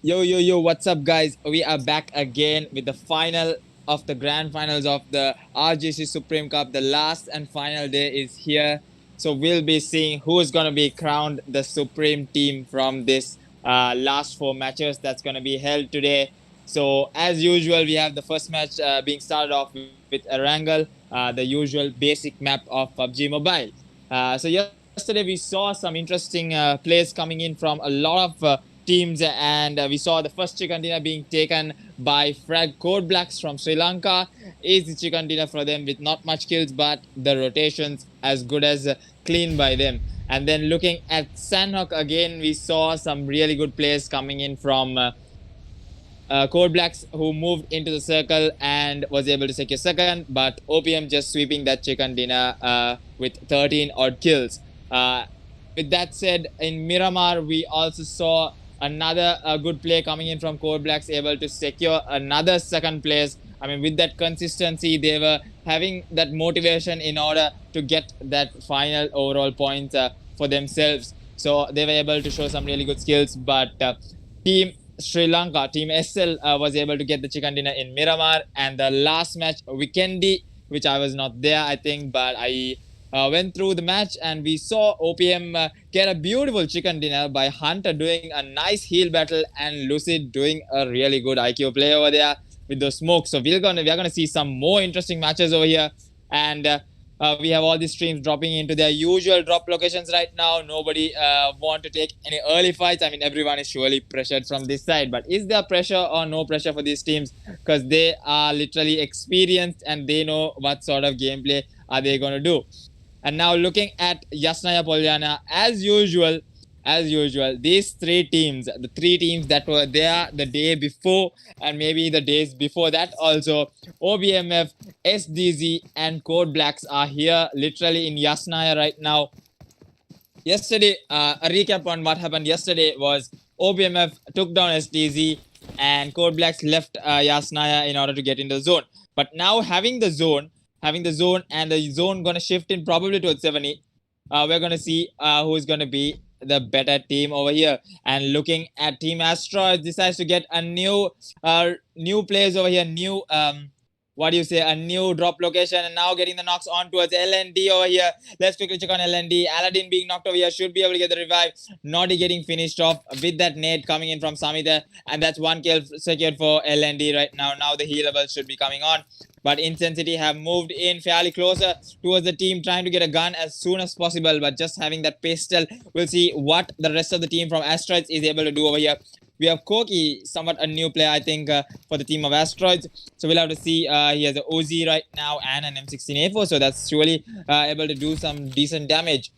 Yo, what's up, guys? We are back again with the final of the grand finals of the RGC Supreme Cup. The last and final day is here. So we'll be seeing who is going to be crowned the Supreme team from this last four matches that's going to be held today. So, as usual, we have the first match being started off with Erangel, the usual basic map of PUBG Mobile. Yesterday we saw some interesting plays coming in from a lot of teams, and we saw the first chicken dinner being taken by Frag Code Blacks from Sri Lanka. Easy chicken dinner for them with not much kills, but the rotations as good as clean by them. And then looking at Sandhawk again, we saw some really good plays coming in from Code Blacks, who moved into the circle and was able to secure second, but OPM just sweeping that chicken dinner with 13 odd kills. Uh, with that said, in Miramar, we also saw another good play coming in from Code Blacks, able to secure another second place. I mean, with that consistency, they were having that motivation in order to get that final overall points for themselves. So they were able to show some really good skills, but Team Sri Lanka, Team SL, was able to get the chicken dinner in Miramar. And the last match, Weekendi, which I was not there, I think, but I went through the match and we saw OPM get a beautiful chicken dinner by Hunter doing a nice heal battle and Lucid doing a really good IQ play over there with those smokes. So we are gonna see some more interesting matches over here, and we have all these streams dropping into their usual drop locations right now. Nobody want to take any early fights. I mean, everyone is surely pressured from this side. But is there pressure or no pressure for these teams? Because they are literally experienced and they know what sort of gameplay are they going to do. And now looking at Yasnaya Polyana, as usual, these three teams, the three teams that were there the day before and maybe the days before that also, OBMF, SDZ, and Code Blacks are here literally in Yasnaya right now. Yesterday, a recap on what happened yesterday was OBMF took down SDZ and Code Blacks left Yasnaya in order to get into the zone. But now having the zone and the zone gonna shift in probably towards 70. We're gonna see who's gonna be the better team over here. And looking at Team Asteroids, decides to get a new players over here, new what do you say, a new drop location, and now getting the knocks on towards LND over here. Let's quickly check on LND. Aladdin being knocked over here should be able to get the revive. Naughty getting finished off with that nade coming in from Samita, and that's one kill secured for LND right now. Now the healables should be coming on. But Intensity have moved in fairly closer towards the team, trying to get a gun as soon as possible. But just having that pistol, we'll see what the rest of the team from Asteroids is able to do over here. We have Koki, somewhat a new player, I think, for the team of Asteroids. So we'll have to see. He has an OZ right now and an M16A4, so that's surely able to do some decent damage.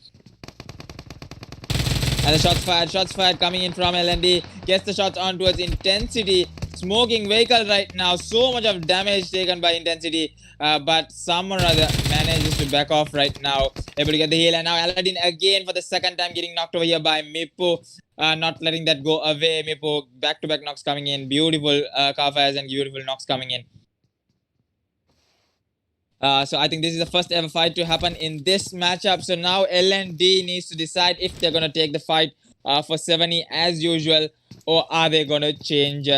And the shots fired coming in from LND. Gets the shots on towards Intensity. Smoking vehicle right now. So much of damage taken by Intensity. But someone or other manages to back off right now. Able to get the heal. And now Aladdin again for the second time getting knocked over here by Mipo. Not letting that go away. Mipo back-to-back knocks coming in. Beautiful car fires and beautiful knocks coming in. So I think this is the first ever fight to happen in this matchup. So now LND needs to decide if they're going to take the fight for 70 as usual, or are they going to change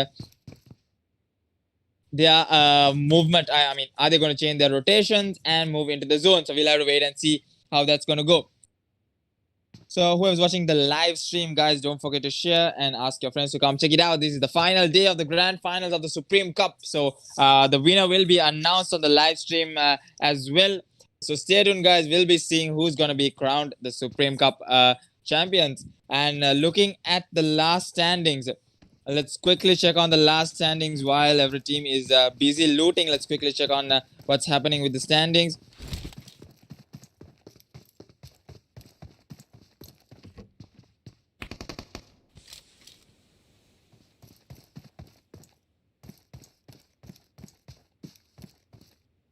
their movement? I mean, are they going to change their rotations and move into the zone? So we'll have to wait and see how that's going to go. So whoever's watching the live stream, guys, don't forget to share and ask your friends to come check it out. This is the final day of the grand finals of the Supreme Cup. So the winner will be announced on the live stream as well. So stay tuned, guys. We'll be seeing who's going to be crowned the Supreme Cup champions. And looking at the last standings, let's quickly check on the last standings while every team is busy looting. Let's quickly check on what's happening with the standings.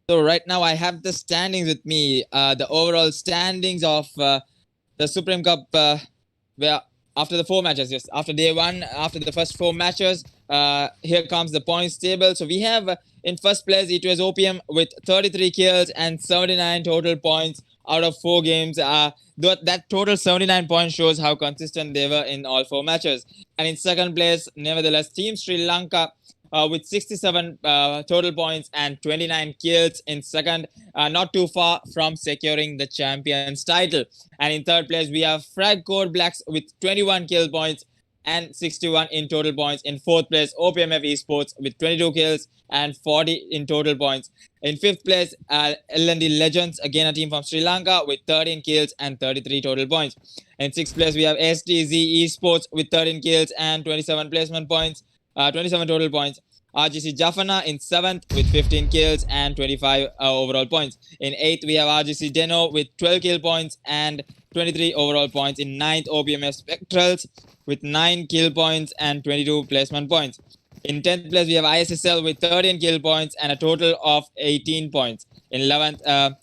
So right now I have the standings with me, the overall standings of the Supreme Cup, where after the four matches, yes, after day one, after the first four matches, here comes the points table. So we have in first place, it was OPM with 33 kills and 79 total points out of 4 games. That total 79 points shows how consistent they were in all 4 matches. And in second place, nevertheless, Team Sri Lanka with 67 total points and 29 kills in second, not too far from securing the champions title. And in third place, we have Frag Code Blacks with 21 kill points and 61 in total points. In fourth place, OPMF Esports with 22 kills and 40 in total points. In fifth place, L&D Legends, again a team from Sri Lanka with 13 kills and 33 total points. In sixth place, we have STZ Esports with 13 kills and 27 placement points, 27 total points. RGC Jaffna in 7th with 15 kills and 25 overall points. In 8th, we have RGC Deno with 12 kill points and 23 overall points. In 9th, OPMF Spectrals with 9 kill points and 22 placement points. In 10th place, we have ISSL with 13 kill points and a total of 18 points. In 11th,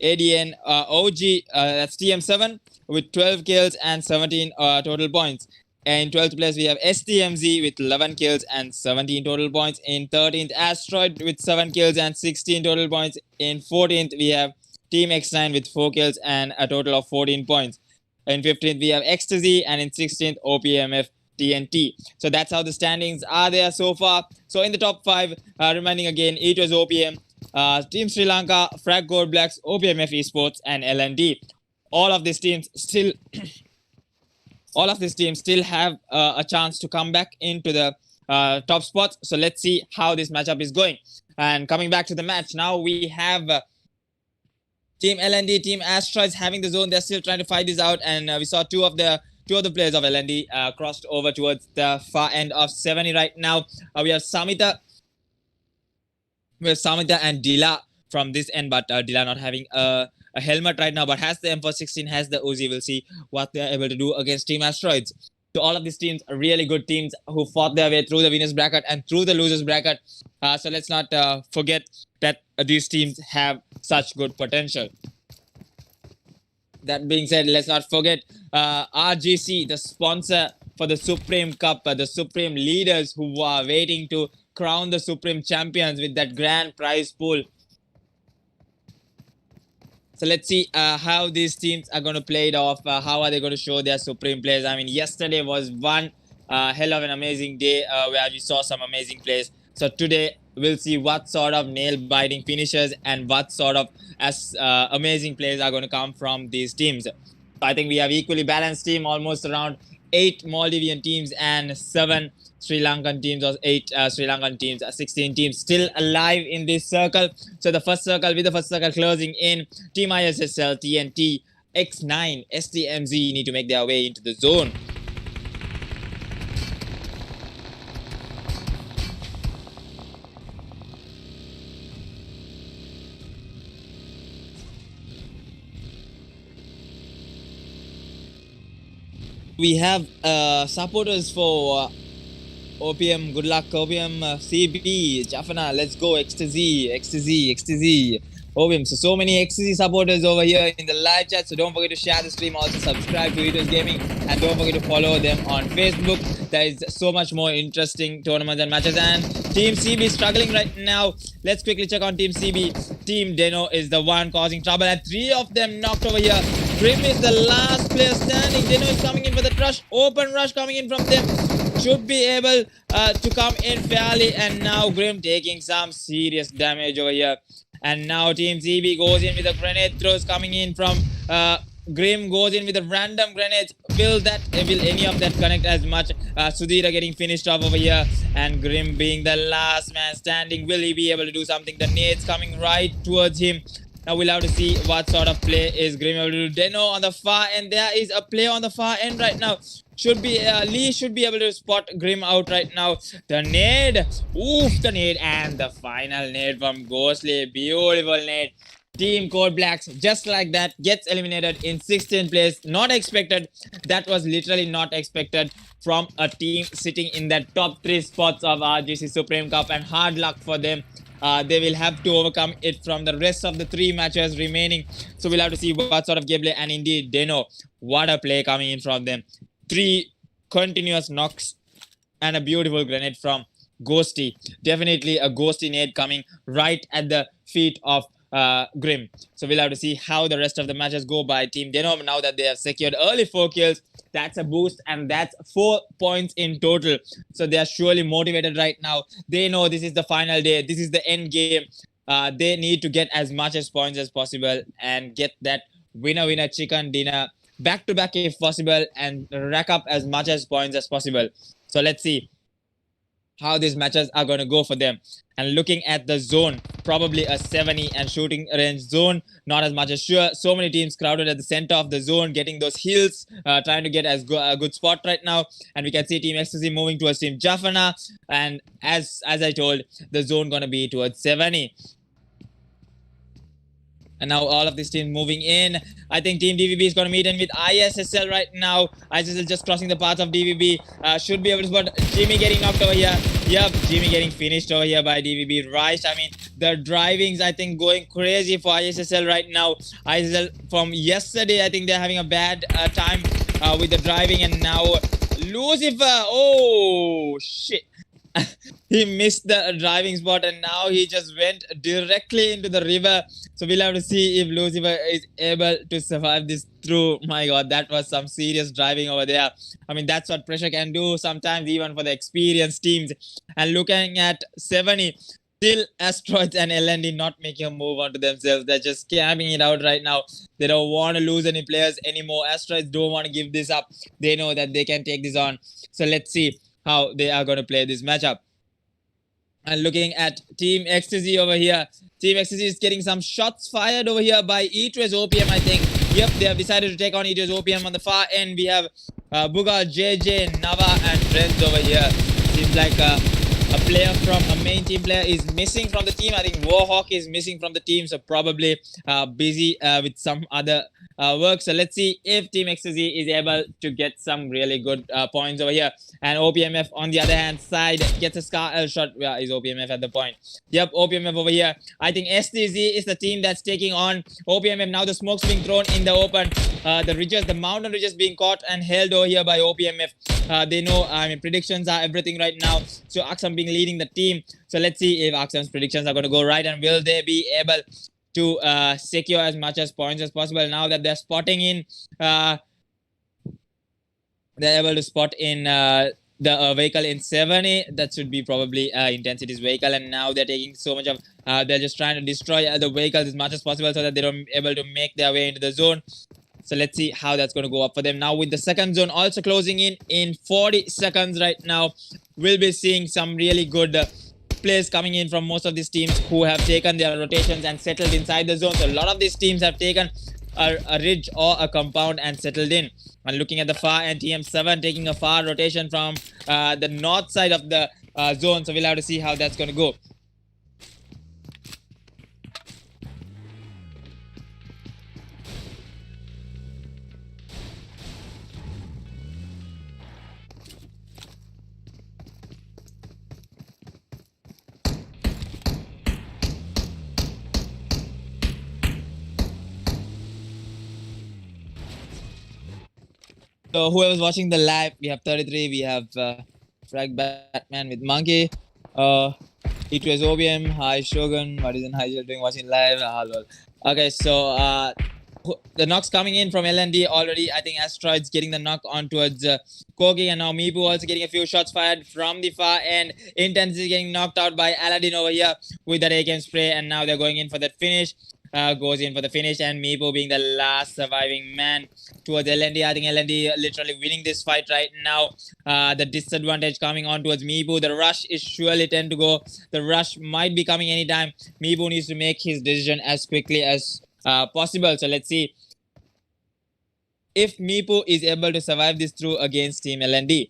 ADN OG, that's TM7 with 12 kills and 17 total points. In 12th place, we have STMZ with 11 kills and 17 total points. In 13th, Asteroid with 7 kills and 16 total points. In 14th, we have Team X9 with 4 kills and a total of 14 points. In 15th, we have Ecstasy, and in 16th, OPMF TNT. So that's how the standings are there so far. So in the top 5, remaining again, it was OPM, Team Sri Lanka, Frag Gold Blacks, OPMF Esports, and LND. All of these teams still have a chance to come back into the top spots. So let's see how this matchup is going. And coming back to the match, now we have Team LND, Team Asteroids having the zone. They're still trying to fight this out, and we saw two of the players of LND crossed over towards the far end of 70 right now. We have Samita and Dila from this end, but Dila not having a helmet right now, but has the M416, has the Uzi. We'll see what they're able to do against Team Asteroids. So all of these teams are really good teams who fought their way through the winners bracket and through the losers bracket. So let's not forget that these teams have such good potential. That being said, let's not forget RGC, the sponsor for the Supreme Cup, the Supreme leaders who are waiting to crown the Supreme champions with that grand prize pool. So let's see how these teams are going to play it off. How are they going to show their Supreme plays? I mean, yesterday was one hell of an amazing day where we saw some amazing plays. So today we'll see what sort of nail-biting finishes and what sort of amazing plays are going to come from these teams. So I think we have equally balanced team, almost around 8 Maldivian teams and 7 Sri Lankan teams, or 8 Sri Lankan teams, 16 teams still alive in this circle. So the first circle closing in, Team ISSL, TNT, X9, STMZ need to make their way into the zone. We have supporters for OPM, good luck, OPM, CB, Jaffna, let's go, Ecstasy, OPM. So many Ecstasy supporters over here in the live chat. So don't forget to share the stream, also subscribe to Eaters Gaming, and don't forget to follow them on Facebook. There is so much more interesting tournaments and matches. And Team CB struggling right now. Let's quickly check on Team CB. Team Deno is the one causing trouble, and 3 of them knocked over here. Grim is the last player standing. Deno is coming in for the rush. Open rush coming in from them. Should be able to come in fairly, and now Grim taking some serious damage over here. And now Team CB goes in with the grenade throws coming in from Grim, goes in with a random grenades. Will any of that connect as much? Sudhira getting finished off over here, and Grim being the last man standing. Will he be able to do something? The nades coming right towards him. Now we'll have to see what sort of play is Grim able to do. Deno on the far end. There is a play on the far end right now. Lee should be able to spot Grim out right now. The nade. Oof, the nade. And the final nade from Ghostly. Beautiful nade. Team Code Blacks, just like that, gets eliminated in 16th place. Not expected. That was literally not expected from a team sitting in the top 3 spots of RGC Supreme Cup, and hard luck for them. They will have to overcome it from the rest of the 3 matches remaining. So we'll have to see what sort of gameplay. And indeed, Deno, what a play coming in from them. 3 continuous knocks and a beautiful grenade from Ghosty. Definitely a Ghosty nade coming right at the feet of Grim. So we'll have to see how the rest of the matches go by Team Denom now that they have secured early 4 kills. That's a boost, and that's 4 points in total. So they are surely motivated right now. They know this is the final day. This is the end game. They need to get as much as points as possible and get that winner chicken dinner back to back if possible, and rack up as much as points as possible. So let's see how these matches are going to go for them. And looking at the zone, probably a 70 and shooting range zone, not as much as sure. So many teams crowded at the center of the zone, getting those hills, trying to get a good spot right now. And we can see Team Ecstasy moving towards Team Jafana. And as I told, the zone going to be towards 70. And now all of these teams moving in. I think Team DVB is going to meet in with ISSL right now. ISSL just crossing the path of DVB. Should be able to spot Jimmy getting knocked over here. Yep, Jimmy getting finished over here by DVB. Right, I mean, the drivings, I think, going crazy for ISSL right now. ISSL from yesterday, I think they're having a bad time with the driving. And now Lucifer. Oh, shit. He missed the driving spot and now he just went directly into the river. So we'll have to see if Lucifer is able to survive this through. My god, that was some serious driving over there. I mean, that's what pressure can do sometimes, even for the experienced teams. And looking at 70, still Asteroids and LND not making a move onto themselves. They're just camping it out right now. They don't want to lose any players anymore. Asteroids don't want to give this up. They know that they can take this on. So let's see how they are going to play this matchup. And looking at Team Ecstasy over here, Team Ecstasy is getting some shots fired over here by E2S OPM, I think. Yep, they have decided to take on E2S OPM on the far end. We have Buga, JJ, Nava, and Renz over here. Seems like a player from a main team player is missing from the team. I think Warhawk is missing from the team, so probably busy with some other work. So let's see if Team Ecstasy is able to get some really good points over here. And OPMF on the other hand side gets a scar shot. Where is OPMF at the point? Yep, OPMF over here. I think STZ is the team that's taking on OPMF. Now the smoke's being thrown in the open. The ridges, the mountain ridges being caught and held over here by OPMF. They know, I mean, predictions are everything right now. So Aksam being leading the team. So let's see if Aksam's predictions are going to go right and will they be able to secure as much as points as possible. Now that they're spotting in, they're able to spot in the vehicle in 70. That should be probably Intensity's vehicle. And now they're taking so much of, they're just trying to destroy the vehicles as much as possible so that they don't able to make their way into the zone. So let's see how that's going to go up for them. Now with the second zone also closing in 40 seconds right now, we'll be seeing some really good plays coming in from most of these teams who have taken their rotations and settled inside the zone. So a lot of these teams have taken a ridge or a compound and settled in. And looking at the far end, TM7 taking a far rotation from the north side of the zone. So we'll have to see how that's going to go. So whoever's watching the live, we have 33. We have Frag Batman with Monkey. E2S OBM. Hi Shogun. What is in Hi doing watching live? Hello. Okay, so the knocks coming in from LND already. I think Asteroids getting the knock on towards Kogi, and now Mipu also getting a few shots fired from the far end. Intensity getting knocked out by Aladdin over here with that AKM spray, and now they're going in for that finish. Goes in for the finish, and Mipo being the last surviving man towards LND. I think LND literally winning this fight right now. The disadvantage coming on towards Mipo. The rush is surely tend to go. The rush might be coming anytime. Mipo needs to make his decision as quickly as possible. So let's see if Mipo is able to survive this through against Team LND.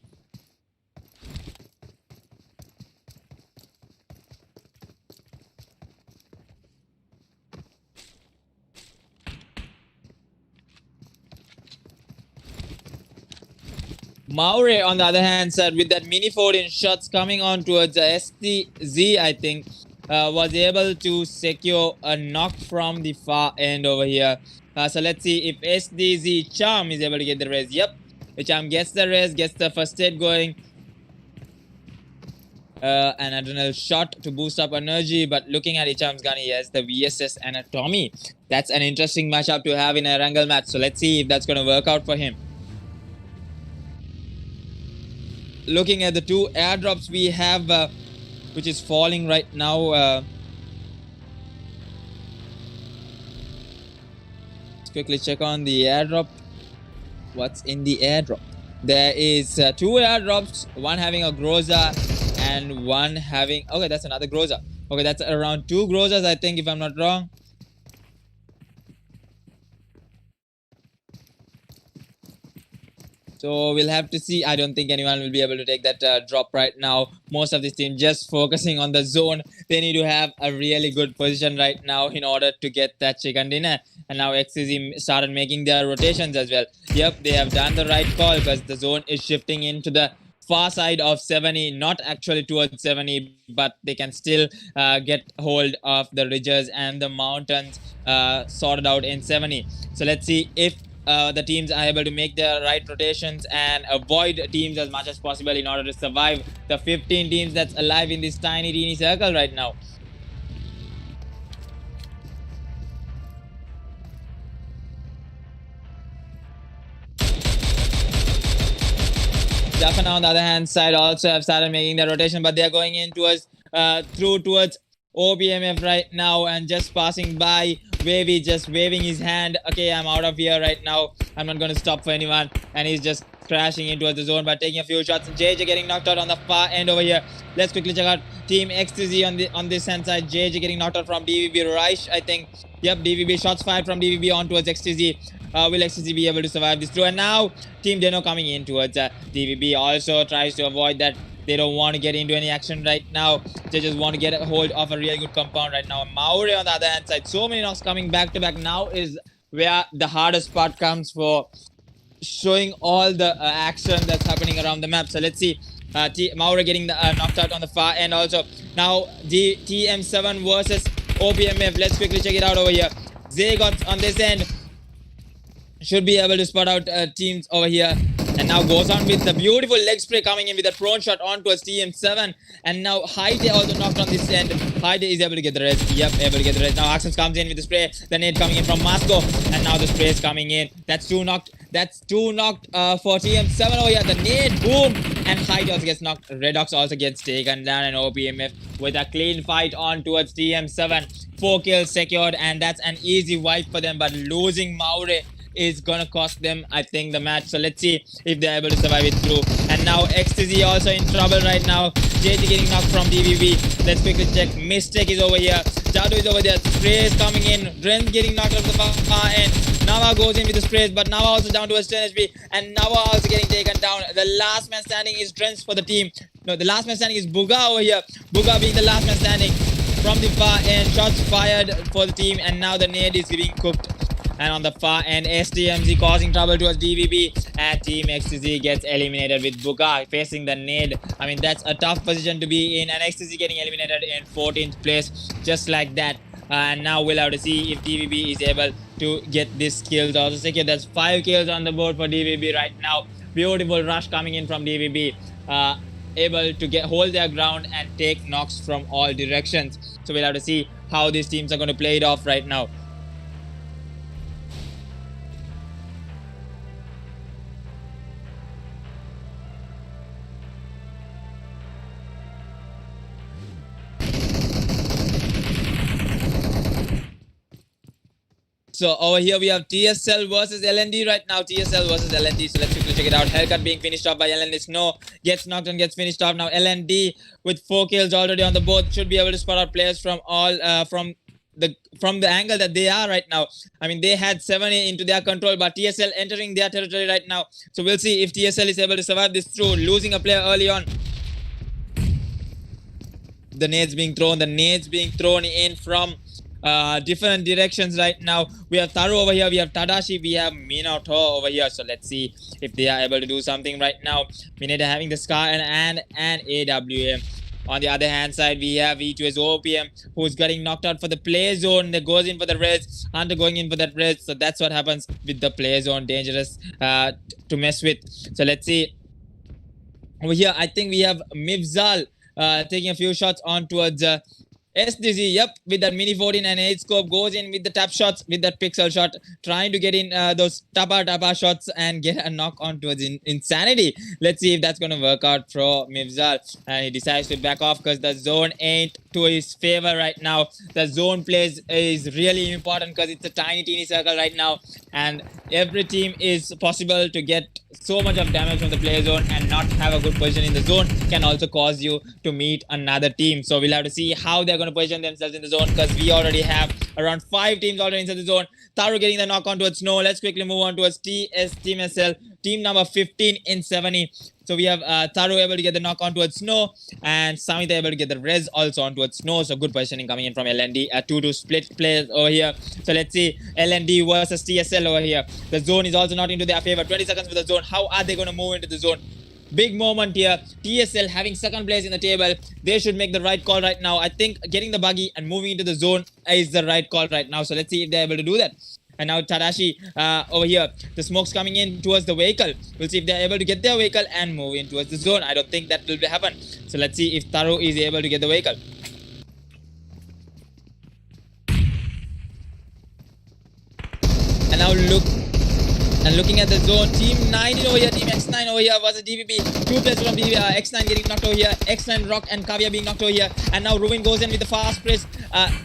Maure, on the other hand, said with that mini 14 shots coming on towards STZ, I think, was able to secure a knock from the far end over here. So let's see if SDZ Charm is able to get the res. Yep, Charm gets the res, gets the first aid going. an adrenal shot to boost up energy. But looking at Icham's gun, he has the VSS and a Tommy. That's an interesting matchup to have in a Erangel match. So let's see if that's going to work out for him. Looking at the two airdrops we have, which is falling right now. Let's quickly check on the airdrop. What's in the airdrop? There is two airdrops, one having a Groza and one having... Okay, that's another Groza. Okay, that's around two Grozas, I think, if I'm not wrong. So we'll have to see. I don't think anyone will be able to take that drop right now. Most of this team just focusing on the zone. They need to have a really good position right now in order to get that chicken dinner. And now XCZ started making their rotations as well. Yep, they have done the right call because the zone is shifting into the far side of 70, not actually towards 70, but they can still get hold of the ridges and the mountains sorted out in 70. So let's see if the teams are able to make their right rotations and avoid teams as much as possible in order to survive the 15 teams that's alive in this tiny teeny circle right now. Jaffa on the other hand side also have started making their rotation, but they are going in towards through towards OBMF right now and just passing by. Wavy just waving his hand. Okay, I'm out of here right now. I'm not going to stop for anyone. And he's just crashing into the zone by taking a few shots. JJ getting knocked out on the far end over here. Let's quickly check out Team XTZ on this hand side. JJ getting knocked out from DVB Rice, I think. Yep, DVB shots fired from DVB on towards XTZ. Will XTZ be able to survive this through? And now Team Deno coming in towards DVB also tries to avoid that. They don't want to get into any action right now. They just want to get a hold of a really good compound right now. Maure on the other hand side. So many knocks coming back to back. Now is where the hardest part comes for showing all the action that's happening around the map. So let's see. Maure getting the, knocked out on the far end also. Now the TM7 versus OPMF. Let's quickly check it out over here. Zagot on this end should be able to spot out teams over here. And now goes on with the beautiful leg spray coming in with a prone shot on towards TM7. And now Haide also knocked on this end. Haide is able to get the rest. Yep, able to get the rest. Now Axels comes in with the spray. The nade coming in from Moscow. And now the spray is coming in. That's two knocked. That's two knocked for TM7 over here. The nade, boom. And Haide also gets knocked. Redox also gets taken down. And OPMF with a clean fight on towards TM7. 4 kills secured. And that's an easy wipe for them. But losing Maure is gonna cost them, I think, the match. So let's see if they're able to survive it through. And now XTZ also in trouble right now. JT getting knocked from DVB. Let's quickly check. Mistake is over here. Jadu is over there. Sprays coming in. Dren getting knocked off the far end. Nawa goes in with the sprays, but Nawa also down to a 10 HP. And Nawa also getting taken down. The last man standing is Dren's for the team. No, the last man standing is Buga over here. Buga being the last man standing from the far end. Shots fired for the team, and now the nade is being cooked. And on the far end, STMZ causing trouble towards DVB. And Team XTZ gets eliminated with Buka facing the nade. I mean, that's a tough position to be in. And XTZ getting eliminated in 14th place, just like that. And now we'll have to see if DVB is able to get these kills also secure. That's 5 kills on the board for DVB right now. Beautiful rush coming in from DVB. Able to hold their ground and take knocks from all directions. So we'll have to see how these teams are going to play it off right now. So over here we have TSL versus LND right now. TSL versus LND. So let's quickly check it out. Hellcat being finished off by LND. Snow gets knocked and gets finished off. Now LND with 4 kills already on the board should be able to spot out players from all from the angle that they are right now. I mean, they had 7 into their control, but TSL entering their territory right now. So we'll see if TSL is able to survive this through, losing a player early on. The nades being thrown in from different directions right now. We have Taru over here, we have Tadashi, we have Minato over here. So let's see if they are able to do something right now. Minato having the Scar and AWM. On the other hand side, we have E2S OPM, who's getting knocked out for the play zone. That goes in for the res. Hunter going in for that res. So that's what happens with the play zone. Dangerous to mess with. So let's see. Over here, I think we have Mivzal taking a few shots on towards SDZ. Yep, with that mini 14 and 8 scope, goes in with the tap shots, with that pixel shot, trying to get in those tapa shots and get a knock on towards Insanity. Let's see if that's going to work out for Mivzal. And he decides to back off because the zone ain't to his favor right now. The zone plays is really important because it's a tiny, teeny circle right now. And every team is possible to get so much of damage from the play zone and not have a good position in the zone can also cause you to meet another team. So we'll have to see how they're going to position themselves in the zone because we already have around 5 teams already inside the zone. Taro getting the knock on towards Snow. Let's quickly move on towards TS Team SL, team number 15 in 70. So we have Taro able to get the knock on towards Snow and Samita able to get the res also on towards Snow. So good positioning coming in from LND. 2-2 split players over here. So let's see LND versus TSL over here. The zone is also not into their favor. 20 seconds for the zone. How are they going to move into the zone? Big moment here. TSL having second place in the table. They should make the right call right now. I think getting the buggy and moving into the zone is the right call right now. So let's see if they're able to do that. And now Tadashi over here. The smoke's coming in towards the vehicle. We'll see if they're able to get their vehicle and move in towards the zone. I don't think that will happen. So let's see if Taro is able to get the vehicle. And now looking at the zone, Team 19 over here, Team X9 over here versus DVB. 2 players from X9 getting knocked over here. X9, Rock and Kavya being knocked over here. And now Ruin goes in with the fast press.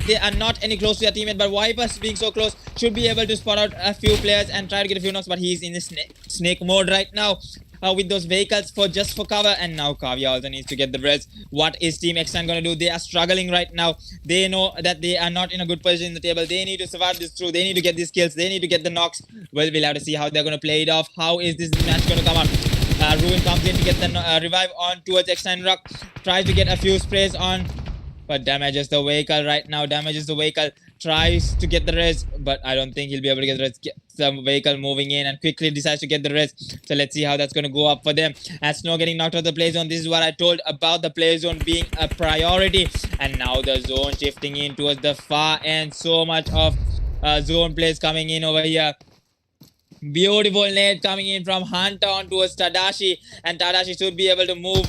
They are not any close to their teammate, but Vipers being so close should be able to spot out a few players and try to get a few knocks, but he's in the snake mode right now. With those vehicles for cover, and now Kavya also needs to get the res. What is Team X9 going to do? They are struggling right now. They know that they are not in a good position in the table. They need to survive this through. They need to get these kills. They need to get the knocks. Well, we'll have to see how they're going to play it off. How is this match going to come out? Ruin comes in to get the revive on towards X9 Rock. Tries to get a few sprays on, but damages the vehicle right now. Damages the vehicle. Tries to get the res, but I don't think he'll be able to get the res. Get some vehicle moving in and quickly decides to get the res. So let's see how that's going to go up for them. As Snow getting knocked out of the play zone. This is what I told about the play zone being a priority. And now the zone shifting in towards the far end. So much of zone plays coming in over here. Beautiful nade coming in from Hunter on towards Tadashi, and Tadashi should be able to move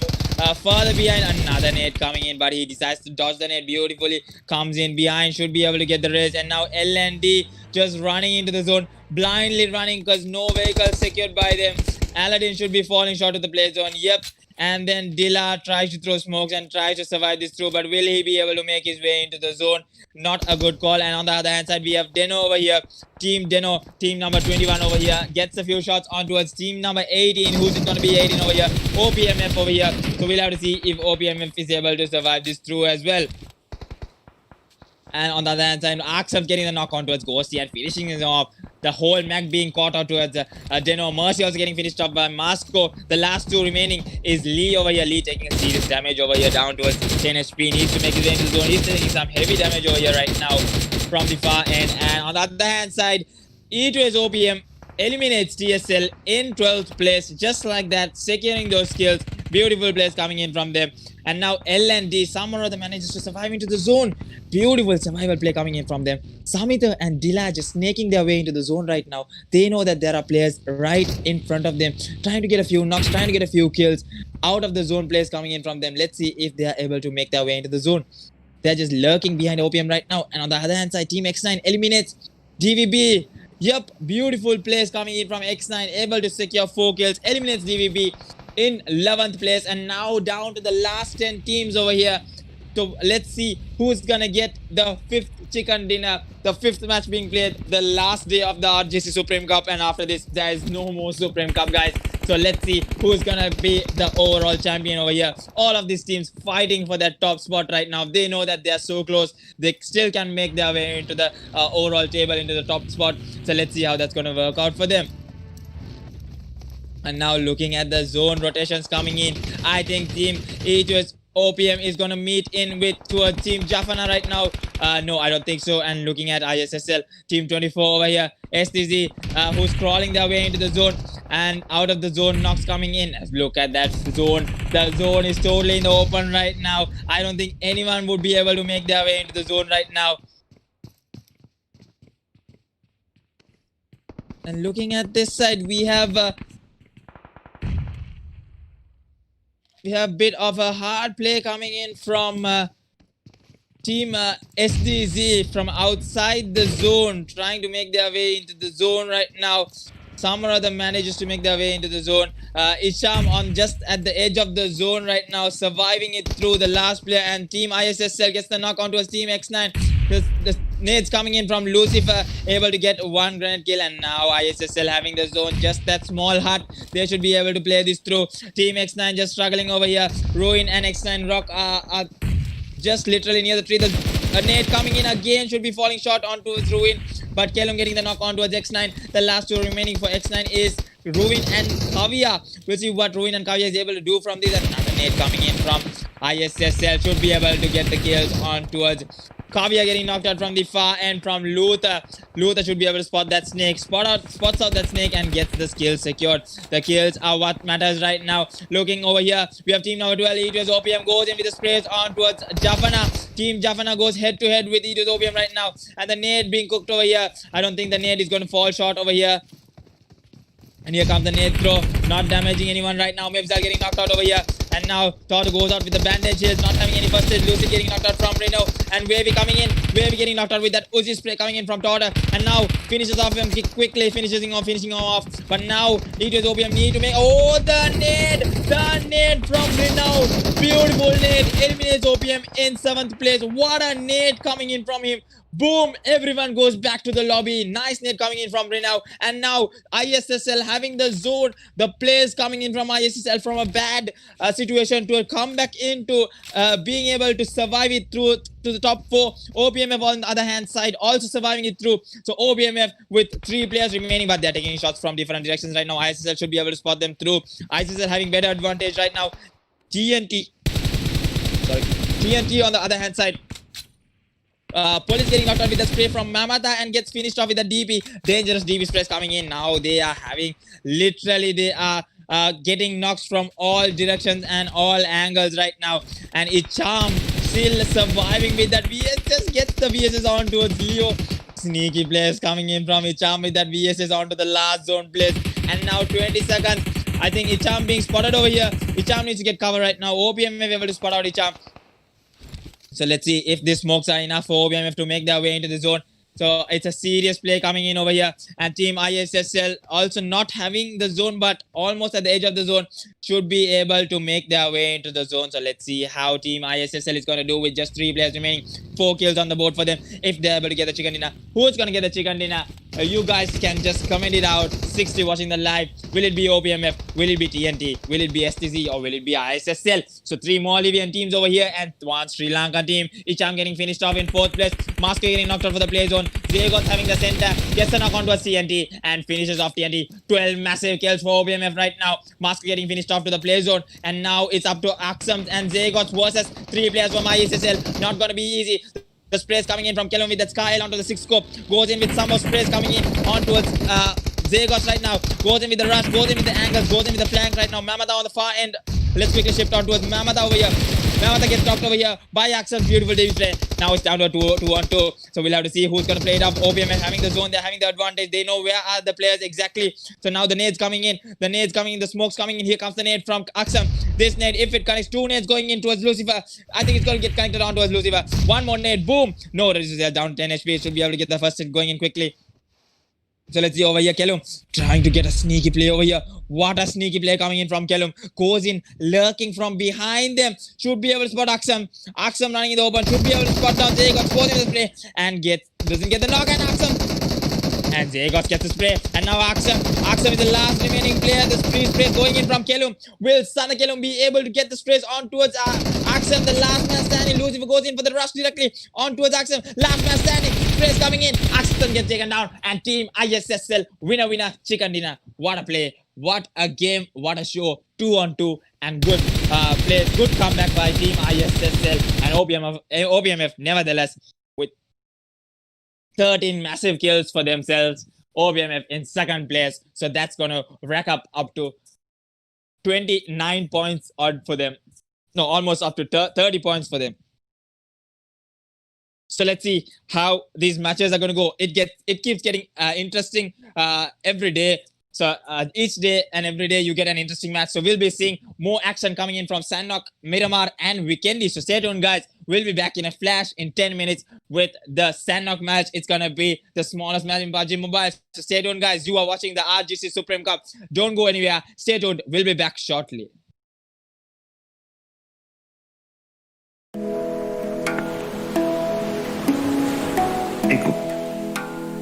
further behind. Another nade coming in, but he decides to dodge the nade beautifully. Comes in behind, should be able to get the race. And now LND just running into the zone, blindly running because no vehicle secured by them. Aladdin should be falling short of the play zone. Yep. And then Dilla tries to throw smokes and tries to survive this through, but will he be able to make his way into the zone? Not a good call. And on the other hand side, we have Deno over here. Team Deno, team number 21 over here, gets a few shots on towards team number 18. Who's it going to be? 18 over here. OPMF over here. So we'll have to see if OPMF is able to survive this through as well. And on the other hand side, Akshat getting the knock on towards Ghosty and finishing him off. The whole mech being caught out towards Deno. Mercy also getting finished off by Masco. The last two remaining is Lee over here. Lee taking a serious damage over here down towards 10 HP. Needs to make his way into the zone. He's taking some heavy damage over here right now from the far end. And on the other hand side, E2S OPM eliminates TSL in 12th place. Just like that, securing those kills. Beautiful plays coming in from them. And now LND, someone or other manages to survive into the zone. Beautiful survival play coming in from them. Samita and Dila just snaking their way into the zone right now. They know that there are players right in front of them, trying to get a few knocks, trying to get a few kills. Out of the zone plays coming in from them. Let's see if they are able to make their way into the zone. They're just lurking behind OPM right now. And on the other hand side, Team X9 eliminates DVB. Yep, beautiful plays coming in from X9, able to secure 4 kills, eliminates DVB in 11th place, and now down to the last 10 teams over here. So let's see who's gonna get the 5th chicken dinner, the 5th match being played, the last day of the RGC Supreme Cup, and after this there is no more Supreme Cup, guys. So let's see who's gonna be the overall champion over here. All of these teams fighting for that top spot right now. They know that they are so close. They still can make their way into the overall table, into the top spot. So let's see how that's gonna work out for them. And now looking at the zone rotations coming in, I think Team E2S OPM is going to meet in with towards Team Jafana right now. No, I don't think so. And looking at ISSL, Team 24 over here, STZ, who's crawling their way into the zone. And out of the zone, knocks coming in. Look at that zone. The zone is totally in the open right now. I don't think anyone would be able to make their way into the zone right now. And looking at this side, we have we have a bit of a hard play coming in from team SDZ from outside the zone, trying to make their way into the zone right now. Some or other manages to make their way into the zone. Isham on just at the edge of the zone right now, surviving it through the last player, and team ISSL gets the knock onto his team X9. The nades coming in from Lucifer, able to get one grenade kill, and now ISSL having the zone, just that small hut. They should be able to play this through. Team X9 just struggling over here. Ruin and X9 Rock are just literally near the tree. The nade coming in again, should be falling short onto his Ruin, but Kelum getting the knock onto X9. The last two remaining for X9 is Ruin and Kavya. We'll see what Ruin and Kavya is able to do from this. Another nade coming in from ISSL, should be able to get the kills on towards Kavya, getting knocked out from the far end from Luther. Luther should be able to spot that snake, spots out that snake and gets the kills secured. The kills are what matters right now. Looking over here, we have team number 12, Eaters OPM goes in with the sprays on towards Jafana. Team Jafana goes head to head with Eaters OPM right now, and the nade being cooked over here. I don't think the nade is going to fall short over here. And here comes the nade throw, not damaging anyone right now. Mibzal getting knocked out over here. And now Todd goes out with the bandage hills, not having any first aid. Lucy getting knocked out from Reno. And Wavy coming in. Wavy getting knocked out with that Uzi spray coming in from Todd. And now finishes off him quickly, finishing him off. But now Eaters OPM need to make. Oh, the nade from Reno. Beautiful nade. Eliminates OPM in 7th place. What a nade coming in from him. Boom, everyone goes back to the lobby. Nice net coming in from Renault. And now ISSL having the zone. The players coming in from ISSL from a bad situation to come back into being able to survive it through to the top 4. OPMF on the other hand side also surviving it through. So OPMF with 3 players remaining, but they're taking shots from different directions right now. ISSL should be able to spot them through. ISSL having better advantage right now. TNT on the other hand side. Police getting knocked out with a spray from Mamata and gets finished off with a DP. Dangerous DP sprays coming in. Now they are having, literally they are getting knocks from all directions and all angles right now. And Icham still surviving with that VSS, gets the VSS on towards Leo. Sneaky plays coming in from Icham with that VSS onto the last zone place. And now 20 seconds. I think Icham being spotted over here. Icham needs to get cover right now. OPM may be able to spot out Icham. So let's see if these smokes are enough for OPMF to make their way into the zone. So it's a serious play coming in over here. And team ISSL also not having the zone, but almost at the edge of the zone, should be able to make their way into the zone. So let's see how team ISSL is going to do with just 3 players remaining. 4 kills on the board for them if they're able to get the chicken dinner. Who's going to get the chicken dinner? You guys can just comment it out. 60 watching the live. Will it be OPMF? Will it be TNT? Will it be STZ? Or will it be ISSL? So 3 Maldivian teams over here and 1 Sri Lankan team. Icham getting finished off in 4th place. Masker getting knocked out for the play zone. Zagos having the center. Gets a knock onto a TNT and finishes off TNT. 12 massive kills for OPMF right now. Masker getting finished off to the play zone. And now it's up to Axum and Zagos versus 3 players from ISSL. Not going to be easy. The sprays coming in from Kelvin with that Sky onto the 6th scope. Goes in with some more sprays coming in on towards Zagos right now. Goes in with the rush, goes in with the angles, goes in with the flank right now. Mamata on the far end. Let's quickly shift on towards Mamata over here. Mamata gets knocked over here by Axel. Beautiful debut play. Now it's down to a 2-on-2. So we'll have to see who's going to play it up. OPMF having the zone. They're having the advantage. They know where are the players exactly. So now the nades coming in. The nades coming in. The smokes coming in. Here comes the nade from Axel. This nade, if it connects, 2 nades going in towards Lucifer. I think it's going to get connected on towards Lucifer. 1 more nade. Boom. No, this is down 10 HP. Should be able to get the first hit going in quickly. So let's see over here, Kelum trying to get a sneaky play over here. What a sneaky play coming in from Kelum. Goes in, lurking from behind them. Should be able to spot Axum. Axum running in the open. Should be able to spot down Zagos. Goes in the play and doesn't get the knock, and Axum. And Zagos gets the spray. And now Axum. Axum is the last remaining player. The spray going in from Kelum. Will Sana Kelum be able to get the sprays on towards Axum? The last man standing. Lucifer goes in for the rush directly on towards Axum. Last man standing. Sprays coming in. Axum gets taken down. And team ISSL winner chicken dinner. What a play. What a game. What a show. 2-on-2 and good play. Good comeback by team ISSL and OPMF nevertheless. 13 massive kills for themselves. OPMF in 2nd place. So that's going to rack up to 29 points odd for them. No, almost up to 30 points for them. So let's see how these matches are going to go. It keeps getting interesting every day. So each day and every day you get an interesting match. So we'll be seeing more action coming in from Sandok, Miramar, and Vikendi. So stay tuned, guys. We'll be back in a flash in 10 minutes with the Sandok match. It's gonna be the smallest match in PUBG Mobile. So stay tuned, guys. You are watching the RGC Supreme Cup. Don't go anywhere. Stay tuned. We'll be back shortly. Eku.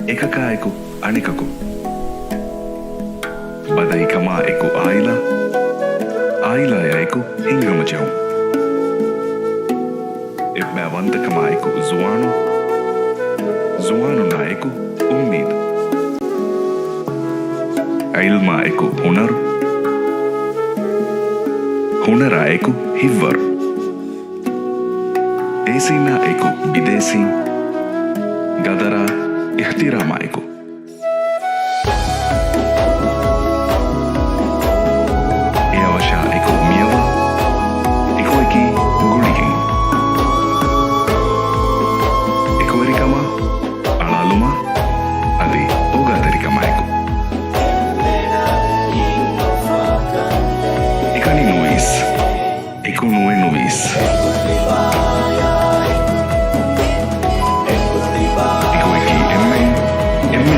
Ekaka eku anikaku. Badai kama eku aila. Aila ya eku hingama jauh. Ibba wanta kama eku zuano. Zuano na eku ummid. Ilma eku hunaru. Hunara eku hivvar. Esina eku bidesi. Gadara ihtirama eku. Eawasha eku miyawa. Eku eki gulikin. Eku erikama. Alaluma. Adi ogadarikama eku. Ekani nuis. Eku nue nuis. Eku eki emmen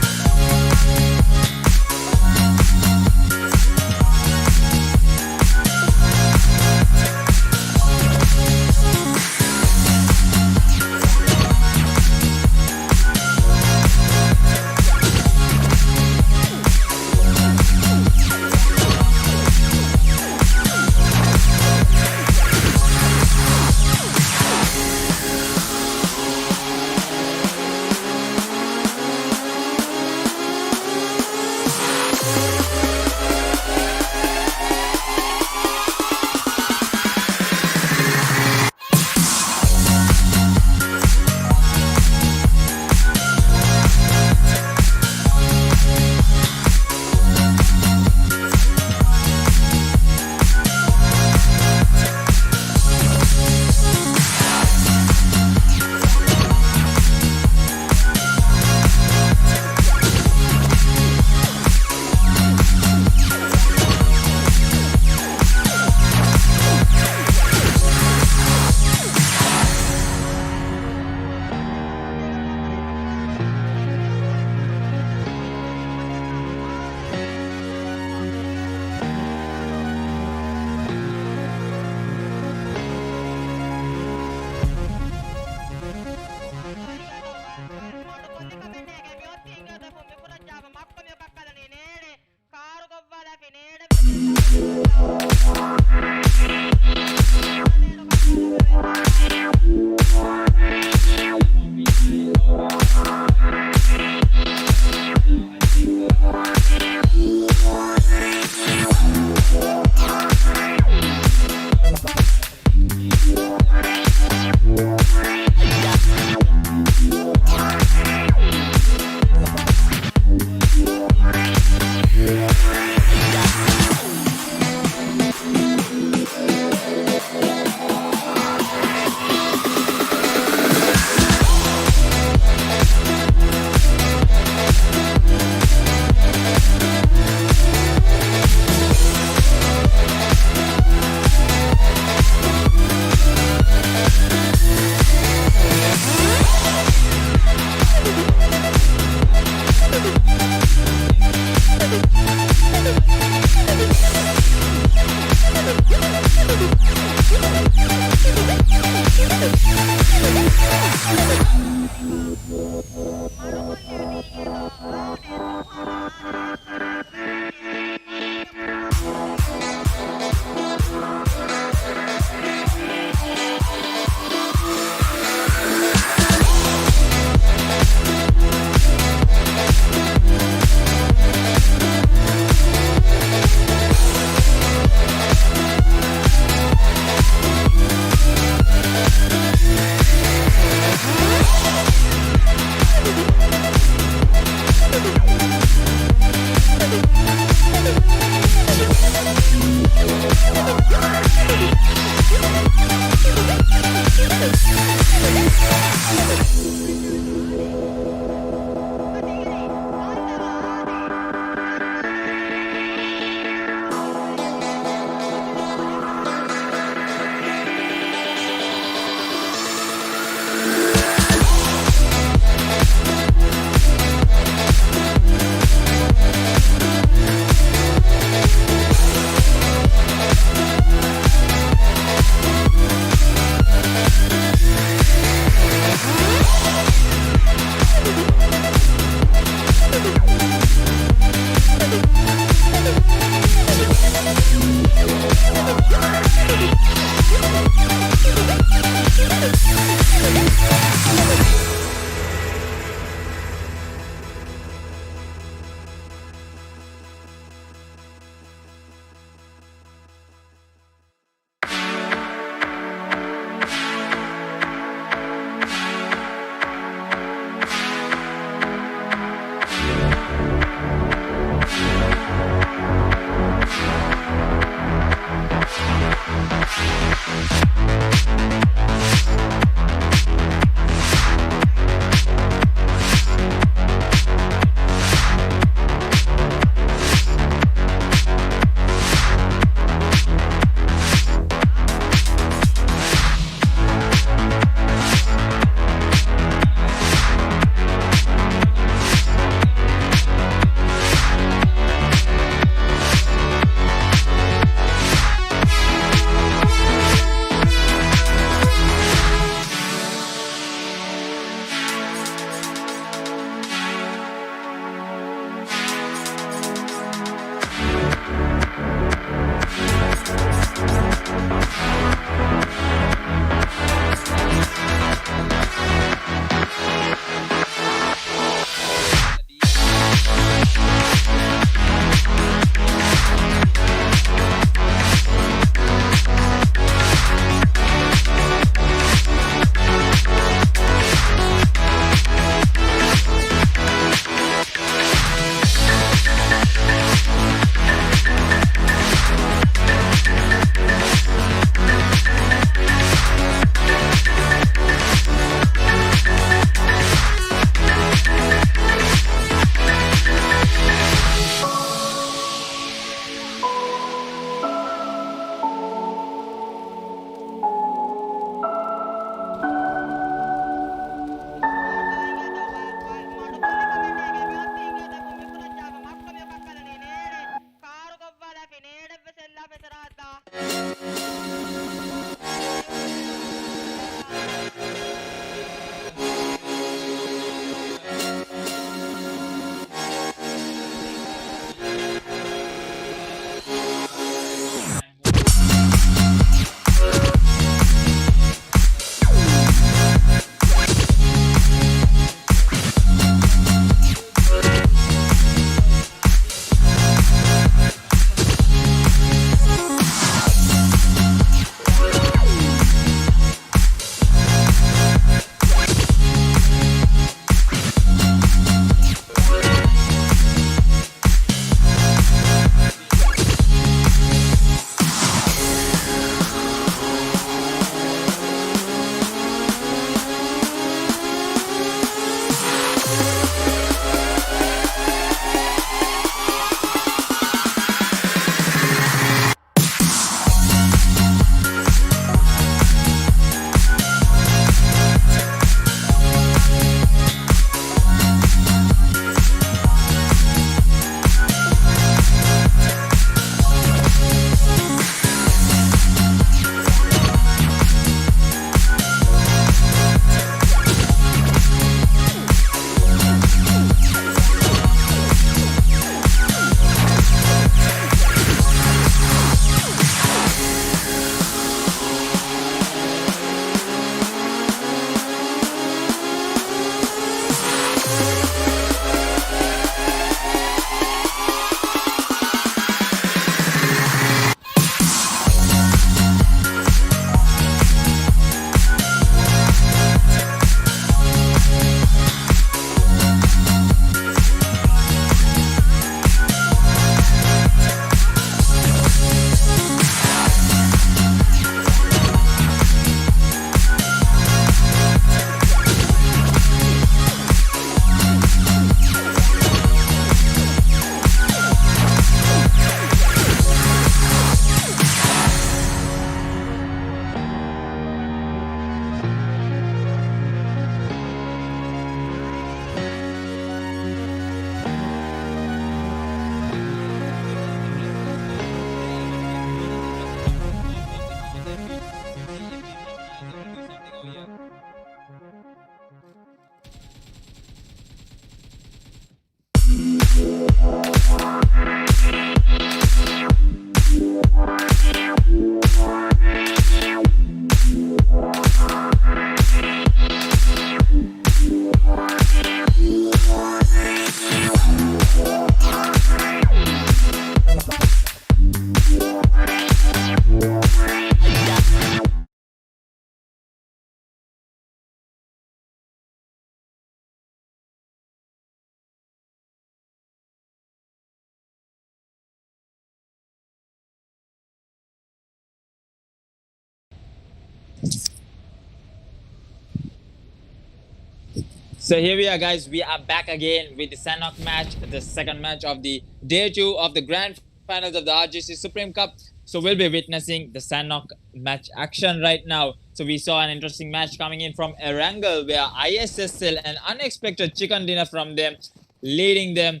So here we are, guys. We are back again with the Sanok match, the second match of the day two of the grand finals of the RGC Supreme Cup. So we'll be witnessing the Sanok match action right now. So we saw an interesting match coming in from Erangel, where ISSL, an unexpected chicken dinner from them, leading them.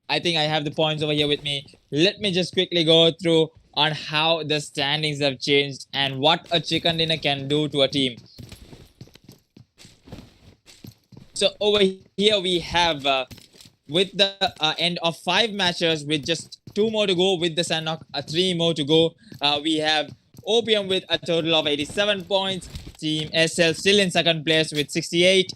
I think I have the points over here with me. Let me just quickly go through on how the standings have changed and what a chicken dinner can do to a team. So over here we have with the end of 5 matches with just 2 more to go with the Sanok, 3 more to go. We have Opium with a total of 87 points. Team SL still in second place with 68.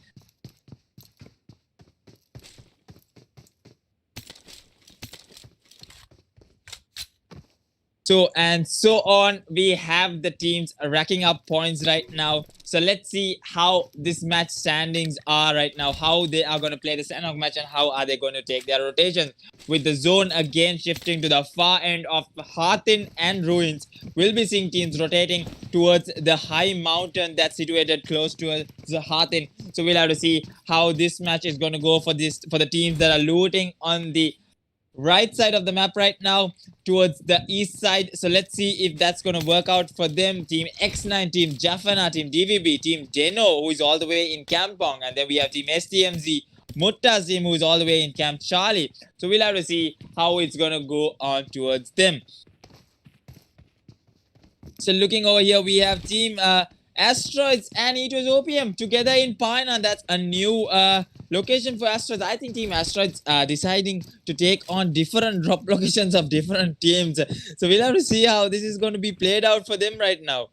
So and so on. We have the teams racking up points right now. So let's see how this match standings are right now, how they are going to play the Sanok match and how are they going to take their rotations. With the zone again shifting to the far end of Hathin and Ruins, we'll be seeing teams rotating towards the high mountain that's situated close to the Hathin. So we'll have to see how this match is going to go for the teams that are looting on the right side of the map right now towards the east side. So let's see if that's going to work out for them. Team X9, Team Jafana, Team DVB, Team Deno, who is all the way in Kampong, and then we have Team STMZ, Mutta's team, who is all the way in Camp Charlie. So we'll have to see how it's going to go on towards them. So looking over here, we have Team Asteroids and it was Opium together in Pine, that's a new location for Asteroids. I think Team Asteroids deciding to take on different drop locations of different teams. So we'll have to see how this is going to be played out for them right now.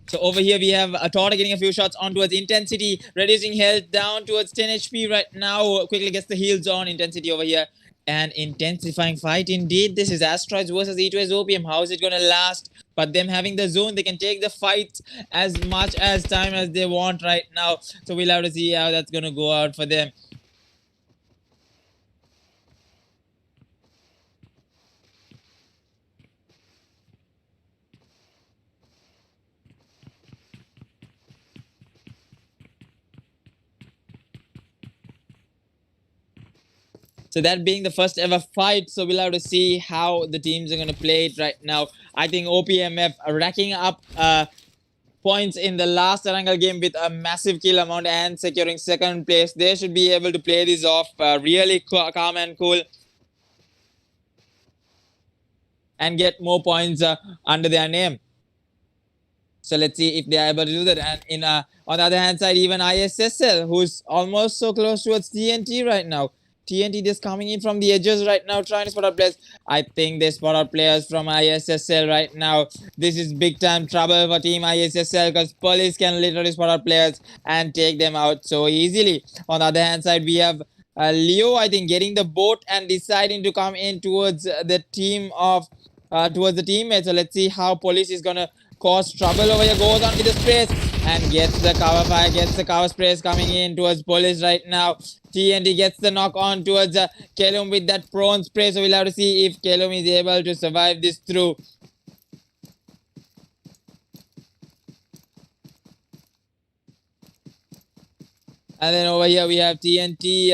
So over here we have Tora getting a few shots on towards Intensity, reducing health down towards 10 HP right now. Quickly gets the heals on Intensity over here. An intensifying fight indeed. This is Asteroids versus E2S Opium. How is it going to last? But them having the zone, they can take the fight as much as time as they want right now. So we'll have to see how that's going to go out for them. So that being the first ever fight, so we'll have to see how the teams are going to play it right now. I think OPMF are racking up points in the last Erangel game with a massive kill amount and securing second place. They should be able to play this off really calm and cool and get more points under their name. So let's see if they are able to do that. And on the other hand side, even ISSL, who's almost so close towards TNT right now. TNT just coming in from the edges right now, trying to spot out players. I think they spot out players from ISSL right now. This is big time trouble for Team ISSL because police can literally spot out players and take them out so easily. On the other hand side, we have Leo, I think, getting the boat and deciding to come in towards the team of towards the teammates. So let's see how police is gonna cause trouble over here. Goes on with the sprays and gets the cover fire, gets the cover sprays coming in towards police right now. TNT gets the knock on towards Kelum with that prone spray. So we'll have to see if Kelum is able to survive this through. And then over here we have TNT,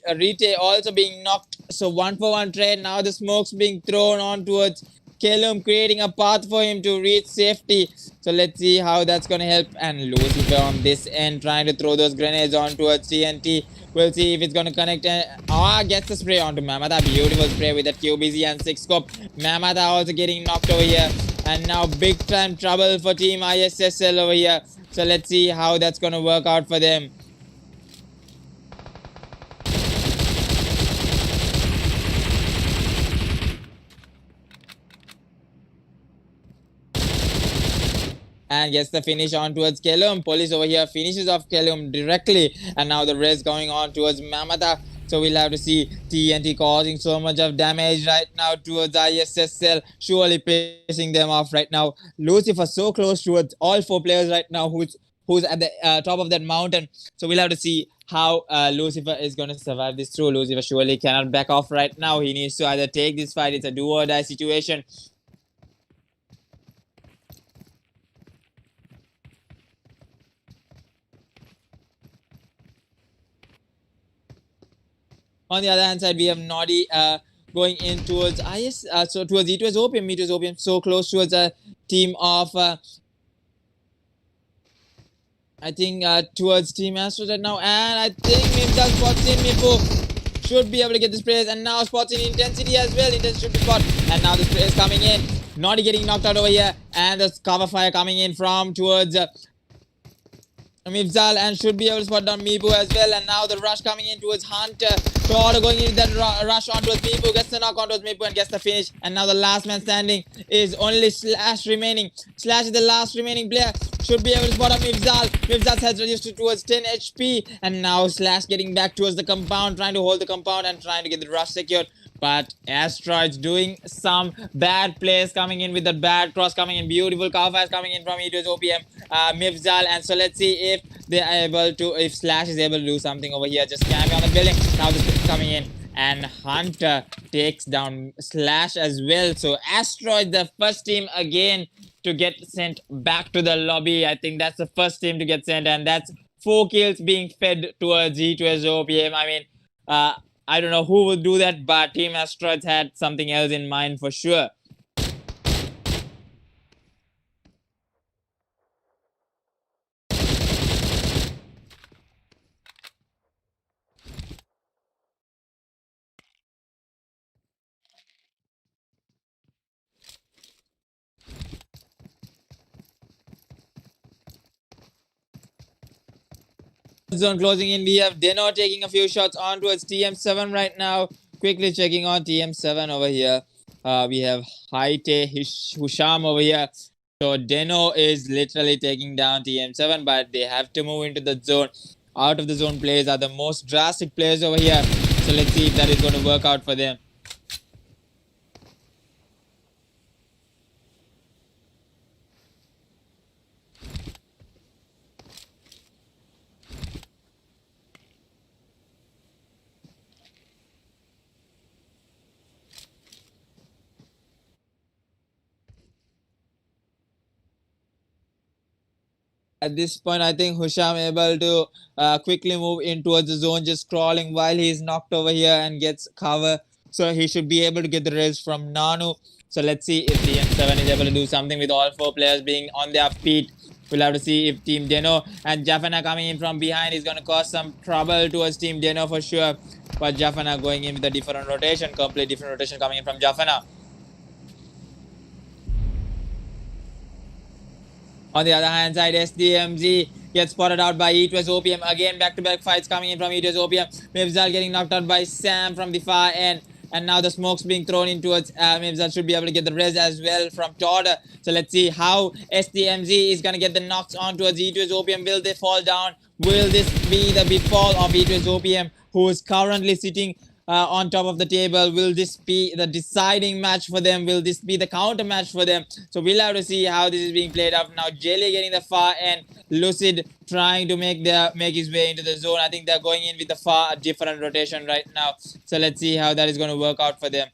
Rite also being knocked. So 1-for-1 trade. Now the smoke's being thrown on towards Kelum, creating a path for him to reach safety. So let's see how that's going to help. And Lucifer on this end trying to throw those grenades on towards TNT. We'll see if it's going to connect. Gets the spray onto Mamata. Beautiful spray with that QBZ and 6 scope. Mamata also getting knocked over here. And now big time trouble for Team ISSL over here. So let's see how that's going to work out for them. And gets the finish on towards Kelum. Police over here finishes off Kelum directly. And now the res going on towards Mamata. So we'll have to see TNT causing so much of damage right now towards ISSL. Surely pissing them off right now. Lucifer so close towards all 4 players right now, who's who's at the top of that mountain. So we'll have to see how Lucifer is going to survive this through. Lucifer surely cannot back off right now. He needs to either take this fight. It's a do or die situation. On the other hand side, we have Noddy going in towards IS, so towards E2's Opium. E2's Opium so close towards a team of I think towards Team Astros right now, and I think Mimsal spots in. Mipo should be able to get the sprays, and now spots in Intensity as well. Intensity should be spot, and now the spray is coming in. Noddy getting knocked out over here, and the cover fire coming in from towards Mifzal, and should be able to spot down Mipu as well. And now the rush coming in towards Hunter. Todd going into that rush on towards Mipu, gets the knock on towards Mipu and gets the finish. And now the last man standing is only Slash remaining. Slash is the last remaining player. Should be able to spot up Mifzal. Mifzal's health reduced towards 10 HP. And now Slash getting back towards the compound, trying to hold the compound and trying to get the rush secured. But Asteroids doing some bad plays, coming in with that bad cross coming in. Beautiful cover fires coming in from E2's OPM, Mifzal. And so let's see if they are able to, if Slash is able to do something over here. Just camping on the building. Now this is coming in. And Hunter takes down Slash as well. So Asteroids, the first team again to get sent back to the lobby. I think that's the first team to get sent. And that's 4 kills being fed towards E2's OPM. I mean, I don't know who would do that, but Team Asteroids had something else in mind for sure. Zone closing in. We have Deno taking a few shots on towards TM7 right now. Quickly checking on TM7 over here. We have Haite Husham over here. So Deno is literally taking down TM7, but they have to move into the zone. Out of the zone plays are the most drastic players over here. So let's see if that is going to work out for them. At this point, I think Husham able to quickly move in towards the zone, just crawling while he's knocked over here and gets cover. So he should be able to get the res from Nanu. So let's see if TM7 is able to do something with all 4 players being on their feet. We'll have to see if Team Deno and Jafana coming in from behind is going to cause some trouble towards Team Deno for sure. But Jafana going in with a different rotation, complete different rotation coming in from Jafana. On the other hand side, SDMG gets spotted out by E2's OPM. Again, back-to-back fights coming in from E2's OPM. Mifzal getting knocked out by Sam from the far end. And now the smoke's being thrown in towards Mifzal. Should be able to get the res as well from Todd. So let's see how SDMG is going to get the knocks on towards E2's OPM. Will they fall down? Will this be the befall of E2's OPM, who is currently sitting on top of the table? Will this be the deciding match for them? Will this be the counter match for them? So we'll have to see how this is being played out. Now Jelly getting the far end, Lucid trying to make his way into the zone. I think they're going in with the far different rotation right now. So let's see how that is going to work out for them.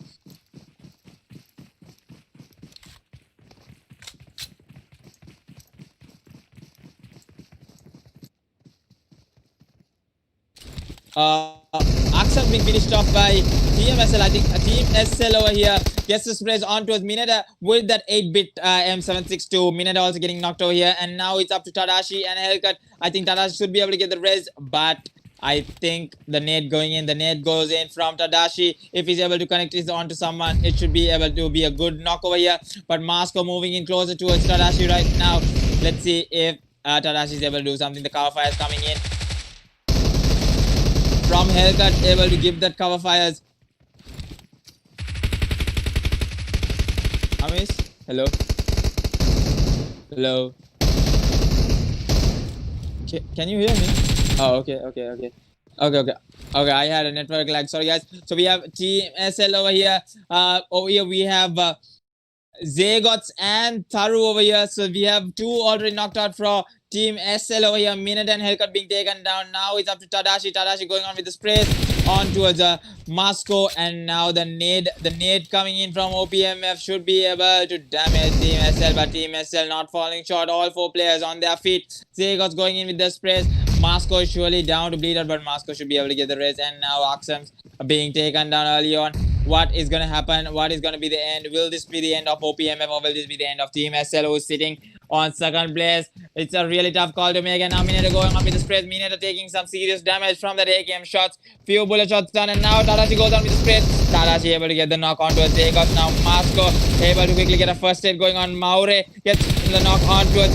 Aksan being finished off by TMSL. I think Team SL over here gets the sprays on towards Mineta with that 8-bit M762. Mineta also getting knocked over here, and now it's up to Tadashi and Hellcut. I think Tadashi should be able to get the res, but I think the nade going in. The nade goes in from Tadashi. If he's able to connect it onto someone, it should be able to be a good knock over here. But Masco moving in closer towards Tadashi right now. Let's see if Tadashi is able to do something. The cover fire is coming in from Hellcut, able to give that cover fires. Amis, hello, hello. Can you hear me? Oh, okay. I had a network lag. Sorry, guys. So we have Team SL over here. Over here we have Zagots and Tharu over here. So we have 2 already knocked out from Team SL over here. Minute and Hellcat being taken down. Now it's up to Tadashi. Tadashi going on with the sprays on towards Moscow, and now the nade coming in from OPMF should be able to damage Team SL, but Team SL not falling short. All 4 players on their feet. Zegos going in with the sprays. Moscow is surely down to bleed out, but Moscow should be able to get the race, and now Oxums being taken down early on. What is going to happen? What is going to be the end? Will this be the end of OPMF, or will this be the end of Team SL, who is sitting on second place? It's a really tough call to make, and now Minato going on with the sprays. Minato taking some serious damage from the AKM shots. Few bullet shots done, and now Tadashi goes on with the sprays. Tadashi able to get the knock onto a Zegos. Now Moscow able to quickly get a first aid going on. Maure gets the knock onto it,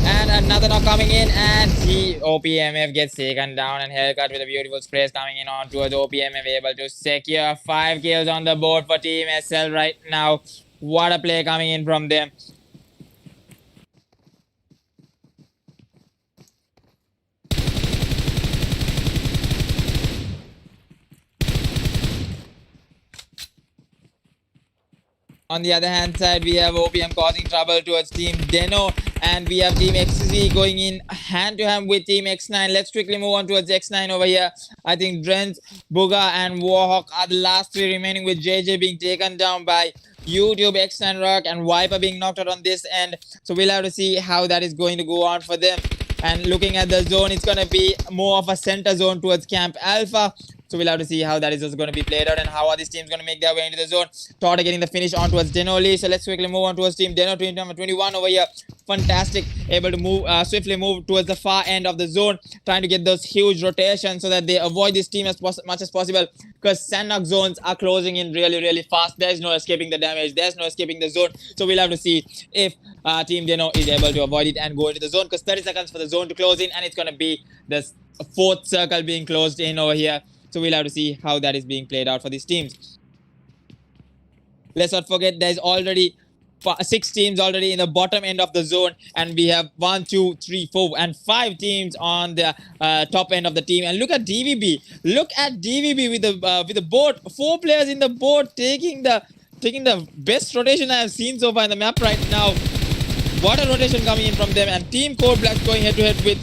and another knock coming in, and OPMF gets taken down, and Hellcat with a beautiful sprays coming in on towards OPMF, able to secure 5 kills on the board for Team SL right now. What a play coming in from them. On the other hand side, we have OPM causing trouble towards Team Deno, and we have Team XZ going in hand to hand with Team X9. Let's quickly move on towards X9 over here. I think Drenz, Buga, and Warhawk are the last 3 remaining, with JJ being taken down by YouTube, X9 Rock, and Viper being knocked out on this end. So we'll have to see how that is going to go on for them. And looking at the zone, it's going to be more of a center zone towards Camp Alpha. So we'll have to see how that is also going to be played out, and how are these teams going to make their way into the zone. Torta getting the finish on towards Denoli. So let's quickly move on towards Team Deno. Team number 21 over here. Fantastic. Able to move swiftly move towards the far end of the zone, trying to get those huge rotations so that they avoid this team as much as possible, because Sandok zones are closing in really fast. There's no escaping the damage. There's no escaping the zone. So we'll have to see if Team Deno is able to avoid it and go into the zone, because 30 seconds for the zone to close in, and it's going to be the 4th circle being closed in over here. So we'll have to see how that is being played out for these teams. Let's not forget, there's already 6 teams already in the bottom end of the zone, and we have 1, 2, 3, 4, and 5 teams on the top end of the team. And look at DVB. Look at DVB with the board. 4 players in the board taking the best rotation I have seen so far in the map right now. What a rotation coming in from them. And Team Cold Black going head to head with,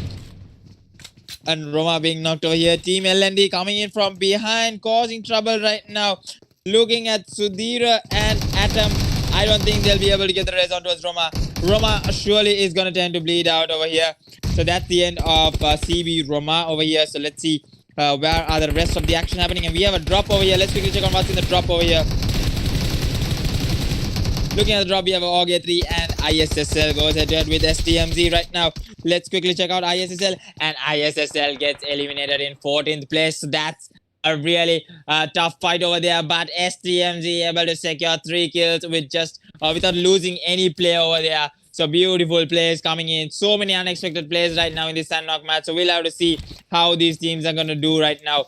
and Roma being knocked over here. Team LND coming in from behind, causing trouble right now. Looking at Sudhira and Atom, I don't think they'll be able to get the race on towards Roma. Roma surely is going to tend to bleed out over here. So that's the end of CB Roma over here. So let's see where are the rest of the action happening. And we have a drop over here. Let's quickly check on what's in the drop over here. Looking at the drop, we have OG 3 and ISSL goes head to head with STMZ right now. Let's quickly check out ISSL, and ISSL gets eliminated in 14th place. So that's a really tough fight over there, but STMZ able to secure 3 kills with just without losing any play over there. So beautiful plays coming in. So many unexpected plays right now in this Sandok match. So we'll have to see how these teams are going to do right now.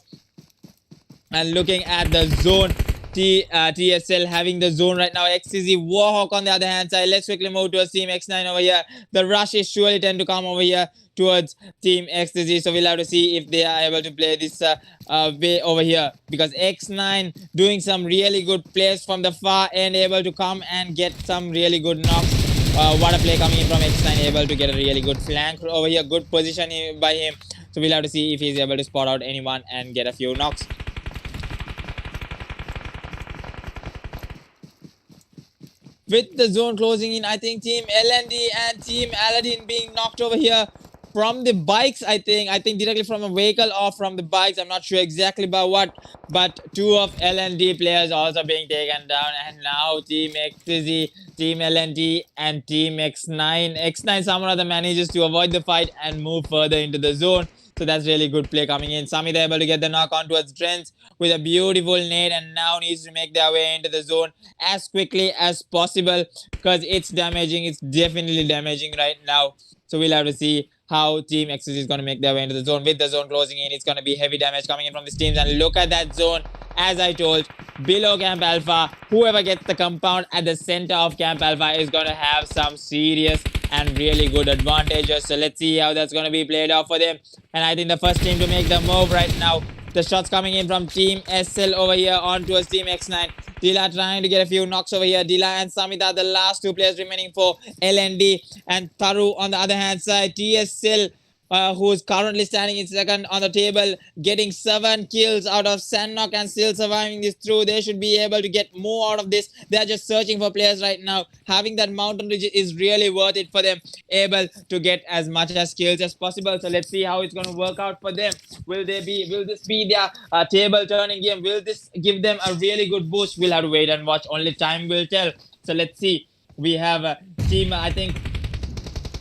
And looking at the zone, TSL having the zone right now. XCZ, Warhawk on the other hand side. Let's quickly move towards Team X9 over here. The rush is surely tend to come over here towards Team XCZ. So we'll have to see if they are able to play this way over here, because X9 doing some really good plays from the far end, able to come and get some really good knocks. What a play coming in from X9, able to get a really good flank over here. Good position by him. So we'll have to see if he's able to spot out anyone and get a few knocks. With the zone closing in, I think Team LND and Team Aladdin being knocked over here from the bikes, I think directly from a vehicle or from the bikes. I'm not sure exactly by what, but 2 of LND players also being taken down. And now Team XZ, Team LND, and Team X9. X9 somehow or other manages to avoid the fight and move further into the zone. So that's really good play coming in. Samit able to get the knock on towards Drenz with a beautiful nade, and now needs to make their way into the zone as quickly as possible, because it's damaging. It's definitely damaging right now. So we'll have to see how Team XZ is going to make their way into the zone. With the zone closing in, it's going to be heavy damage coming in from these teams. And look at that zone. As I told, below Camp Alpha, whoever gets the compound at the center of Camp Alpha is going to have some serious and really good advantages. So let's see how that's going to be played out for them. And I think the first team to make the move right now, the shots coming in from Team SL over here on towards Team X9. Dila trying to get a few knocks over here. Dila and Samita, the last two players remaining for LND. And Tharu on the other hand side. TSL, who's currently standing in second on the table, getting 7 kills out of Sandknock and still surviving this through. They should be able to get more out of this. They're just searching for players right now. Having that mountain ridge is really worth it for them, able to get as much as kills as possible. So let's see how it's going to work out for them. Will this be their table turning game? Will this give them a really good boost? We'll have to wait and watch. Only time will tell. So let's see. We have a team, I think,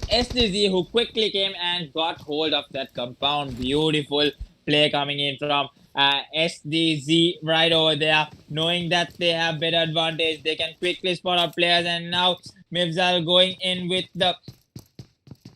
SDZ, who quickly came and got hold of that compound. Beautiful play coming in from SDZ right over there, knowing that they have better advantage. They can quickly spot out players, and now Mivzal going in with the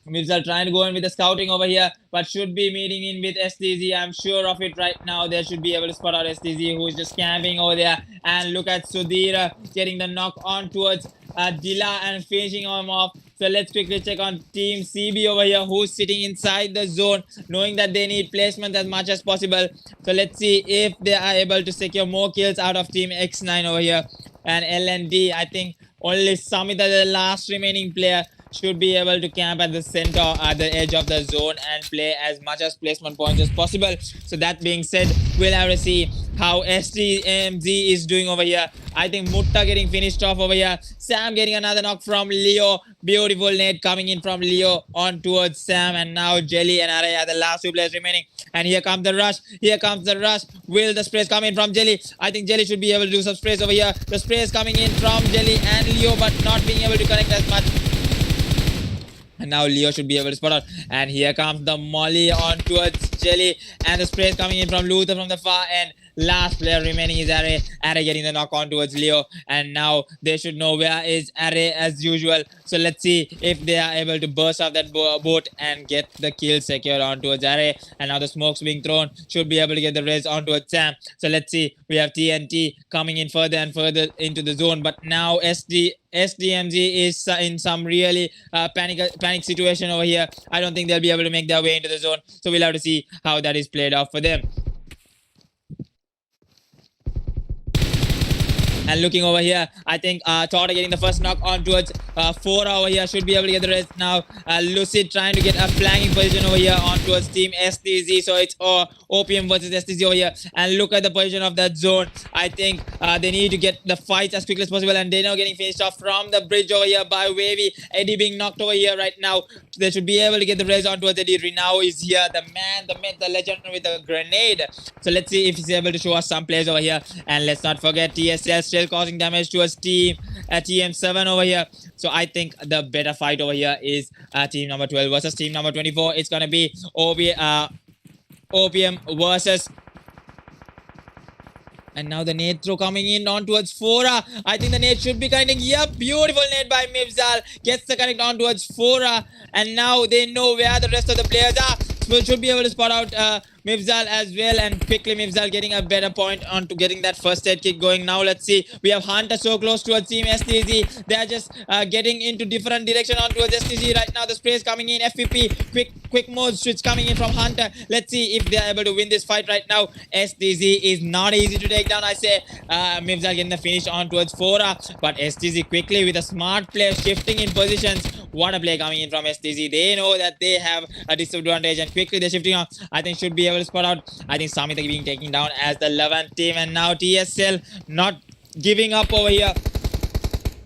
Mivzal trying to go in with the scouting over here, but should be meeting in with STZ. I'm sure of it right now. They should be able to spot out STZ, who is just camping over there. And look at Sudhir getting the knock on towards Dila and finishing him off. So let's quickly check on Team CB over here, who's sitting inside the zone, knowing that they need placement as much as possible. So let's see if they are able to secure more kills out of Team X9 over here. And LND, I think only Samita, the last remaining player, should be able to camp at the center, at the edge of the zone, and play as much as placement points as possible. So that being said, we'll have to see how STMZ is doing over here. I think Mutta getting finished off over here. Sam getting another knock from Leo. Beautiful nade coming in from Leo on towards Sam. And now Jelly and Araya are the last two players remaining. And here comes the rush. Here comes the rush. Will the sprays come in from Jelly? I think Jelly should be able to do some sprays over here. The sprays coming in from Jelly and Leo, but not being able to connect as much. And now Leo should be able to spot out. And here comes the molly on towards Jelly. And the spray is coming in from Luther from the far end. Last player remaining is Array. Array getting the knock on towards Leo. And now they should know where is Array as usual. So let's see if they are able to burst off that boat and get the kill secured on towards Array. And now the smoke's being thrown. Should be able to get the res on towards Sam. So let's see. We have TNT coming in further and further into the zone. But now SDMG is in some really panic situation over here. I don't think they'll be able to make their way into the zone. So we'll have to see how that is played out for them. And looking over here, I think Torta getting the first knock on towards 4 over here. Should be able to get the rest now. Lucid trying to get a flanking position over here on towards Team STZ. So it's OPM versus STZ over here. And look at the position of that zone. I think they need to get the fight as quickly as possible. And they're now getting finished off from the bridge over here by Wavy. Eddie being knocked over here right now. They should be able to get the res on towards Eddie. Renao is here. The man, the myth, the legend with the grenade. So let's see if he's able to show us some plays over here. And let's not forget TSL still causing damage towards TM7 over here. So I think the better fight over here is team number 12 versus team number 24. It's gonna be OPM versus. And now the nade throw coming in on towards Fora. I think the nade should be connecting. Yep, beautiful nade by Mivzal. Gets the connect on towards Fora. And now they know where the rest of the players are. So should be able to spot out Mivzal as well, and quickly Mivzal getting a better point on to getting that first aid kick going. Now let's see, we have Hunter so close towards Team STZ. They are just getting into different direction on towards STZ right now. The spray is coming in. FPP quick mode switch coming in from Hunter. Let's see if they are able to win this fight right now. STZ is not easy to take down. I say Mivzal getting the finish on towards Fora, but STZ quickly with a smart play shifting in positions. What a play coming in from STZ. They know that they have a disadvantage, and quickly they're shifting on. I think should be able to spot out. I think Samita being taken down as the 11th team, and now TSL not giving up over here.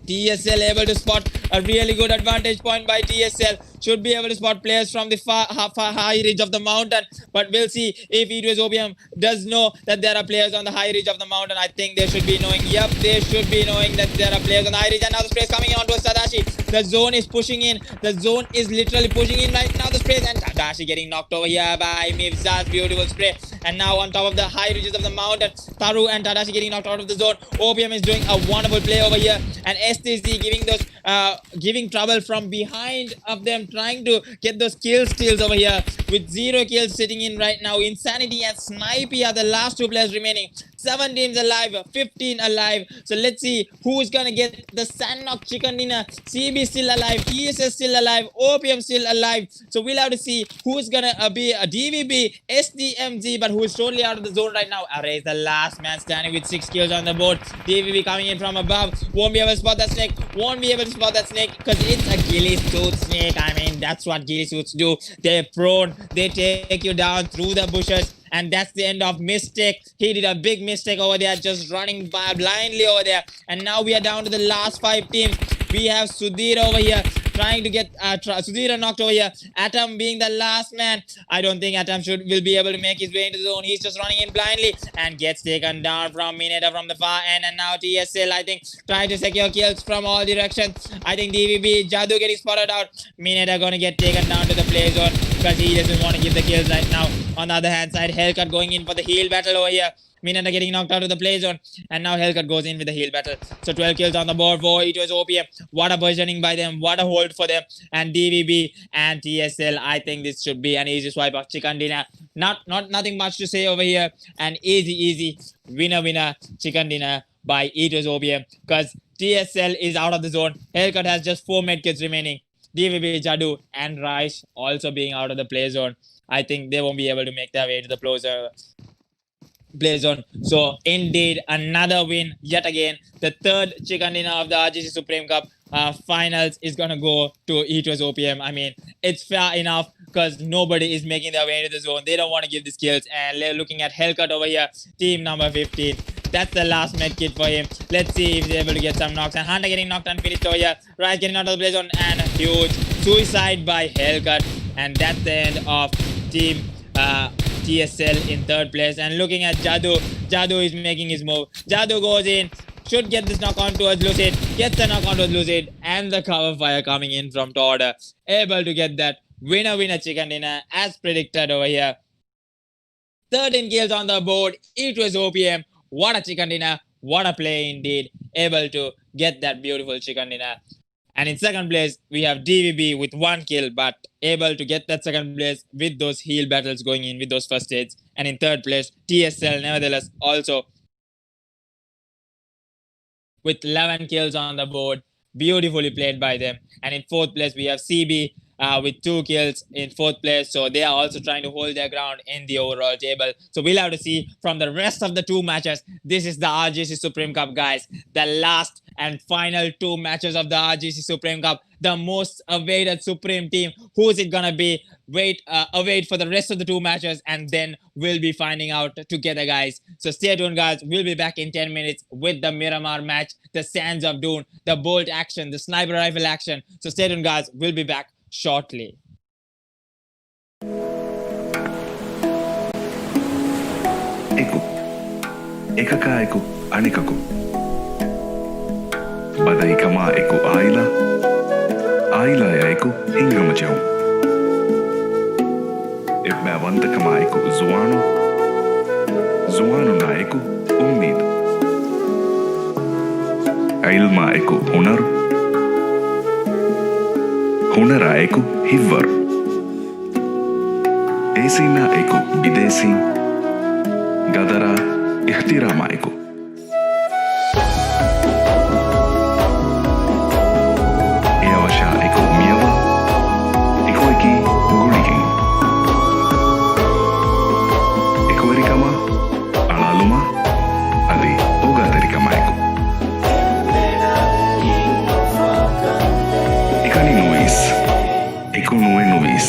TSL able to spot a really good advantage point by TSL. Should be able to spot players from the far high ridge of the mountain. But we'll see if E2S OPM does know that there are players on the high ridge of the mountain. I think they should be knowing. Yep, they should be knowing that there are players on the high ridge. And now the spray is coming in onto Tadashi. The zone is pushing in. The zone is literally pushing in right now. The spray and Tadashi getting knocked over here by Mivzal's beautiful spray. And now on top of the high ridges of the mountain, Taru and Tadashi getting knocked out of the zone. OPM is doing a wonderful play over here. And STC giving trouble from behind of them, trying to get those kill steals over here with 0 kills sitting in right now. Insanity and Snipey are the last two players remaining. 7 teams alive, 15 alive. So let's see who's gonna get the Sandknock chicken dinner. CB still alive, ESS still alive, OPM still alive. So we'll have to see who's gonna be a DVB, SDMG, but who's totally out of the zone right now. Array is the last man standing with 6 kills on the board. DVB coming in from above, won't be able to spot that snake, won't be able to spot that snake because it's a ghillie suit snake. I mean, that's what ghillie suits do. They're prone, they take you down through the bushes. And that's the end of Mystic. He did a big mistake over there, just running blindly over there. And now we are down to the last 5 teams. We have Sudhir over here trying to get Sudhir knocked over here. Atom being the last man. I don't think Atom will be able to make his way into the zone. He's just running in blindly and gets taken down from Mineta from the far end. And now TSL, I think, trying to secure kills from all directions. I think DVB, Jadoo getting spotted out. Mineta gonna get taken down to the play zone because he doesn't want to give the kills right now. On the other hand side, Hellcat going in for the heal battle over here. Mineta getting knocked out of the play zone. And now Hellcat goes in with the heal battle. So 12 kills on the board for it was OPM. What a positioning by them. What a hold for them. And DVB and TSL. I think this should be an easy swipe of chicken dinner. Nothing much to say over here. And easy winner chicken dinner by it was OPM. Because TSL is out of the zone. Hellcat has just 4 medkits remaining. DVB, Jadoo and Raish also being out of the play zone. I think they won't be able to make their way to the play zone. So indeed, another win yet again. The 3rd chicken dinner of the RGC Supreme Cup finals is gonna go to it was OPM. I mean, it's fair enough because nobody is making their way into the zone. They don't want to give these kills. And they're looking at Hellcat over here, team number 15. That's the last medkit for him. Let's see if they're able to get some knocks. And Hunter getting knocked and finished over here. Rice getting out of the play zone and a huge suicide by Hellcat. And that's the end of team TSL in 3rd place. And looking at Jadoo, Jadoo is making his move. Jadoo goes in, should get this knock on towards Lucid, gets the knock on towards Lucid, and the cover fire coming in from Torda. Able to get that winner chicken dinner as predicted over here. 13 kills on the board. It was OPM. What a chicken dinner. What a play indeed. Able to get that beautiful chicken dinner. And in 2nd place, we have DVB with 1 kill, but able to get that 2nd place with those heal battles going in with those first aids. And in 3rd place, TSL, nevertheless, also with 11 kills on the board. Beautifully played by them. And in 4th place, we have CB with 2 kills in 4th place. So they are also trying to hold their ground in the overall table. So we'll have to see from the rest of the 2 matches. This is the RGC Supreme Cup, guys. The last and final 2 matches of the RGC Supreme Cup. The most awaited Supreme team. Who is it gonna be? Await for the rest of the 2 matches, and then we'll be finding out together, guys. So stay tuned, guys. We'll be back in 10 minutes with the Miramar match, the Sands of Dune, the bolt action, the sniper rifle action. So stay tuned, guys. We'll be back shortly. Eku. Ekaka eku anikaku. Badaikama eku aila. Aila ya eku hingamajau. Ebbavantakama eku zuanu. Zuanu na eku ummid. Ilma eku hunaru. Hunara eku hivvaru. Esina eku bidesi. Gadara ihtirama eku. Eawasha eku miyawa. Ekoiki gulikin. Ekoerikama alaluma adi ogatarikama eku. Ekani nuis. Eku nue nuis.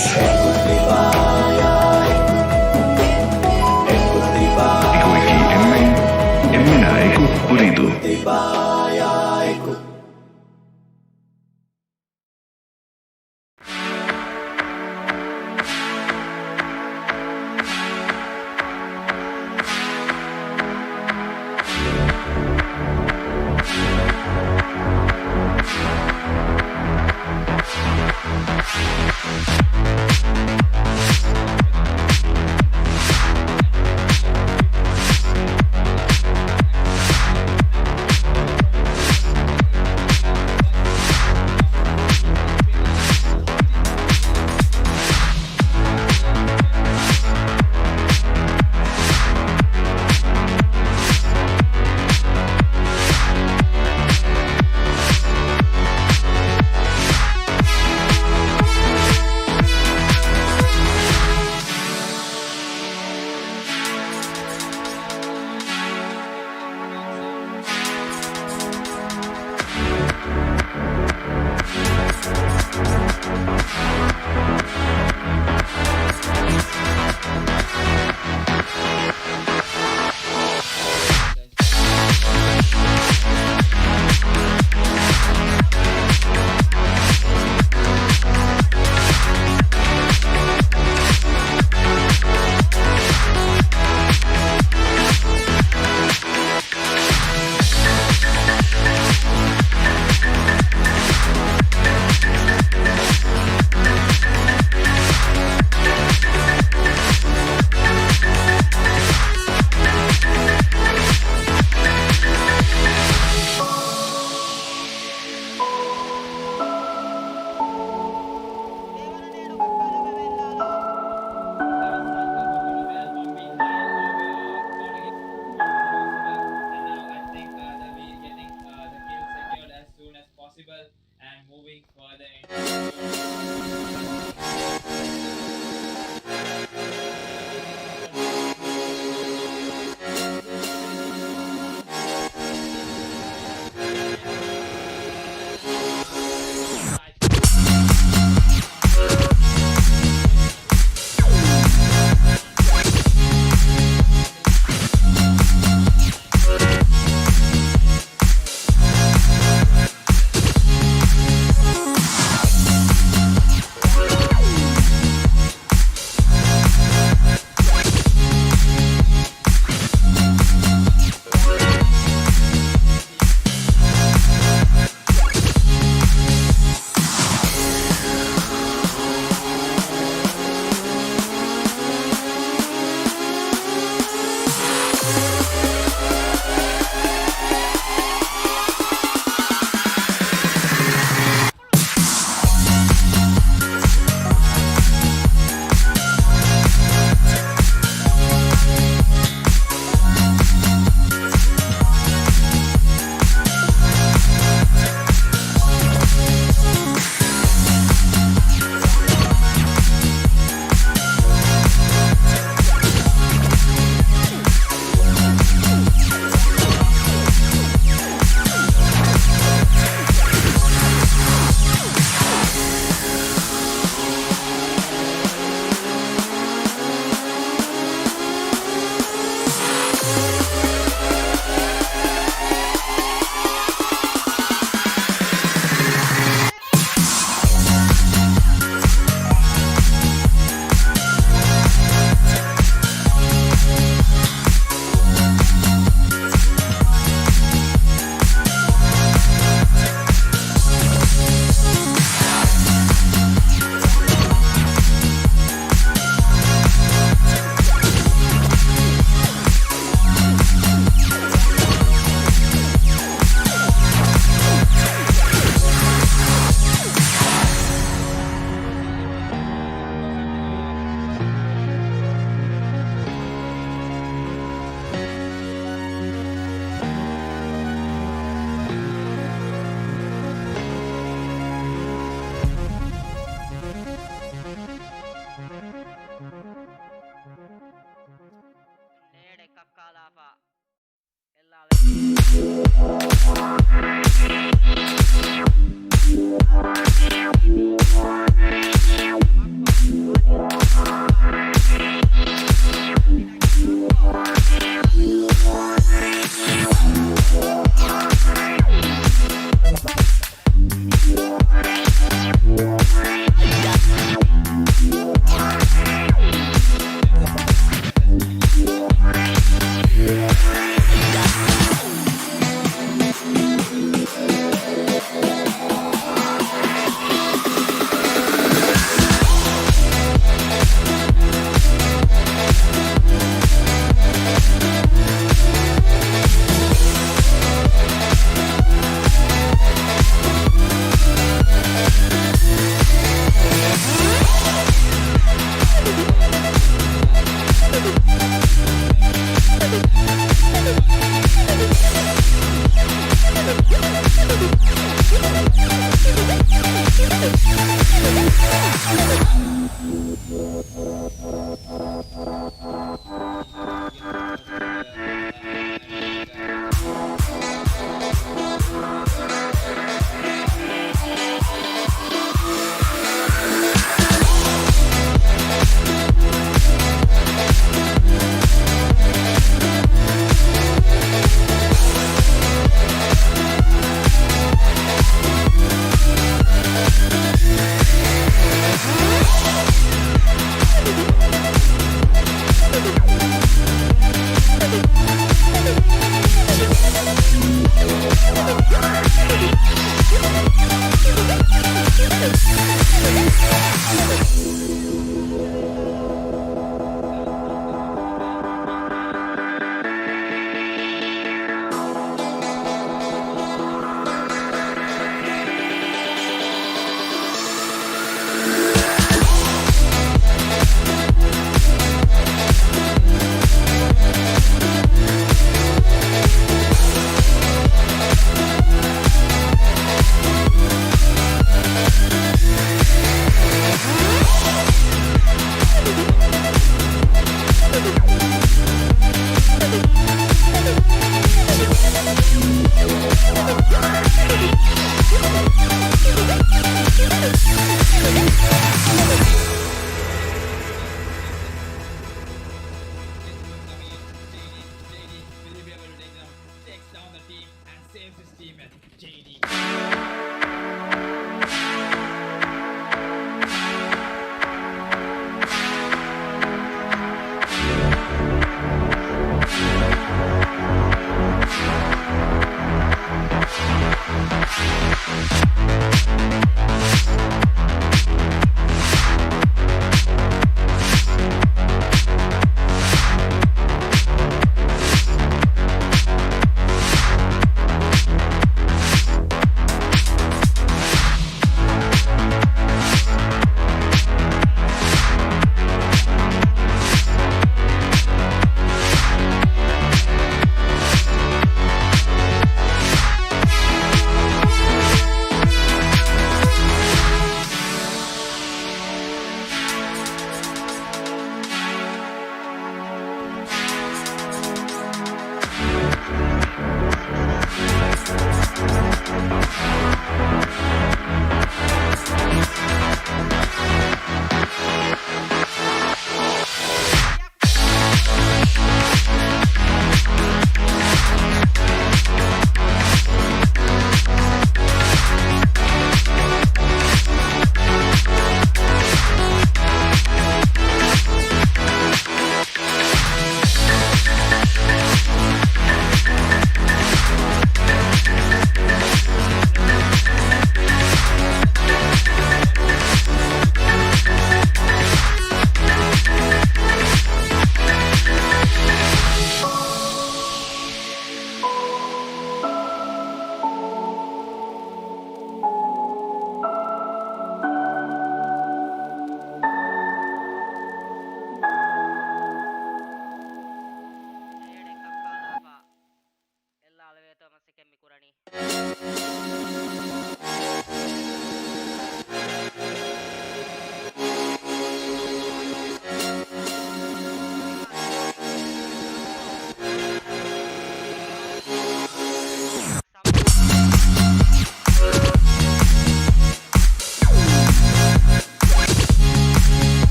Ekoiki emmen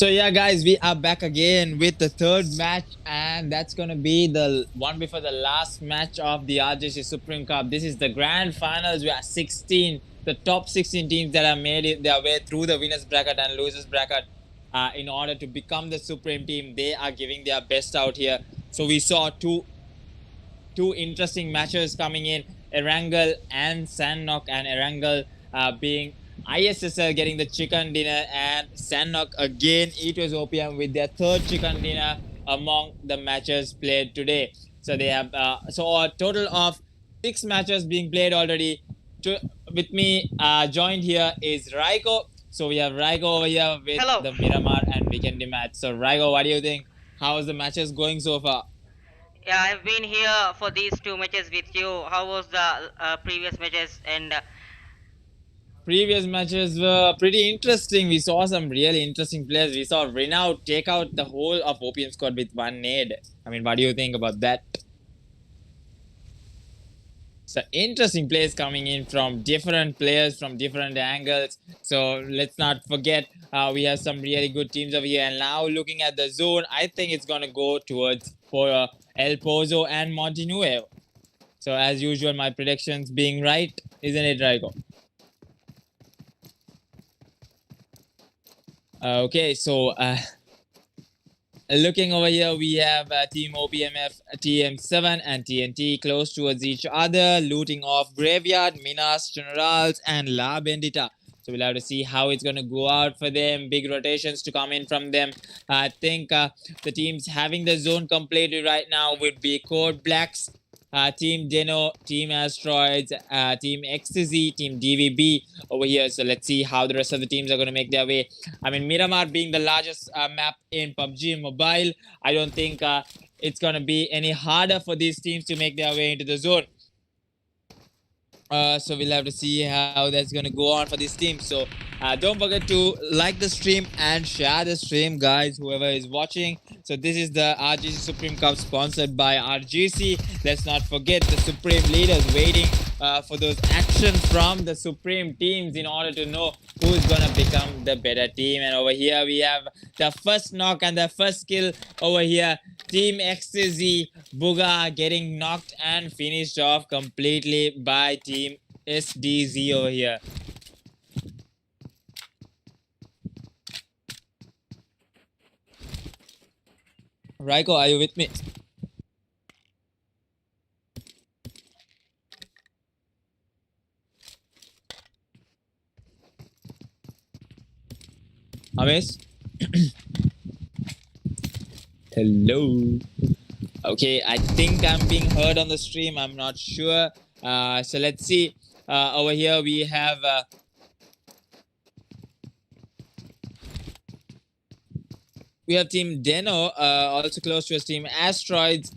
So yeah, guys, we are back again with the third match, and that's gonna be the one before the last match of the RJC Supreme Cup. This is the grand finals. We are 16, the top 16 teams that have made it their way through the winners bracket and losers bracket. In order to become the Supreme team, they are giving their best out here. So we saw two interesting matches coming in. Erangel and Sandknock, and Erangel being ISSL getting the chicken dinner, and Sandknock again it was OPM with their third chicken dinner among the matches played today. So they have a total of 6 matches being played already. To, with me joined here is Raiko. So we have Raiko over here with Hello. the Miramar and Weekend match. So Raiko, what do you think? How is the matches going so far? Yeah, I've been here for these two matches with you. How was the previous matches? And Previous matches were pretty interesting. We saw some really interesting players. We saw Renault take out the whole of OPM squad with one nade. I mean, what do you think about that? So interesting players coming in from different players from different angles. So let's not forget we have some really good teams over here. And now looking at the zone, I think it's gonna go towards for El Pozo and Montenuevo. So as usual, my predictions being right, isn't it, Raiko? Okay, so looking over here, we have Team OPMF, TM7, and TNT close towards each other, looting off Graveyard, Minas Generals, and La Bendita. So we'll have to see how it's going to go out for them. Big rotations to come in from them. I think the teams having the zone completed right now would be Code Blacks, Team Deno, Team Asteroids, Team Ecstasy, Team DVB over here. So let's see how the rest of the teams are going to make their way. I mean, Miramar being the largest map in PUBG Mobile, I don't think it's going to be any harder for these teams to make their way into the zone. So we'll have to see how that's going to go on for this team. So don't forget to like the stream and share the stream, guys, whoever is watching. So this is the RGC Supreme Cup sponsored by RGC. Let's not forget the Supreme leaders waiting for those actions from the Supreme teams in order to know who's going to become the better team. And over here we have the first knock and the first kill over here. Team Ecstasy, Buga getting knocked and finished off completely by Team SDZ over here. Raiko, are you with me? Ames? Hello. Okay, I think I'm being heard on the stream. I'm not sure. So let's see. Over here we have Team Deno, also close to us, Team Asteroids.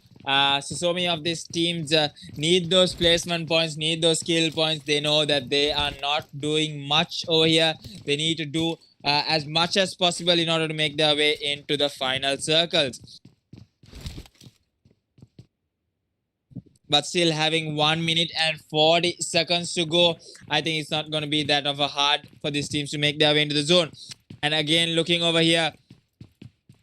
So many of these teams need those placement points, need those skill points. They know that they are not doing much over here. They need to do as much as possible in order to make their way into the final circles. But still having 1 minute and 40 seconds to go, I think it's not going to be that of a hard for these teams to make their way into the zone. And again, looking over here,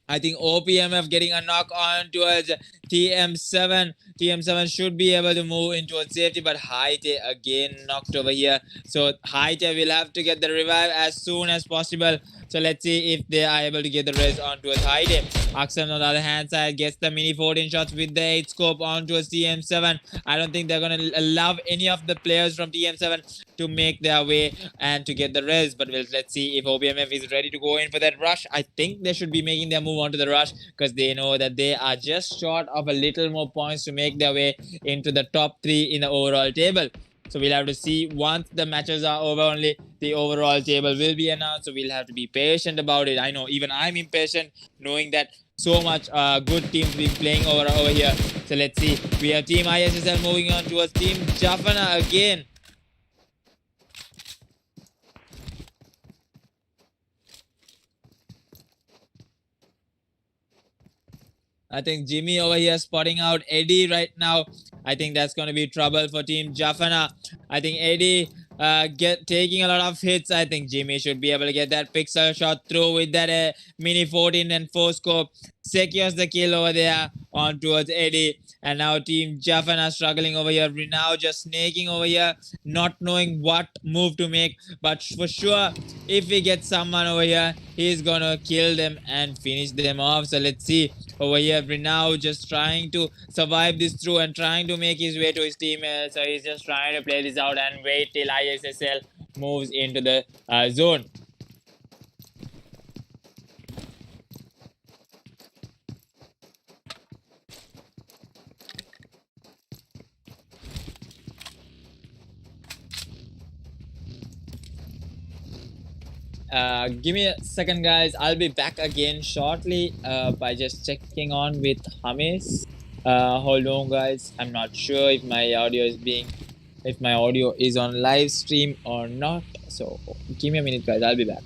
I think OPMF getting a knock on towards TM7. TM7 should be able to move into a safety, but Haite again knocked over here. So Haite will have to get the revive as soon as possible. So let's see if they are able to get the res on towards Haite. Axum on the other hand side gets the mini 14 shots with the 8 scope on towards TM7. I don't think they're going to allow any of the players from TM7 to make their way and to get the res. But let's see if OPMF is ready to go in for that rush. I think they should be making their move onto the rush because they know that they are just short of a little more points to make their way into the top 3 in the overall table. So we'll have to see once the matches are over, only the overall table will be announced. So we'll have to be patient about it. I know even I'm impatient knowing that so much good teams been playing over here. So let's see. We have Team ISSL moving on towards Team Jafana again. I think Jimmy over here spotting out Eddie right now. I think that's going to be trouble for Team Jafana. I think Eddie get taking a lot of hits. I think Jimmy should be able to get that pixel shot through with that mini 14 and 4 scope. Secures the kill over there on towards Eddie. And now Team Jaffan are struggling over here. Now just snaking over here, not knowing what move to make. But for sure, if we get someone over here, he's gonna kill them and finish them off. So let's see over here. Now just trying to survive this through and trying to make his way to his team. So he's just trying to play this out and wait till ISSL moves into the zone. Give me a second, guys. I'll be back again shortly by just checking on with Hamis. Hold on, guys. I'm not sure if my audio is on live stream or not. So give me a minute, guys. I'll be back.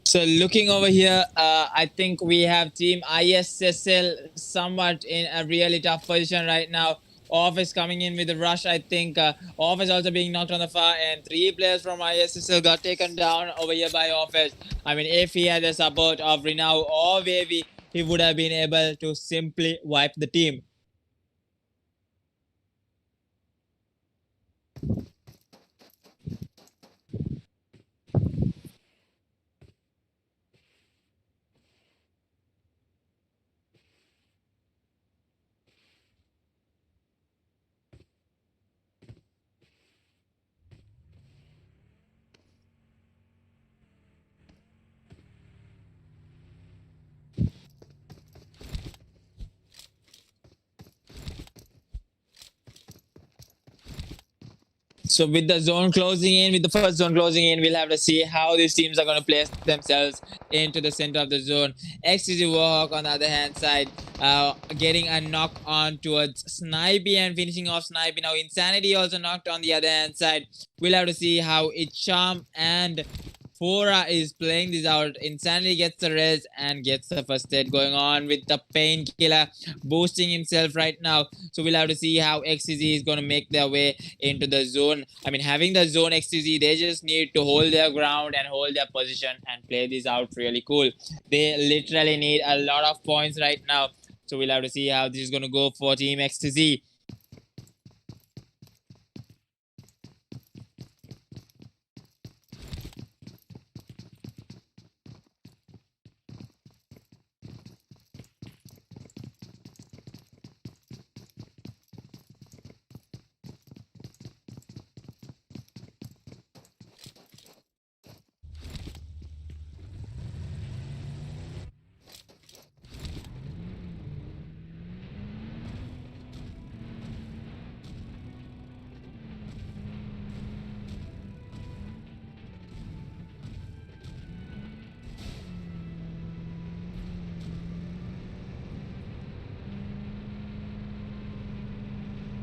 So looking over here, I think we have Team ISSL somewhat in a really tough position right now. Off is coming in with a rush. I think Off is also being knocked on the far, and 3 players from ISSL got taken down over here by Office. I mean, if he had the support of Renow or Wavy, he would have been able to simply wipe the team. So with the zone closing in, with the first zone closing in, we'll have to see how these teams are going to place themselves into the center of the zone. XTG Warhawk on the other hand side, getting a knock on towards Snipey and finishing off Snipey. Now Insanity also knocked on the other hand side. We'll have to see how Icham and Fora is playing this out. Insanity gets the res and gets the first aid going on with the Painkiller boosting himself right now. So we'll have to see how XTZ is going to make their way into the zone. I mean, having the zone XTZ, they just need to hold their ground and hold their position and play this out really cool. They literally need a lot of points right now. So we'll have to see how this is going to go for Team XTZ.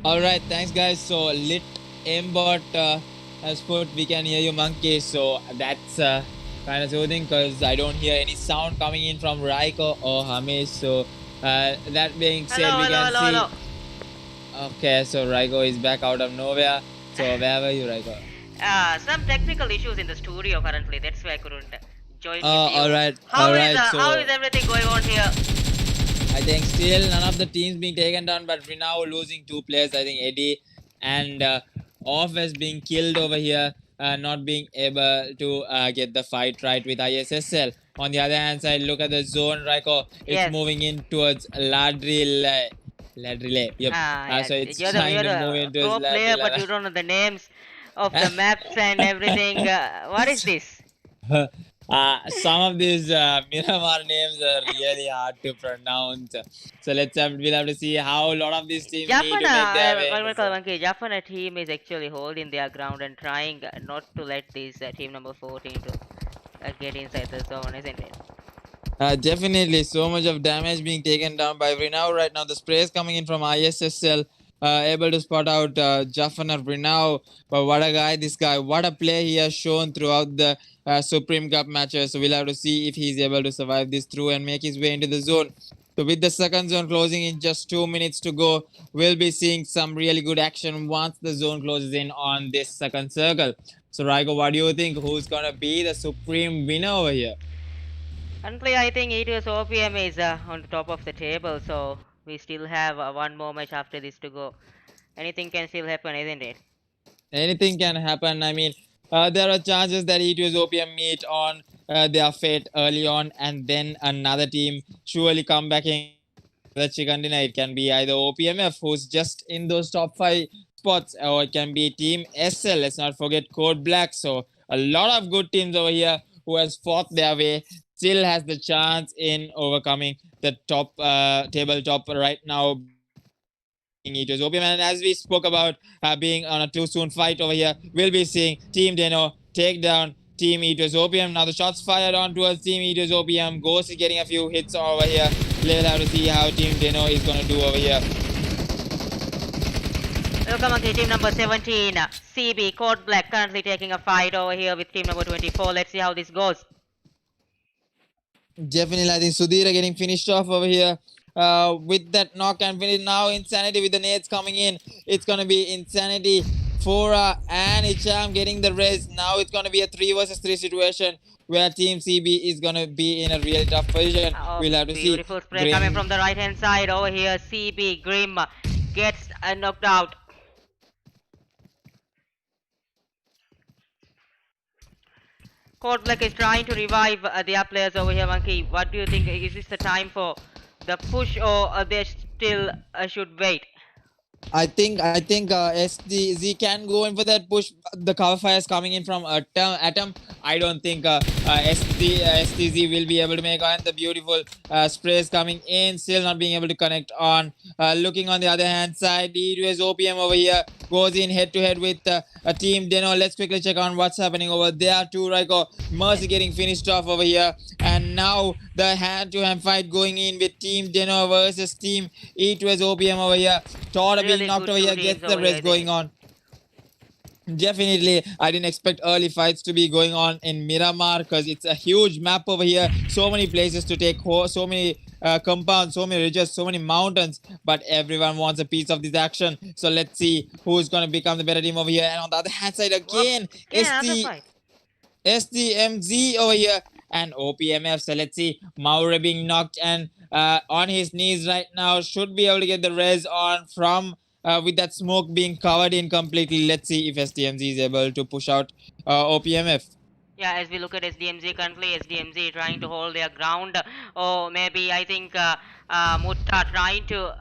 Alright, thanks guys. So Lit Aimbot has put we can hear you monkey, so that's kind of soothing because I don't hear any sound coming in from Raiko or Hamish. So that being said, Hello. Okay, so Raiko is back out of nowhere. So where were you, Raiko? Some technical issues in the studio currently, that's why I couldn't join with you. Alright, How alright. is everything going on here? I think still none of the teams being taken down, but we're now losing two players. I think Eddie and Off is being killed over here, not being able to get the fight right with ISSL. On the other hand side, look at the zone. Raiko, it's Yes. moving in towards Ladrile. Ladrile, yep. Yeah. So it's You're trying you're to move a into pro player, but Ladrile. you don't know the names of the maps and everything. What is this? Some of these Miramar names are really hard to pronounce. So we'll have to see how a lot of these teams need to make their way in the zone. Jaffna team is actually holding their ground and trying not to let this team number 14 to get inside the zone, isn't it? Definitely, so much of damage being taken down by Vrinav right now. The spray is coming in from ISSL, able to spot out Jaffna Vrinav. But what a guy, this guy. What a play he has shown throughout the Supreme Cup matches. So we'll have to see if he's able to survive this through and make his way into the zone. So with the second zone closing in just 2 minutes to go, we'll be seeing some really good action once the zone closes in on this second circle. So Raiko, what do you think? Who's gonna be the supreme winner over here? Currently, I think ETS OPM is on the top of the table, so we still have one more match after this to go. Anything can still happen, isn't it? Anything can happen. I mean, there are chances that E2's OPM meet on their fate early on, and then another team surely come back in the chicken dinner. It can be either OPMF, who's just in those top 5 spots, or it can be Team SL. Let's not forget Code Black. So a lot of good teams over here who has fought their way still has the chance in overcoming the top tabletop right now. It was OPM, and as we spoke about being on a too soon fight over here, we'll be seeing Team Deno take down Team Eaters OPM. Now the shots fired on towards Team Eaters OPM. Ghost is getting a few hits over here. We'll have to see how Team Deno is going to do over here. Welcome to team number 17, CB Code Black, currently taking a fight over here with team number 24. Let's see how this goes. Definitely, I think Sudhira getting finished off over here. With that knock and finish. Now Insanity with the nades coming in. It's going to be Insanity, Fora and Icham getting the res. Now it's going to be a 3 versus 3 situation where Team CB is going to be in a really tough position. We'll have to see. Beautiful spray coming from the right hand side over here. CB Grim gets knocked out. Code Black is trying to revive their players over here, Monkey. What do you think? Is this the time for the push, or they still should wait? I think SDZ can go in for that push. The cover fire is coming in from Atom. I don't think SDZ will be able to make on. The beautiful sprays coming in, still not being able to connect on. Looking on the other hand side, E2S OPM over here goes in head to head with a Team Deno. Let's quickly check on what's happening over there too. Raiko, Mercy getting finished off over here, and now the hand-to-hand fight going in with Team Deno versus Team E2S OPM over here. Tora being knocked over here, gets the rest going on. Definitely, I didn't expect early fights to be going on in Miramar because it's a huge map over here. So many places to take, so many compounds, so many ridges, so many mountains. But everyone wants a piece of this action. So let's see who's going to become the better team over here. And on the other hand side again, SDMZ over here and OPMF. So let's see, Maure being knocked and on his knees right now. Should be able to get the res on from with that smoke being covered in completely. Let's see if SDMZ is able to push out OPMF. Yeah, as we look at SDMZ currently, SDMZ trying to hold their ground, or maybe I think Mutta trying to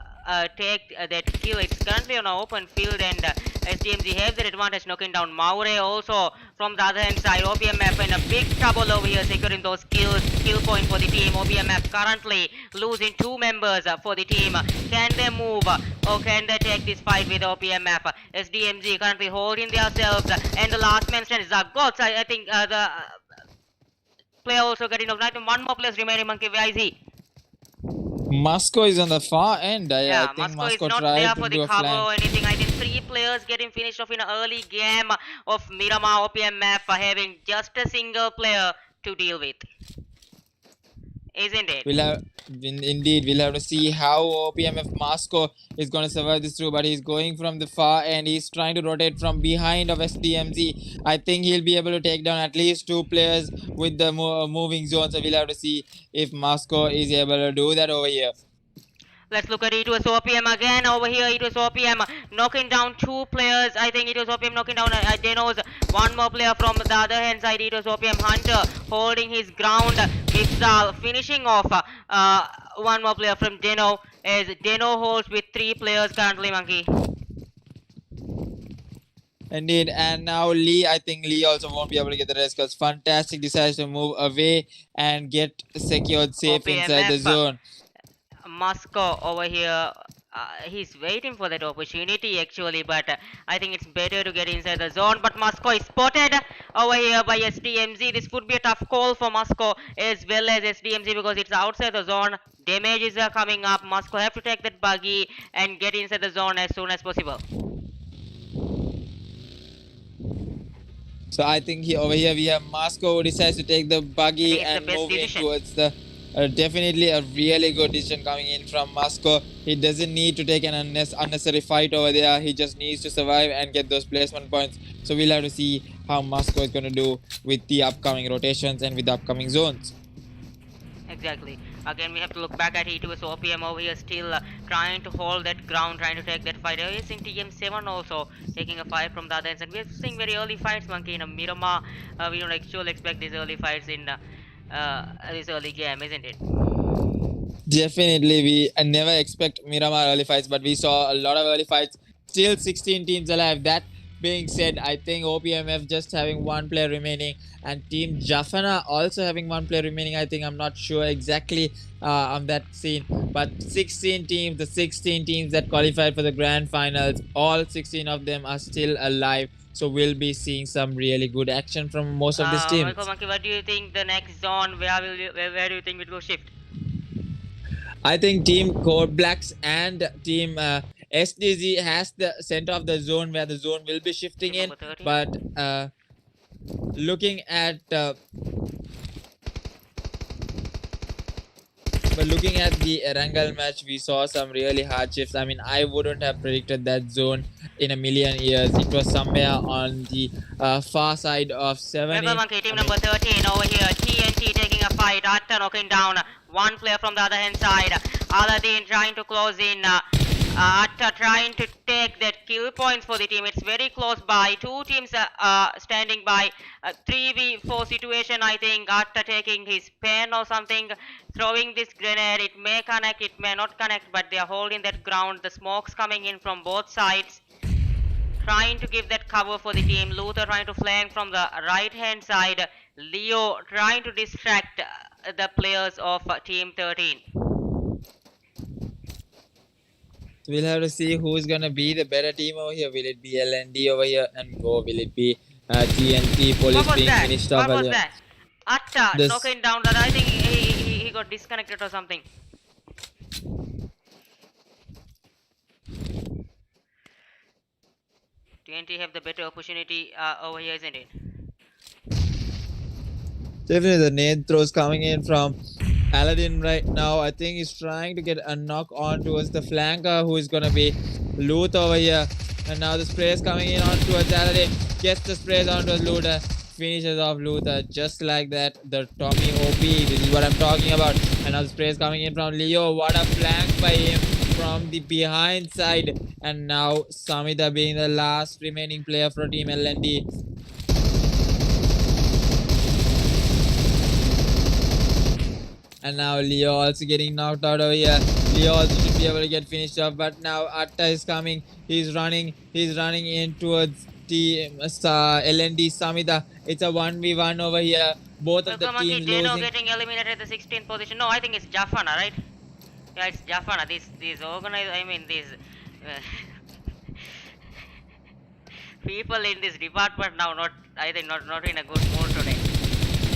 take that kill. It's currently on an open field, and SDMZ have the advantage, knocking down Maure. Also from the other hand side, OPMF in a big trouble over here, securing those kills. Kill point for the team. OPMF currently losing 2 members for the team. Can they move, or can they take this fight with OPMF? SDMZ currently holding themselves, and the last man stand is Zagots. I think the player also getting knocked out. One more player remaining. Monkey, where is he? Moscow is on the far end. I think Moscow is not tried there to for do the a cover flank. or anything. I think 3 players getting finished off in an early game of Miramar OPMF, having just a single player to deal with. Isn't it? Indeed, we'll have to see how OPMF Moscow is going to survive this through, but he's going from the far end. He's trying to rotate from behind of SDMZ. I think he'll be able to take down at least 2 players with the moving zone, so we'll have to see if Moscow is able to do that over here. Let's look at E2S OPM again over here. E2S OPM knocking down 2 players. I think E2S OPM knocking down Deno's. One more player from the other hand side. E2S OPM Hunter holding his ground. Mifzal finishing off one more player from Deno. As Deno holds with 3 players currently, Monkey. Indeed, and now Lee, I think Lee also won't be able to get the rest because Fantastic decides to move away and get secured safe inside the OPMF. zone. Moscow over here. He's waiting for that opportunity actually, but I think it's better to get inside the zone. But Moscow is spotted over here by SDMZ. This would be a tough call for Moscow as well as SDMZ because it's outside the zone. Damages are coming up. Moscow have to take that buggy and get inside the zone as soon as possible. So I think over here we have Moscow who decides to take the buggy and move in towards the definitely a really good decision coming in from Moscow. He doesn't need to take an unnecessary fight over there. He just needs to survive and get those placement points. So we'll have to see how Moscow is going to do with the upcoming rotations and with the upcoming zones. Exactly. Again, we have to look back at E2S OPM over here, still trying to hold that ground, trying to take that fight. We are seeing TM7 also taking a fight from the other end. And we are seeing very early fights, Monkey. In a Miramar, we don't actually expect these early fights in this early game, isn't it? Definitely, we never expect Miramar early fights, but we saw a lot of early fights. Still 16 teams alive. That being said, I think OPMF just having 1 player remaining and Team Jafana also having 1 player remaining. I think I'm not sure exactly on that scene, but 16 teams, the 16 teams that qualified for the grand finals, all 16 of them are still alive. So we'll be seeing some really good action from most of these teams. Monkey, what do you think the next zone? Where do you think it will shift? I think Team Code Blacks and Team SDZ has the center of the zone where the zone will be shifting in, but looking at the Erangel match, we saw some really hard shifts. I mean, I wouldn't have predicted that zone in a million years. It was somewhere on the far side of 7. Monkey, team number 13 over here. TNT taking a fight. Atta knocking down 1 player from the other hand side. Aladdin trying to close in. Atta trying to take that kill points for the team. It's very close by. 2 teams standing by. 3v4 situation, I think. Atta taking his pen or something. Throwing this grenade. It may connect, it may not connect, but they are holding that ground. The smoke's coming in from both sides. Trying to give that cover for the team. Luther trying to flank from the right hand side. Leo trying to distract the players of Team 13. We'll have to see who's gonna be the better team over here. Will it be LND over here and go? Will it be TNT Police being finished off? What was that? Atta knocking down that. I think he got disconnected or something. TNT have the better opportunity over here, isn't it? Definitely the nade throws coming in from Aladdin right now. I think he's trying to get a knock on towards the flanker who is going to be Luth over here. And now the spray is coming in on towards Aladdin. Gets the sprays on towards Luther. Finishes off Luther just like that. The Tommy OP. This is what I'm talking about. And now the spray is coming in from Leo. What a flank by him from the behind side. And now Samida being the last remaining player for Team LND. And now Leo also getting knocked out over here. Leo also should be able to get finished off. But now Atta is coming. He's running in towards Team LND Samida. It's a 1v1 over here. Both of the teams Deno losing. getting eliminated at the 16th position. No, I think it's Jafana, right? Yeah, it's Jafana. These organized, I mean these people in this department now not in a good mood today.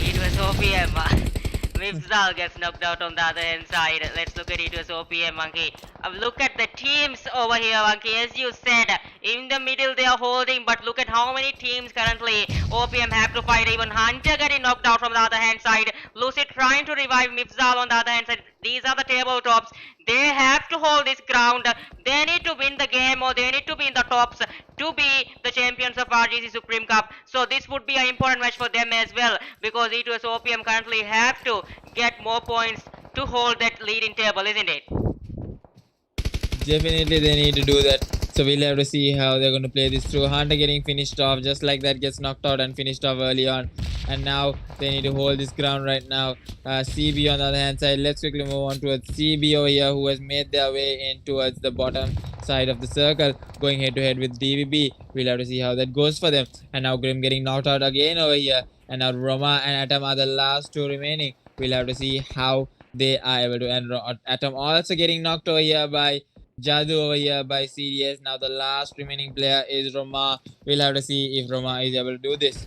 It was OPM. Mifzal gets knocked out on the other hand side. Let's look at it as OPM, Monkey. Look at the teams over here, Monkey. As you said, in the middle they are holding, but look at how many teams currently OPM have to fight. Even Hunter getting knocked out from the other hand side. Lucid trying to revive Mifzal on the other hand side. These are the tabletops. They have to hold this ground. They need to win the game or they need to be in the tops to be the champions of RGC Supreme Cup. So this would be an important match for them as well, because E2S OPM currently have to get more points to hold that leading table, isn't it? Definitely they need to do that. So we'll have to see how they're going to play this through. Hunter getting finished off just like that, gets knocked out and finished off early on. And now they need to hold this ground right now. CB on the other hand side. Let's quickly move on towards CB over here, who has made their way in towards the bottom side of the circle, going head to head with DVB. We'll have to see how that goes for them. And now Grim getting knocked out again over here. And now Roma and Atom are the last two remaining. We'll have to see how they are able to. And Atom also getting knocked over here by Jadu over here by CDS. Now the last remaining player is Roma. We'll have to see if Roma is able to do this.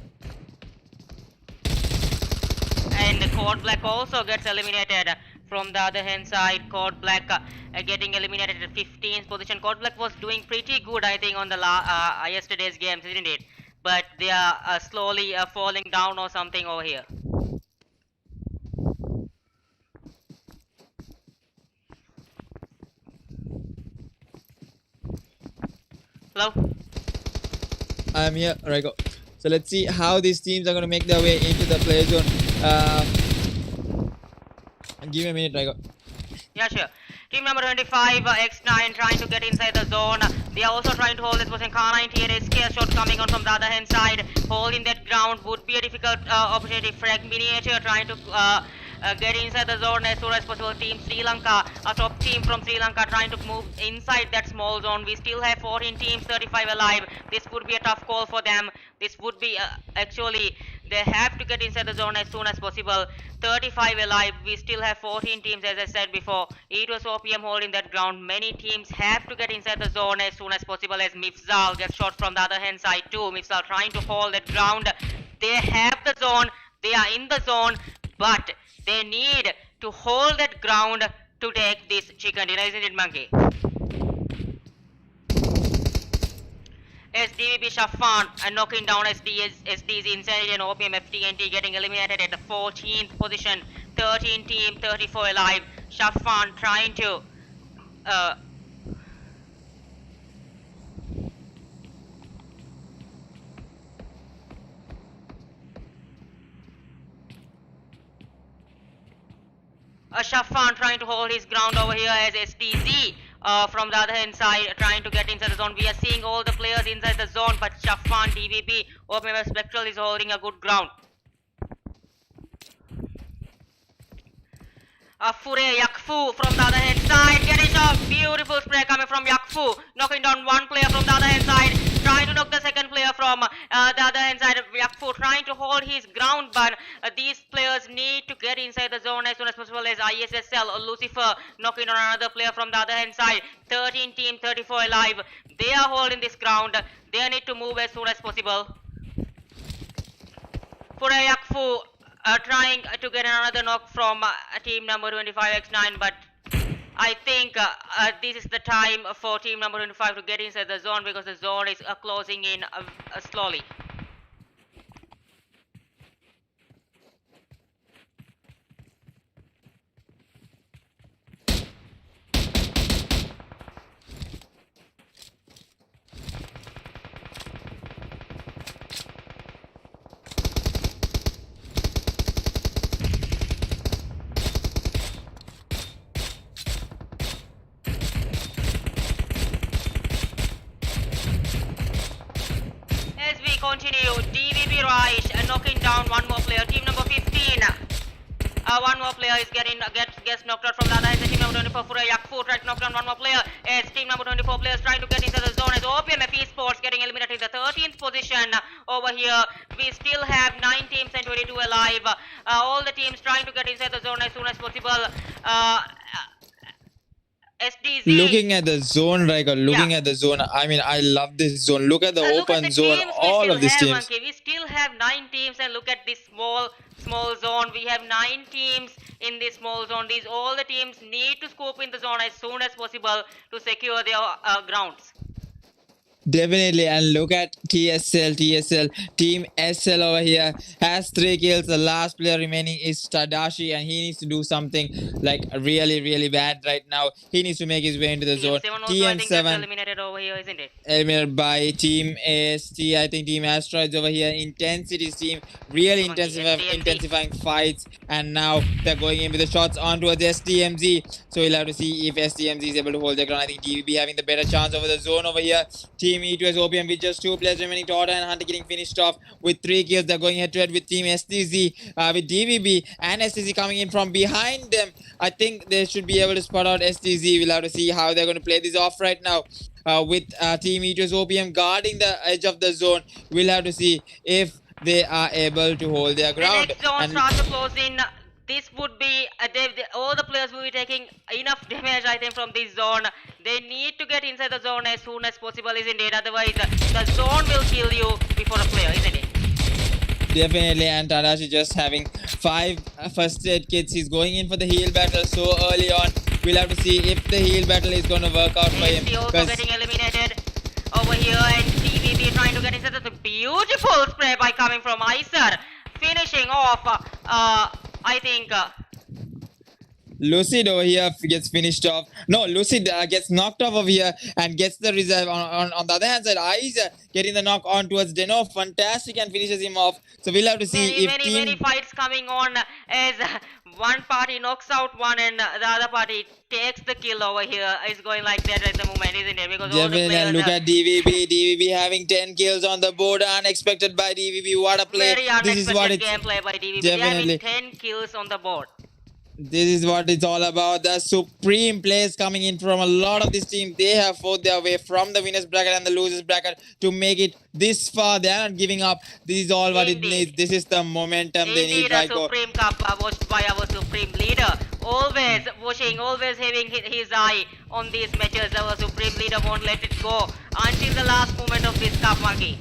And Code Black also gets eliminated from the other hand side. Code Black getting eliminated at 15th position. Code Black was doing pretty good, I think, on the yesterday's games, isn't it? But they are slowly falling down or something over here. Hello? I'm here. Alright, go. So let's see how these teams are going to make their way into the play zone. Give me a minute, Raigo. Yeah, sure. Team number 25, X9 trying to get inside the zone. They are also trying to hold this position. Car98 SK shot coming on from the other hand side. Holding that ground would be a difficult opportunity. Frag Miniature trying to get inside the zone as soon as possible. Team Sri Lanka, a top team from Sri Lanka, trying to move inside that small zone. We still have 14 teams, 35 alive. This would be a tough call for them. This would be actually, they have to get inside the zone as soon as possible. 35 alive. We still have 14 teams, as I said before. It was OPM holding that ground. Many teams have to get inside the zone as soon as possible, as Mifzal gets shot from the other hand side too. Mifzal trying to hold that ground. They have the zone. They are in the zone, but they need to hold that ground to take this chicken dinner, isn't it, Monkey? SDVB Shafan knocking down SD's Insanity and OPM FTNT getting eliminated at the 14th position. 13 team, 34 alive. Shafan trying to Shafan trying to hold his ground over here as SDZ from the other hand side trying to get inside the zone. We are seeing all the players inside the zone, but Shafan, DVB, OPM Spectral is holding a good ground. Fure Yakfu from the other hand side getting shot. Beautiful spray coming from Yakfu, knocking down one player from the other hand side, trying to knock the second player from the other hand side. Yakfu trying to hold his ground, but these players need to get inside the zone as soon as possible, as ISSL Lucifer knocking down another player from the other hand side. 13 team, 34 alive. They are holding this ground. They need to move as soon as possible. Fure Yakfu trying to get another knock from team number 25X9, but I think this is the time for team number 25 to get inside the zone, because the zone is closing in slowly. Continue. DVB Raish knocking down one more player. Team number 15. One more player is gets knocked out from the other end. Team number 24 Fure Yakfu trying to knock down one more player. As team number 24 players trying to get into the zone, as OPM Esports getting eliminated in the 13th position over here. We still have 9 teams and 22 alive. All the teams trying to get inside the zone as soon as possible. SDZ. Looking at the zone, Raigo, looking at the zone, I mean, I love this zone. Look at the open zone, all of these teams. Monkey. We still have 9 teams, and look at this small zone. We have 9 teams in this small zone. These all the teams need to scoop in the zone as soon as possible to secure their grounds. Definitely, and look at TSL. Team SL over here has 3 kills. The last player remaining is Tadashi, and he needs to do something like really, really bad right now. He needs to make his way into the zone. TM7 also I think gets TM7 eliminated over here, isn't it? eliminated by Team AST. I think Team Asteroids over here. Intensity's team really Monkey, SDMZ. intensifying fights, and now they're going in with the shots on towards SDMZ. So we'll have to see if SDMZ is able to hold their ground. I think DVB having the better chance over the zone over here. Team E2S OPM with just 2 players remaining. Torta and Hunter getting finished off with 3 kills. They're going head to head with Team STZ with DVB and STZ coming in from behind them. I think they should be able to spot out STZ. We'll have to see how they're going to play this off right now. With Team E2S OPM guarding the edge of the zone. We'll have to see if they are able to hold their ground. The next zone starts to close in. This would be all the players will be taking enough damage, I think, from this zone. They need to get inside the zone as soon as possible, isn't it? Otherwise, the zone will kill you before a player, isn't it? Definitely, and Tadashi just having 5 first aid kits. He's going in for the heal battle so early on. We'll have to see if the heal battle is going to work out for him. AC also getting eliminated over here, and DVB trying to get inside the beautiful spray by coming from Icer, finishing off. I think. Lucid over here gets finished off. No, Lucid gets knocked off over here and gets the reserve. On the other hand side, Aiza getting the knock on towards Deno. Fantastic, and finishes him off. So we'll have to see many fights coming on as one party knocks out one and the other party takes the kill over here. It's going like that at the moment, isn't it? Because all the players look at DVB having 10 kills on the board. Unexpected by DVB. What a play. Very unexpected gameplay by DVB. Definitely. They having 10 kills on the board. This is what it's all about. The supreme plays coming in from a lot of this team. They have fought their way from the winners bracket and the losers bracket to make it this far. They are not giving up. This is all what it needs. This is the momentum they need right now. Supreme Cup watched by our supreme leader. Always watching, always having his eye on these matches. Our supreme leader won't let it go until the last moment of this cup, Monkey.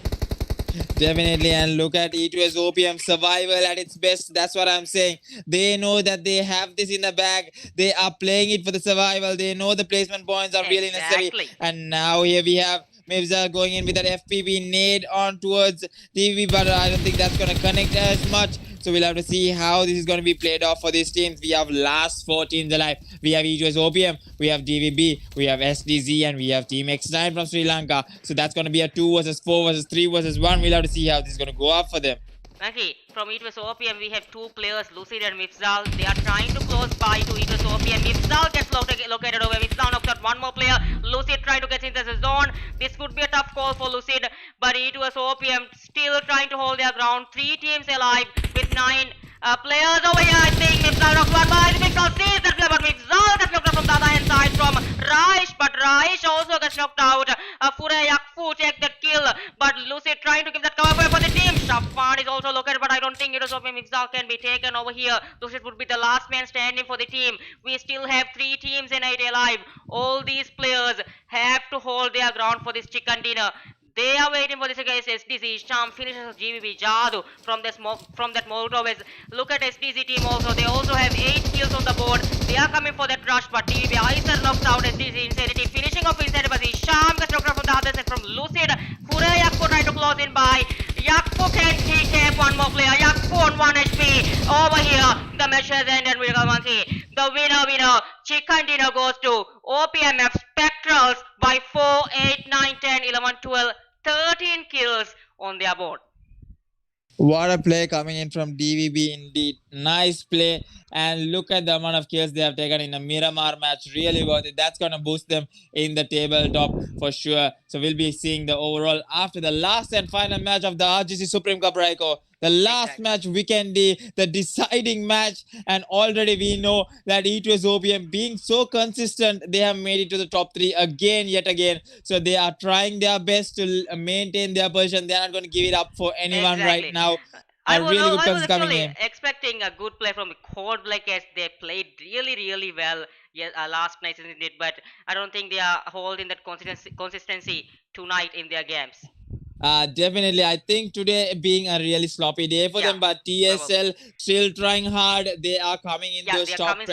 Definitely, and look at E2S OPM survival at its best. That's what I'm saying. They know that they have this in the bag. They are playing it for the survival. They know the placement points are really necessary. And now here we have Mivzal going in with that FPV nade on towards DVB, but I don't think that's going to connect as much. So we'll have to see how this is going to be played off for these teams. We have last 4 teams alive. We have E2S OPM, we have DVB, we have SDZ, and we have Team X9 from Sri Lanka. So that's going to be a 2 versus 4 versus 3 versus 1. We'll have to see how this is going to go up for them. Okay, from E2S OPM we have 2 players, Lucid and Mifzal. They are trying to close by to E2S OPM. Mifzal gets located over. Mifzal knocks out one more player. Lucid trying to get into the zone. This could be a tough call for Lucid, but E2S OPM still trying to hold their ground. 3 teams alive with 9 players over here. I think Mifzal knocks one by. Mifzal sees that player, but Mifzal gets knocked out from the other hand side from Raish, but Raish also gets knocked out. Fure Yakfu take that kill, but Lucid trying to give that cover for the team. Shafan is also located, but I don't think E2S OPM Mifzal can be taken over here. Lucid would be the last man standing for the team. We still have 3 teams in 8 alive. All these players have to hold their ground for this chicken dinner. They are waiting for this against SDZ. Sham finishes GBB Jadu from that Molotov. Look at SDZ team also. They also have 8 kills on the board. They are coming for that rush, but DVB Icer knocks out SDZ Insanity. Finishing off Insanity. Sham gets knocked out from the other side from Lucid. Fure Yakpo trying to close in by. Yakpo can TK one more player. Yakpo on 1 HP. Over here, the match has ended with Monkey. The winner, chicken dinner goes to OPMF Spectrals by 4, 8, 9, 10, 11, 12. 13 kills on their board. What a play coming in from DVB indeed. Nice play. And look at the amount of kills they have taken in a Miramar match. Really worth it. That's going to boost them in the tabletop for sure. So we'll be seeing the overall after the last and final match of the RGC Supreme Cup, Raiko. The last match, weekend day, the deciding match, and already we know that E2S OPM being so consistent, they have made it to the top 3 yet again. So they are trying their best to maintain their position. They are not going to give it up for anyone right now. I was actually expecting a good play from Cold Black as they played really well last night, isn't it? But I don't think they are holding that consistency tonight in their games. Definitely. I think today being a really sloppy day for Yeah, them, but probably. TSL still trying hard. They are coming in Yeah, those they are top. coming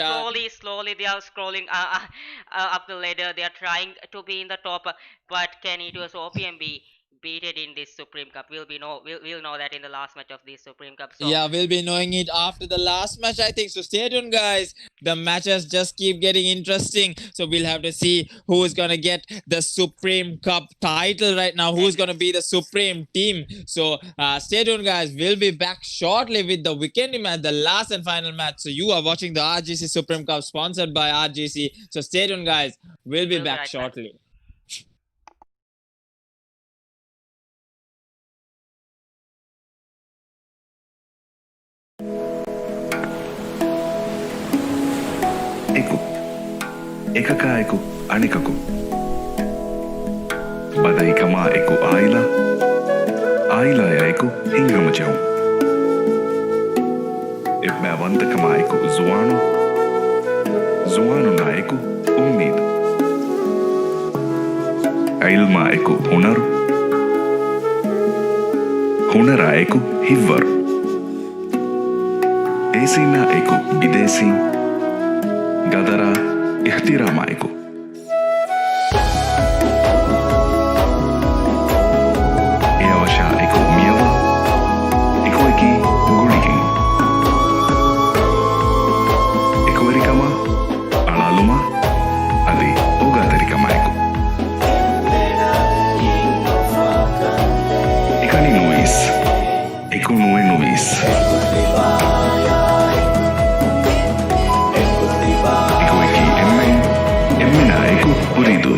slowly. They are scrolling up the ladder. They are trying to be in the top, but can E2S OPM be beaten in this Supreme Cup? We'll know that in the last match of this Supreme Cup. So Yeah, we'll be knowing it after the last match, I think. So stay tuned, guys. The matches just keep getting interesting. So we'll have to see who is gonna get the Supreme Cup title right now. Who's gonna be the Supreme team? So stay tuned, guys. We'll be back shortly with the weekend match, the last and final match. So you are watching the RGC Supreme Cup, sponsored by RGC. So stay tuned, guys. We'll be we'll be back right back. shortly. Eku. Ekaka eku anikaku. Badai kama eku aila. Aila ya eku hingama chau. Ibma wanta kama eku zuano. Zuano na eku ummid. Ailma eku hunaru. Hunara eku hivvaru. Esina eku idesi. Gadara ihtirama eku. Eawasha eku miyawa. Eku eki gulikin. Eku erikama. Alaluma. Adi ogatarikama eku. Ekani nuis. Eku nue nuis. Eku eki emmen. Emmena eku uridu.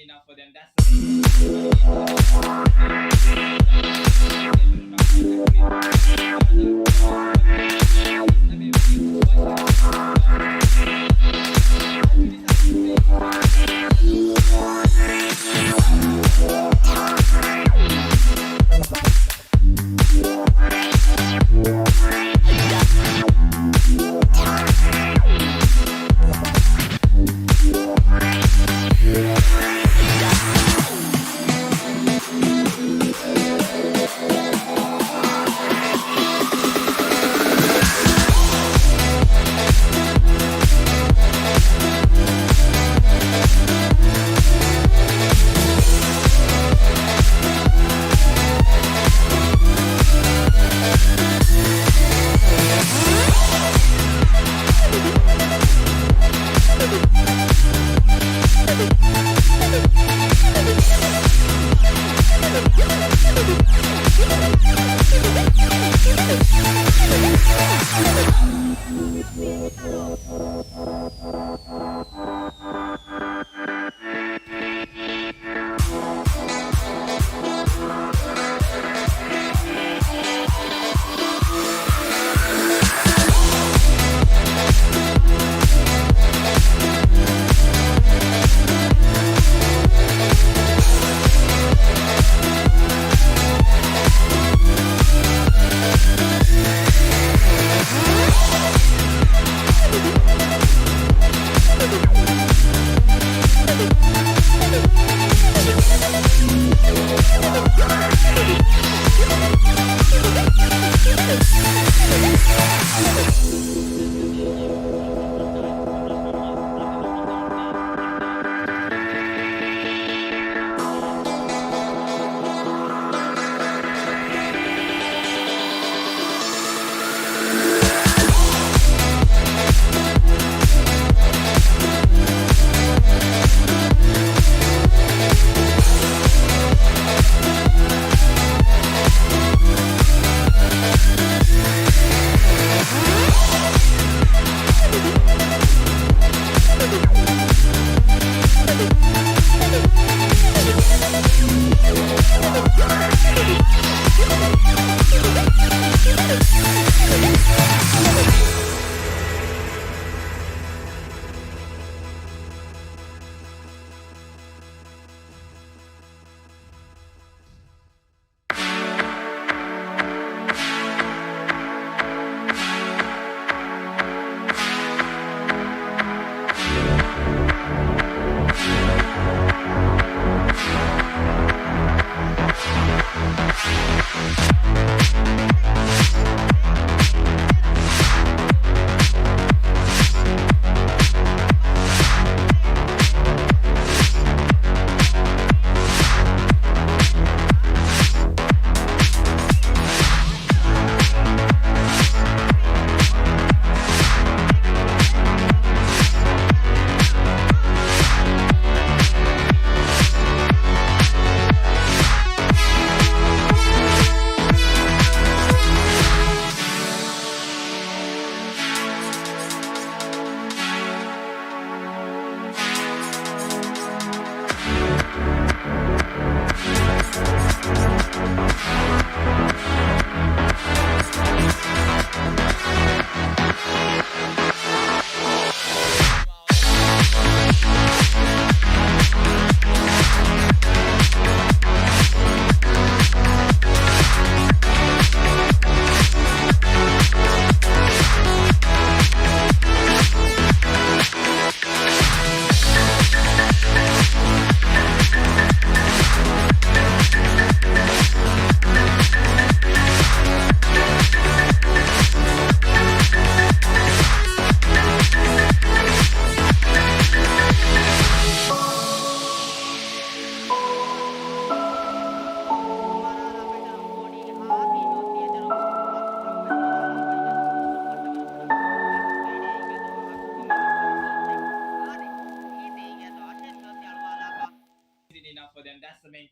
enough for them. That's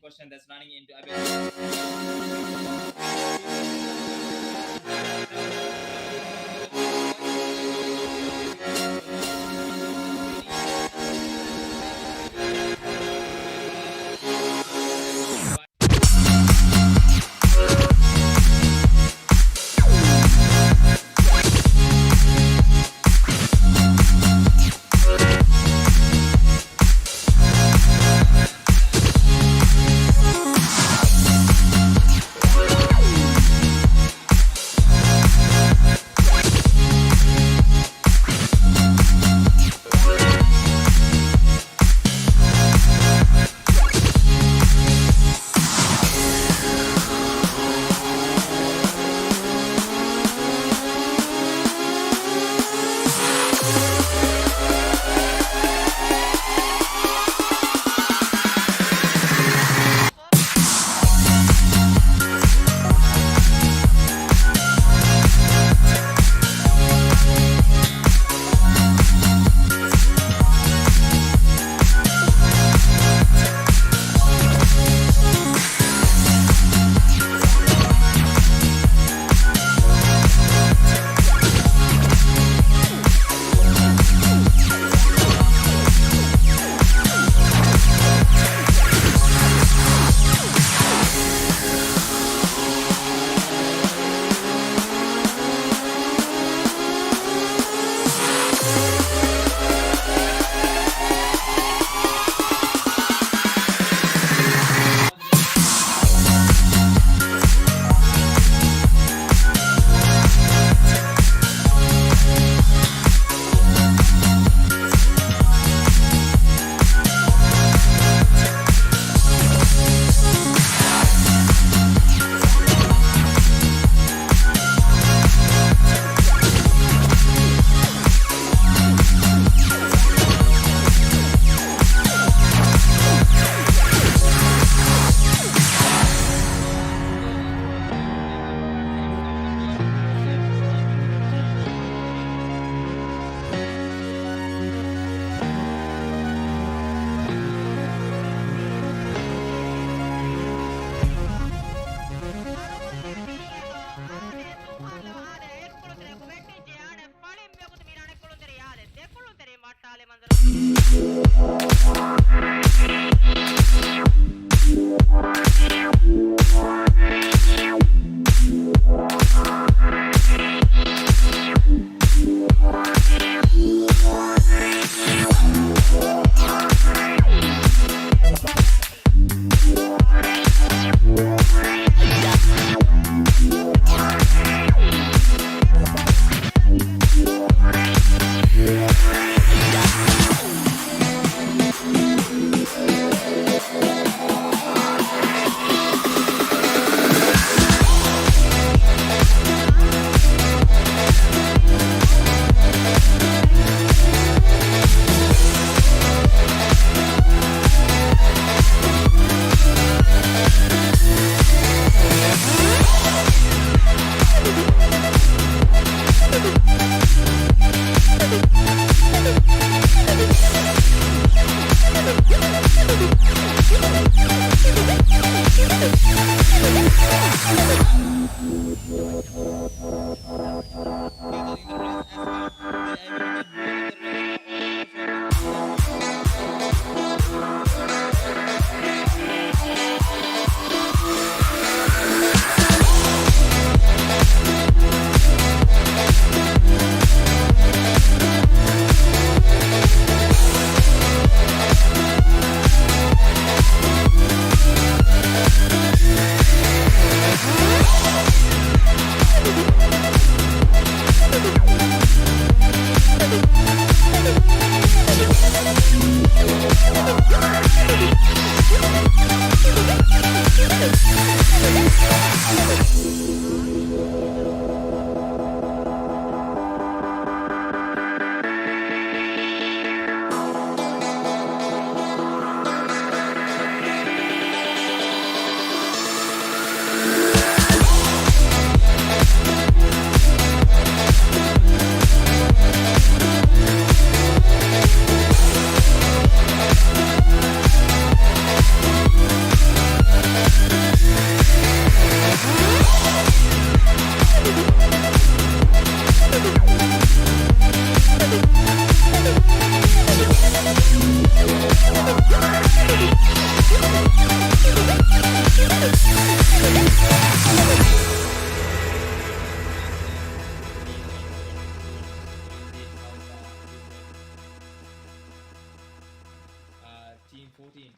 question that's running into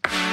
coming.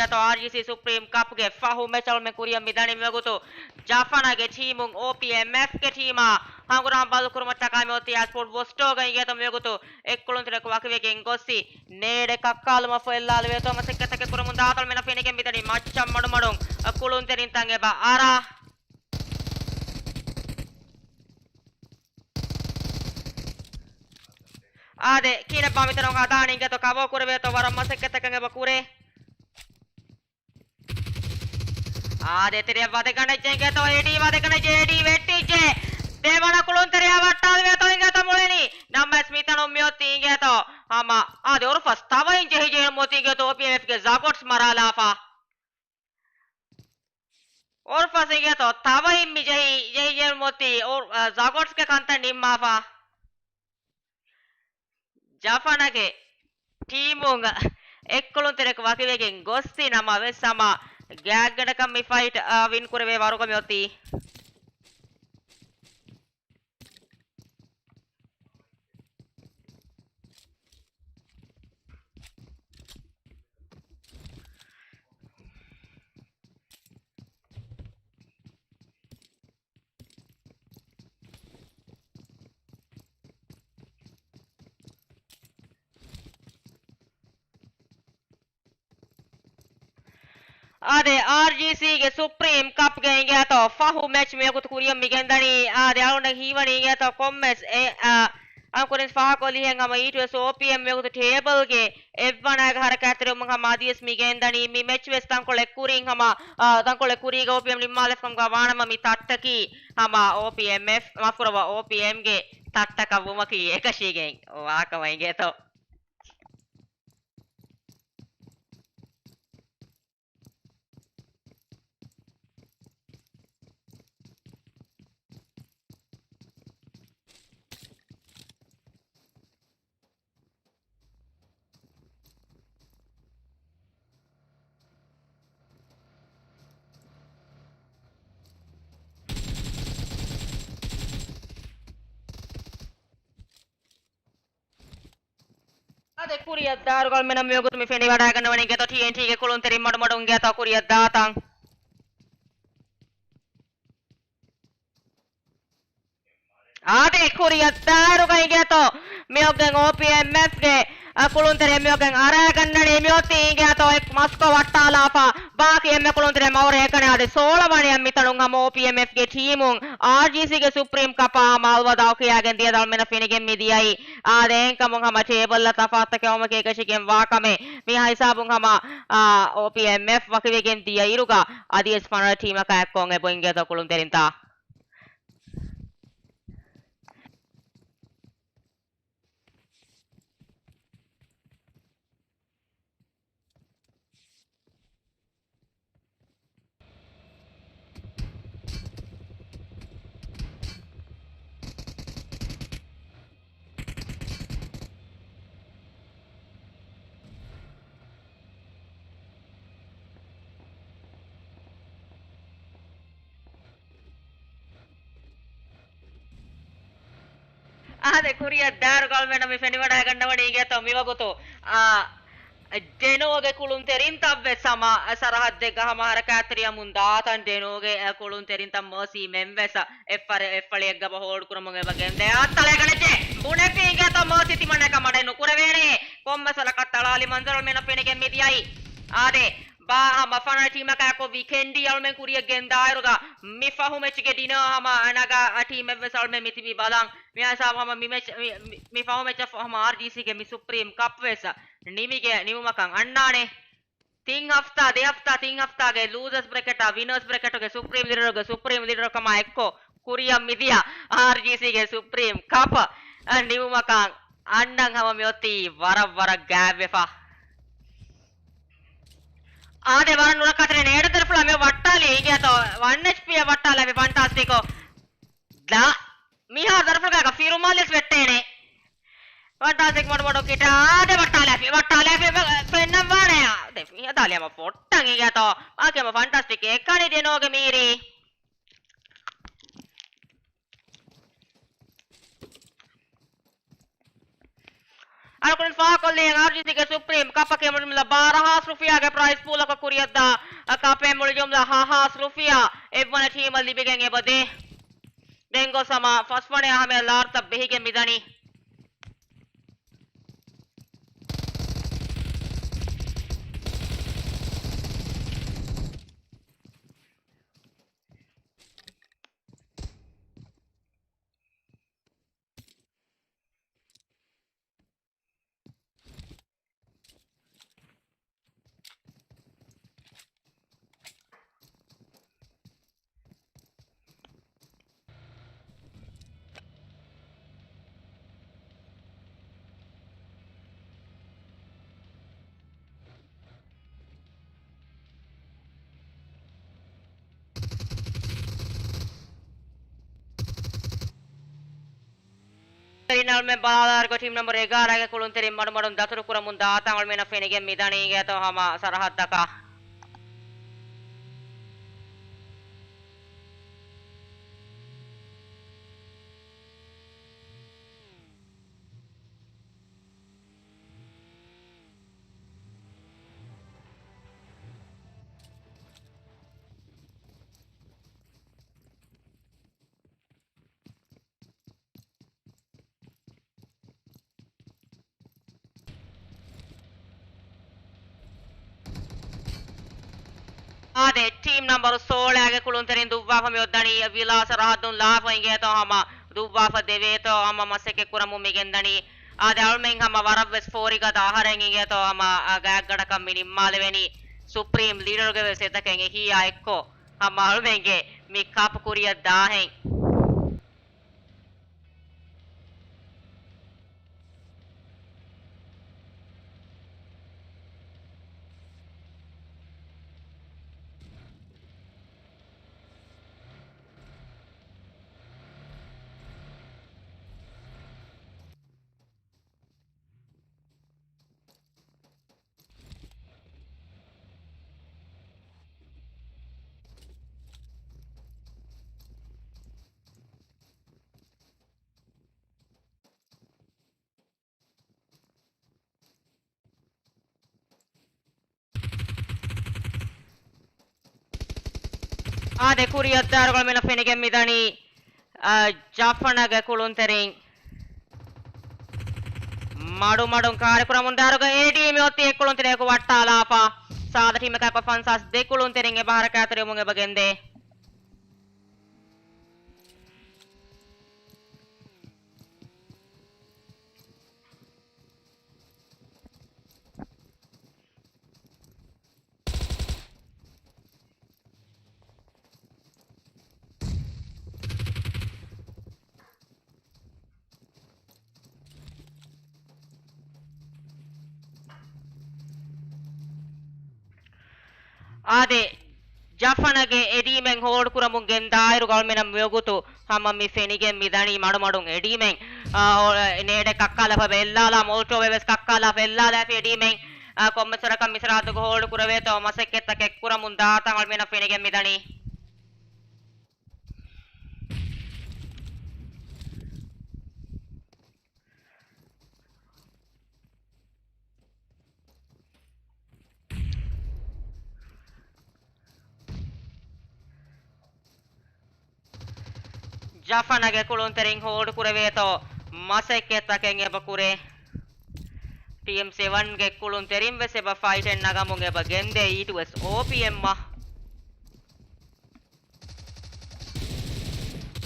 to RGC Supreme Cup ge fahu mechal me kuriya midani megutu Jafana ge teamung OPMF ge teama hanguram balu kurumata kami oti sport bosto ge to megutu ekkulun tere wakive ge ngossi nede kakkaluma foellal ve to masekata ke kurumun datal mena fene ge midani macham madum kulun terin tange ba ara ade kine pamitano ga dani ge to kavo kurve to waram masekata ge ba kure ආදේ තෙරිය වද ගණච්චෙන් ගතෝ එඩි වද ගණච්ච එඩි වෙට්ටිච්චේ දේවන කුලුන් තෙරිය වට්ටල් ගතෝ ඉංගත මුලෙනි නම්ම ස්මිතනෝ මියොති ඉංගතෝ ආමා ආදේ ඔර ෆස් තව ඉංජෙ හිජේ මොති ගතෝ OPMF ගේ zagots මරාලාෆා ඔර ෆස් ඉංගතෝ තව ඉම්මි ජෙහි මොති ඔර zagots ගේ කන්ත නිම්මාෆා ජාෆානගේ ටීමුංග එක්කුලුන් තෙරක වකිවෙගෙන් ගොස්සි නම වෙස්සම ගෑග්ගඩකම් මේ ෆයිට් වින් කරවේ වරුකම යොති ade RGC ge Supreme Cup ge inge to fahu match me kut kuriyam migendani ade aluna hiwani inge to comments ankurin faha koli hen ama e2s OPM me kut table ge evwana ga har katere um ha madies migendani mi match wes tan kole kurin hama tan kole kuri ge OPM limmalef kam ga wanama mi tattaki hama OPMF mafurawa OPM ge tattaka wumaki ekashi gen wakama inge to ade kuriyat darugal menam yogut mi feni wada ganna wani geto TNT ge kulun teri madu madu ngeta kuriyat datang ade kuriyat darugal geto meogen OPMF ge kuluntere mioken araganna mioti inge to ek masko wattala pa baki emme kuluntere maure ekane ade 16 වණියක් මිතණුන් හම OPMF ගේ ටීමුන් RGC ගේ supreme කපා මාල්වදාව කියාගෙන දියදල් මෙන ෆිනිගෙන් මිදියයි ආදෙන් කමුන් හම චේබල්ලා තෆාත් කවම කේකෂිගෙන් වාකමේ මේ හිසාබුන් හම OPMF වකිවෙගෙන් දියයි ඉරුගා අදිස් පනර ටීම කැක්කොන් එබොන්ගේ to kulunterin ta ade kuriya daru gal mena me feni wada ganna wadi ge to miwa goto denoge kulunterin tabbe sama sarahad de gahama harakatriya munda tan denoge kulunterin tam mercy memvesa effale gaba hold kuramuge bagende attale ganeche bune pinge to mercy timane kamade nukure vene komma sala kattalali manzaral mena penige midiyai ade ba hama fana team ka ko weekendi almen kuriya gendairuga mi fahumechige dina hama anaga team evesal me mitibi balang mi asa hama mi fahumecha hama RGC ge mi supreme cup wesa nimige nimumakan annane तीन हफ्ता दे हफ्ता तीन हफ्ता के losers bracket winners bracket के supreme leader कमा एक्को कुरिया media RGC के सुप्रीम कप निमुमकां अन्नंग हम म्योती वर गैवेफा आदे वर नुर कतरे नेड तरफला मे वट्टाली हिगे तो 1 HP वट्टाला मे फंटास्टिको दा मिहा तरफला का फिरुमालिस वेट्टेने फंटास्टिक मोड किटा आदे वट्टाला पेन्नम वाने आदे मिहा दालिया म पोट्टंग हिगे तो आके म फंटास्टिक एकणी देनोगे मीरी Alkun fakolle RGC ke supreme kapake mulumla 12000 rupiah ke prize pool ka kuriyadda kape mulumla 1000 rupiah evwana team libigen ebade dengo sama first one hame larta behige midani Final में बालार को टीम नंबर 11 के कुलुंतेरी मडमडम दातुरु कुरमुन दातांगल में फेनिगे मिदानी गे तो हम सरहद तका आदे team number 16 के कुलुंतरिन दुब्बाफ में उद्दनी विलास राहतुन लाफ होंगे तो हम दुब्बाफ देवे तो हम मसे के कुरमु मिगेंदनी आदे अलमें हम वरब वेस फोरी का दाहरेंगे तो हम गैगड़ का मिनिमालवेनी सुप्रीम लीडर के वैसे तकेंगे ही आइको हम अलमेंगे मी काप कुरिया दाहें आदे कुरियद्दारुगळ main फेनिगे मिदनी जाफनगे कुलुंतेरिं madun karikura mundaruga e team yotti ekkulun tere ko wattala pa saada team ekak fansas dekulun teringe bahara katare munge bagende ade Jafanage edimen hold kuramun gendairu galmenam yogutu hamma mi fenigen midani madun edimen nede kakkala fa bellala molto weves kakkala bellala fa edimen kommesara kammisaratu hold kuraveto maseketta kekkuramun daata galmenam fenigen midani Jafanage kulun tering hold kureveto maseketta ken eba kure team 7 ge kulun terim wes eba fight en nagamun eba gende e2s opm ma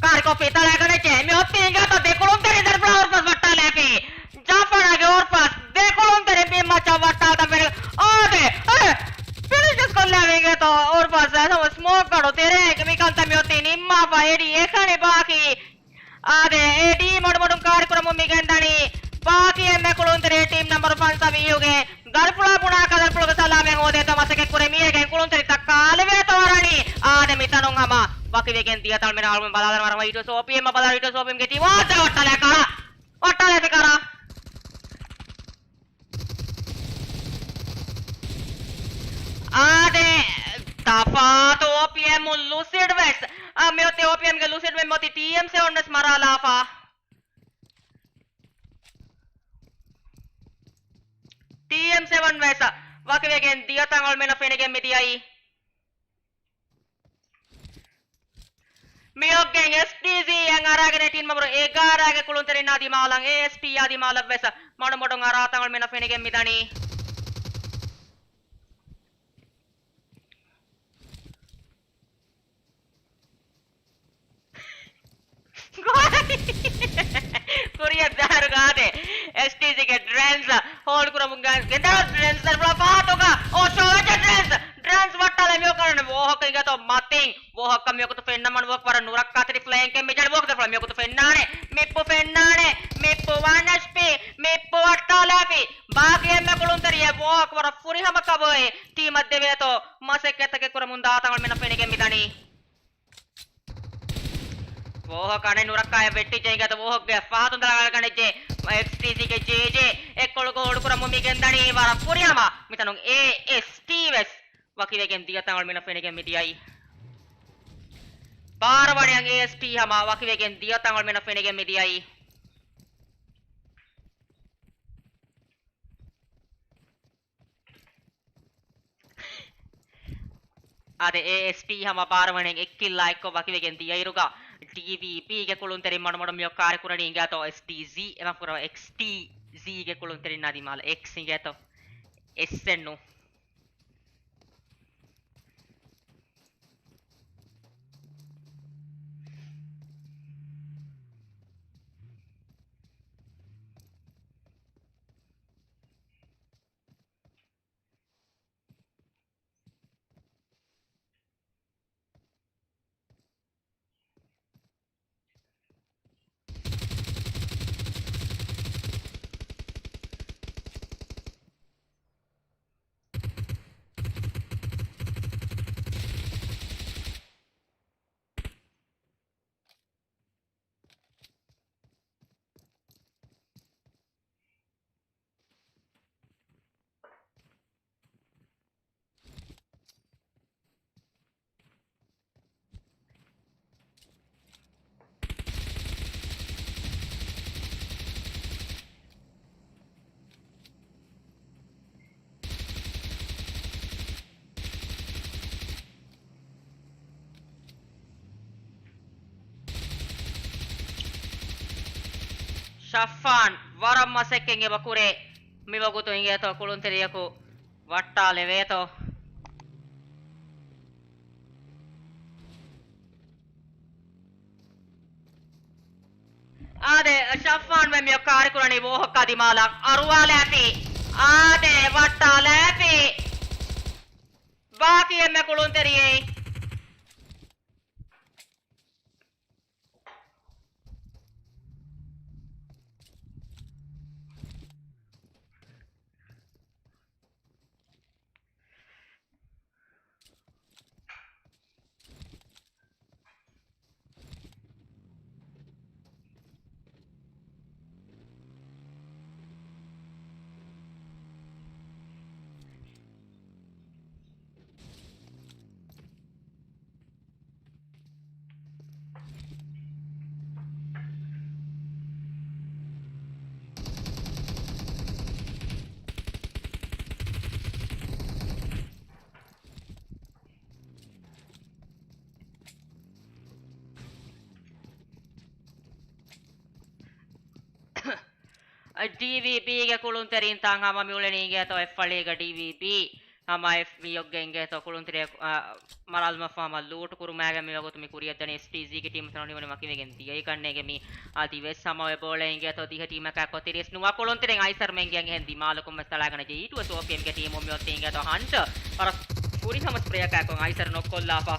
kar ko pitala gane che me otti ga to de kulun terin dar flower pas vatta lepe Jafanage or pas de kulun terin be macha vatta ta mere ade finishes kollave to or pas ऐसा smoke करो तेरे कभी कंता में होती निम्मा fiery एकाने बाकी आधे टीम मडमडुम कार्यक्रम में गंदानी बाकी एम्मे कुलुन तेरे टीम नंबर 5 सभी होगे गलपुला पुना का गलपुला के साला में होते तो मसे के कुरे मिये के कुलुन तेरे तक काले वे तो वारानी आधे मितानों गामा बाकी वे गेंद दिया ताल में नाल में बालादर मारा वाइटो सोपीएम में बालादर वाइटो सोपीएम के टीम वाटा ले करा आधे Tafato OPM Lucid West. Meote OPM ke Lucid West moti TM se onnes maralafa. TM 7 West. Wakivegen dia tangol mena fenegen mediai. Miogeng STZ yang aragene tin mamro 11 ke kulun terin adi malang AST adi malab West. Modong ara tangol mena fenegen midani. Korea dar gade STC ke Drens hold kuramunga genda Drens dar bla pato ka o shoja Drens wattala myo karane wo hokka to mating wo hokka myo to fenna man work para nurak katri flying ke mejad work dar myo to fennane meppo 1 HP meppo wattala pi baagi me kulun teriye wo hok para furi hama kaboy team adde to mase ketake kuramunda tangal mena penige midani वो काने नुरक्का है बेटी चाहिए तो वो गया फात उंदर आगे काने जे XTC के जे एक कोल को उड़कुरा मम्मी के अंदर ही वाला पूरी हमा मितानों ASTVS वाकी वे गेम दिया तंगल में फेने के मिदियाई बार बार yang AST हमा वाकी वे गेम दिया तंगल में फेने के मिदियाई आधे AST हमा बार बार एक किल लाइक को वाकी वे गेम दिया ही रुका TVP ke kulun teri madam myo kar kurani inga to STZ ema pura XTZ ke kulun teri nadi mal X inga to SNU Shafan Varam masekken eva kure mivagutu ingeto kulunteriyaku vattaale veto. Ade Shaffan me mio carico ni vohakka dimala aruwale api. Ade vattaale api. Baaki emme kulunteriyei. DVB ge kulunterin tang hama miuleni ge to F liga DVB hama F yoggen ge to kulunteri maralma fama loot kurumage mi wagotu mi kuriyadane STZ ge team tanoni woni makimegen digai kanne ge mi adi ves sama e bowling ge to diha team ka ko tiris nuwa kulunterin aiser men ge hen dimalukum mestalagana je itu so PM ge team mi otin ge to hunter para puri sama spray ka ko aiser nokkolla fa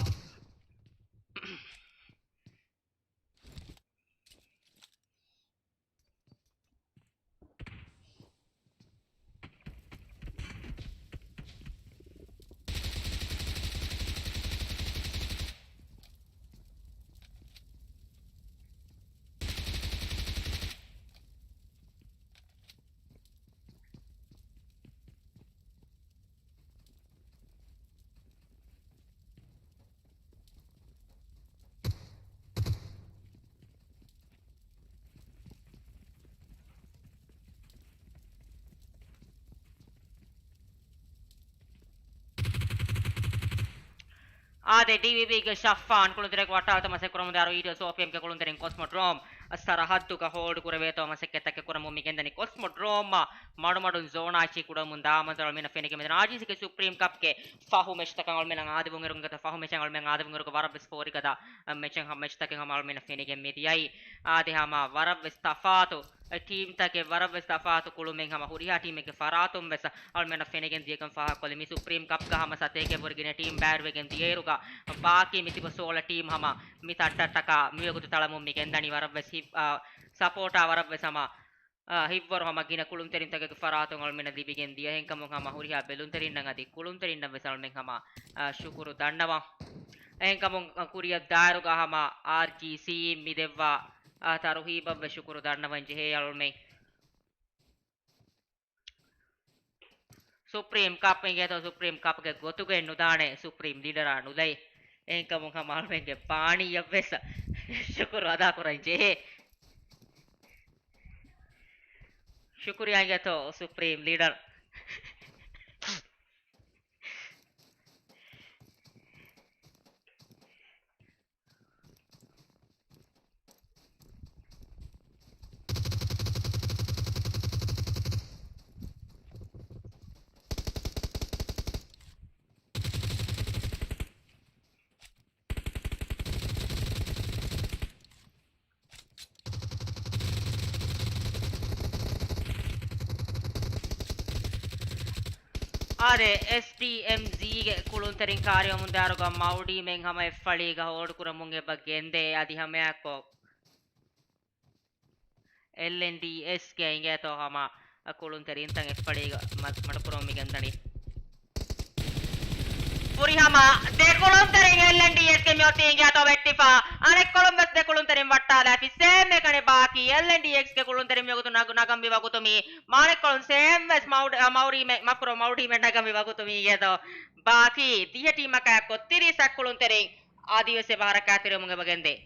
Ade DVB ge Shaffan kuluntere kwata tama se kuram daro video so PM ke kuluntere Cosmodrome asara haddu ka hold kurave to ma se ketake kuram mi gendani Cosmodrome madu zona chi kuram munda mantar mena fenike mena RGC ke Supreme Cup ke fahu match takan al mena ade bungeru ngata fahu match al mena ade bungeru ko warab score kada match ha match takan al mena fenike mediyai ade hama warab stafatu team take warab stafatu kulumen hama huriha team ke faratum besa al mena fenike diekam faha kole mi Supreme Cup ka hama sateke burgine team bad wegen dieruga बाकी मिति बसोला team हमा मिता टटका मियगुतु तळमु मिकेंदनि वरबस हि support वरबस हमा हिब्वर हमा गिना कुलुम तेरिन तके फरातो ngol mena dibigen dia hen kamu hama huriha belun terin nangadi kulum terin nam besal men hama syukuru dandawa hen kamu kuriya daru ga hama RGC midevwa taruhi babbe syukuru dandawa je he alme Supreme Cupenge to Supreme Cup ke gotu ke nudane Supreme leader anudai enka mukha malmenge pani yabbesa shukuru ada korainje shukriya ge to Supreme leader Are STMZ ge kulunterin karyo mundaru ga maudi men hama F ga hold kuramunge bagende adi hame ko LNDS ge inge to hama kulunterin tang F ga madpurum mi gendani puri hama de kulunterin LNDS ge myoti inge to vettifa anek Columbus de kulunterin wattala fi same kane baki LNDX ge kulunterin myogutu nagam bivagutumi manek kolon same as mauri me mapro maudi me nagam bivagutumi ge to baki tiha team ka ko 30 kulunterin ආදිවාසී බාරකාතිර මුංග බගෙන්දේ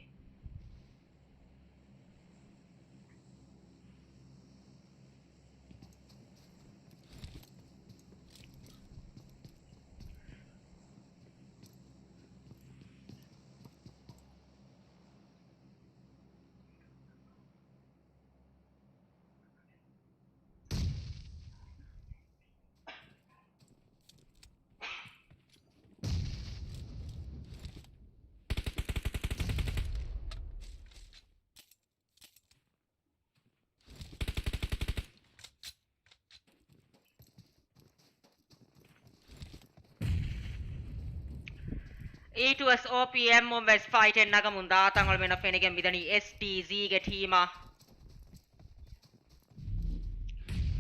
E2S OPM on West fight and Nagamunda Tangal Mena Fennigan with any STZ get hima.